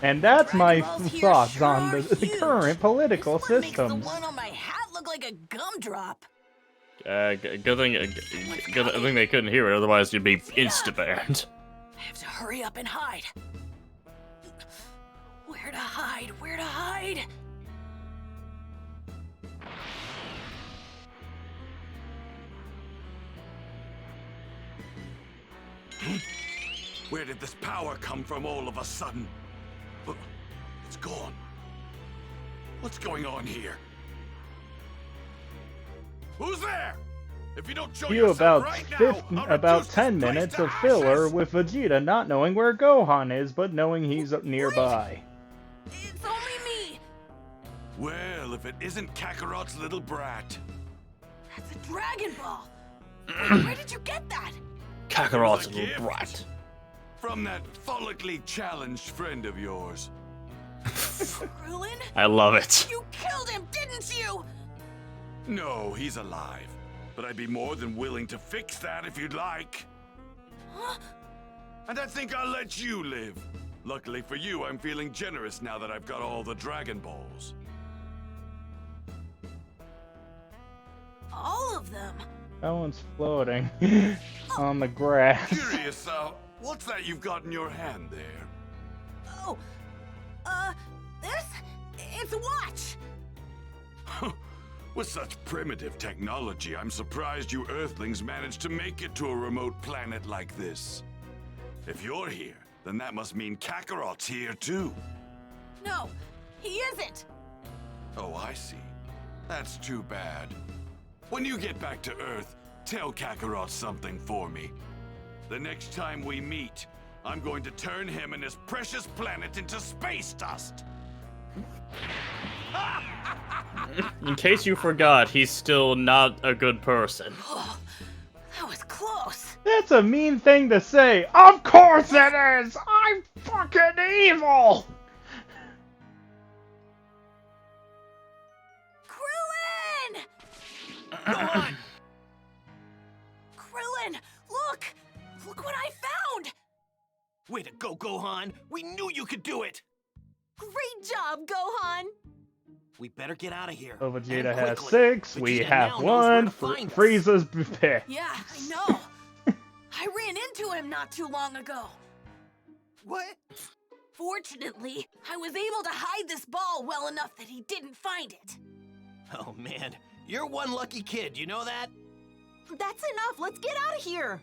B: And that's my thoughts on the current political systems.
I: Makes the one on my hat look like a gumdrop.
C: Good thing they couldn't hear it, otherwise you'd be insta-banned.
I: I have to hurry up and hide. Where to hide? Where to hide?
P: Where did this power come from all of a sudden? It's gone. What's going on here? Who's there? If you don't show yourself right now,
B: about 10 minutes of filler with Vegeta not knowing where Gohan is, but knowing he's nearby.
I: It's only me.
P: Well, if it isn't Kakarot's little brat.
I: That's a Dragon Ball. Where did you get that?
C: Kakarot's little brat.
P: From that follically challenged friend of yours.
I: Krillin?
C: I love it.
I: You killed
P: No, he's alive. But I'd be more than willing to fix that if you'd like.
I: Huh?
P: And I think I'll let you live. Luckily for you, I'm feeling generous now that I've got all the Dragon Balls.
I: All of them?
B: That one's floating on the grass.
P: Curious, what's that you've got in your hand there?
I: Oh, it's a watch!
P: With such primitive technology, I'm surprised you Earthlings managed to make it to a remote planet like this. If you're here, then that must mean Kakarot's here too.
I: No, he isn't!
P: Oh, I see. That's too bad. When you get back to Earth, tell Kakarot something for me. The next time we meet, I'm going to turn him and his precious planet into space dust!
C: In case you forgot, he's still not a good person.
I: Oh, that was close.
B: That's a mean thing to say. Of course it is! I'm fucking evil!
I: Krillin! Gohan! Krillin, look! Look what I found!
J: Way to go, Gohan! We knew you could do it!
A: Great job, Gohan!
J: We better get out of here.
B: So Vegeta
J: And
B: has
J: quickly.
B: 6,
J: Vegeta
B: we
J: now
B: have
J: knows where
B: 1,
J: to find us.
B: Frieza's picked.
I: Yeah, I know. I ran into him not too long ago.
J: What?
I: Fortunately, I was able to hide this ball well enough that he didn't find it.
J: Oh man, you're one lucky kid, you know that?
A: That's enough, let's get out of here!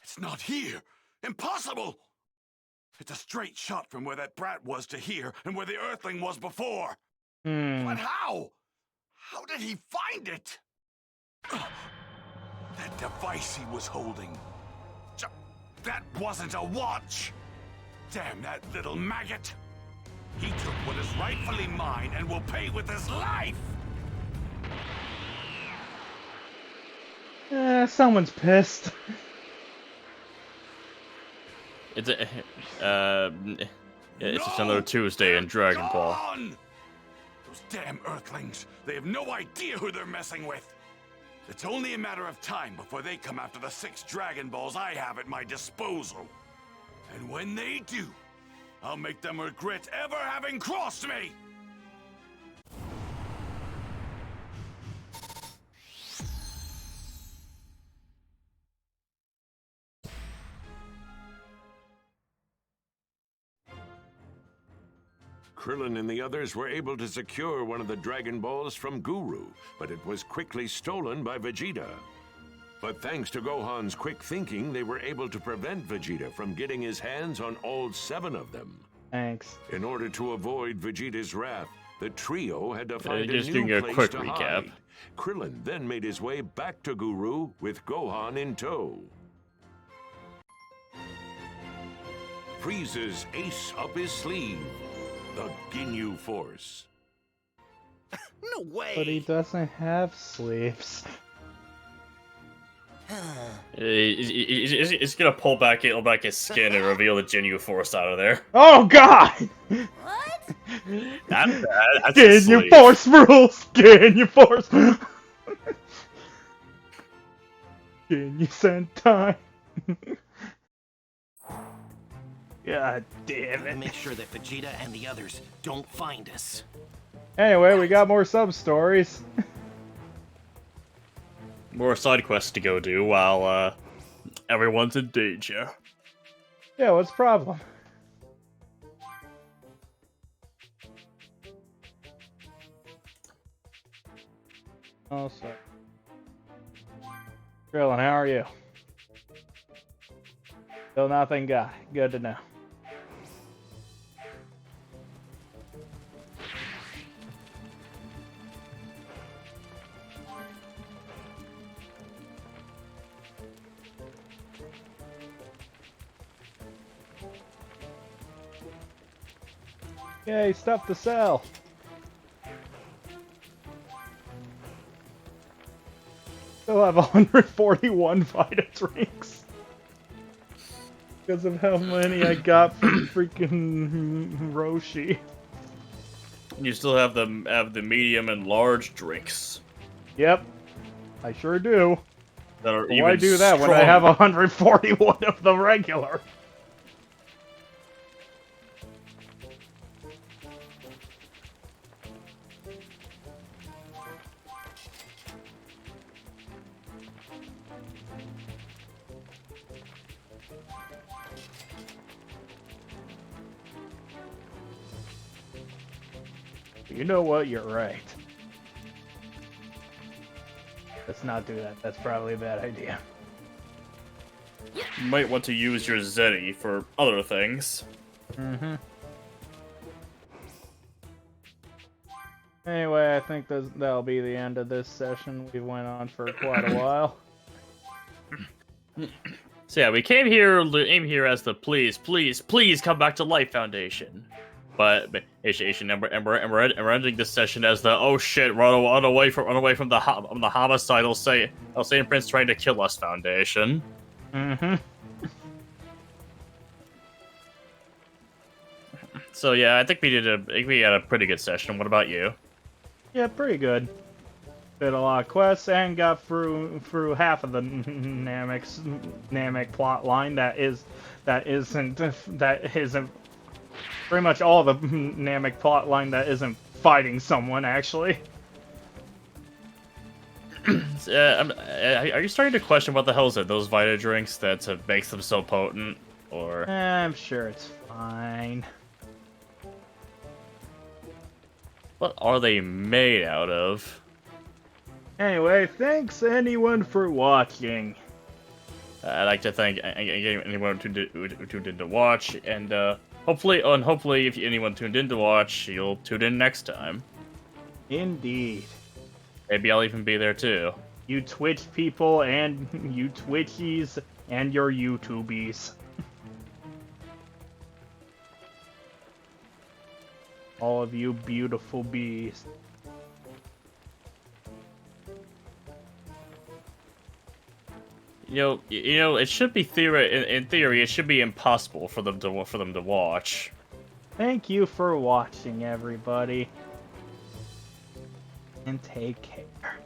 P: It's not here! Impossible! It's a straight shot from where that brat was to here, and where the Earthling was before. But how? How did he find it? That device he was holding. That wasn't a watch! Damn that little maggot! He took what is rightfully mine and will pay with his life!
B: Someone's pissed.
C: It's just another Tuesday in Dragon Ball.
P: On! Those damn Earthlings! They have no idea who they're messing with! It's only a matter of time before they come after the 6 Dragon Balls I have at my disposal. And when they do, I'll make them regret ever having crossed me!
H: Krillin and the others were able to secure one of the Dragon Balls from Guru, but it was quickly stolen by Vegeta. But thanks to Gohan's quick thinking, they were able to prevent Vegeta from getting his hands on all 7 of them.
B: Thanks.
H: In order to avoid Vegeta's wrath, the trio had to find a
C: Just
H: new
C: doing a
H: place
C: quick
H: to
C: recap.
H: hide. Krillin then made his way back to Guru with Gohan in tow. Frieza's ace up his sleeve, the Ginyu Force.
J: No way!
B: But he doesn't have sleeves.
C: He's gonna pull back his skin and reveal the Ginyu Force out of there.
B: Oh god!
I: What?
C: That's bad. That's his
B: Ginyu
C: sleeve.
B: Force rules! Ginyu Force! Ginyu Sentai! God damn
J: Gotta
B: it.
J: make sure that Vegeta and the others don't find us.
B: Anyway, we got more sub-stories.
C: More side quests to go do while everyone's in danger.
B: Yeah, what's the problem? Oh, sorry. Krillin, how are you? Still nothing guy. Good to know. Yay, stuff to sell. Still have 141 Vita drinks. Because of how many I got from freaking Roshi.
C: You still have the medium and large drinks.
B: Yep, I sure do.
C: That are
B: Why do that when I have 141 of the regular? You know what? You're right. Let's not do that. That's probably a bad idea.
C: You might want to use your Zeti for other things.
B: Mm-hmm. Anyway, I think that'll be the end of this session. We went on for quite a while.
C: So yeah, we came here as the please come back to life Foundation. But and we're ending this session as the oh shit run away from the homicidal Saiyan Prince trying to kill us Foundation.
B: Mm-hmm.
C: So yeah, I think we had a pretty good session. What about you?
B: Yeah, pretty good. Did a lot of quests and got through half of the Namek plot line that isn't pretty much all the Namek plot line that isn't fighting someone actually.
C: Are you starting to question what the hell is it? Those Vita drinks that makes them so potent, or?
B: I'm sure it's fine.
C: What are they made out of?
B: Anyway, thanks anyone for watching.
C: I'd like to thank anyone who tuned in to watch, and hopefully if anyone tuned in to watch, you'll tune in next time.
B: Indeed.
C: Maybe I'll even be there too.
B: You Twitch people and you Twitchies and your YouTubies. All of you beautiful bees.
C: You know, it should be in theory, it should be impossible for them to watch.
B: Thank you for watching, everybody. And take care.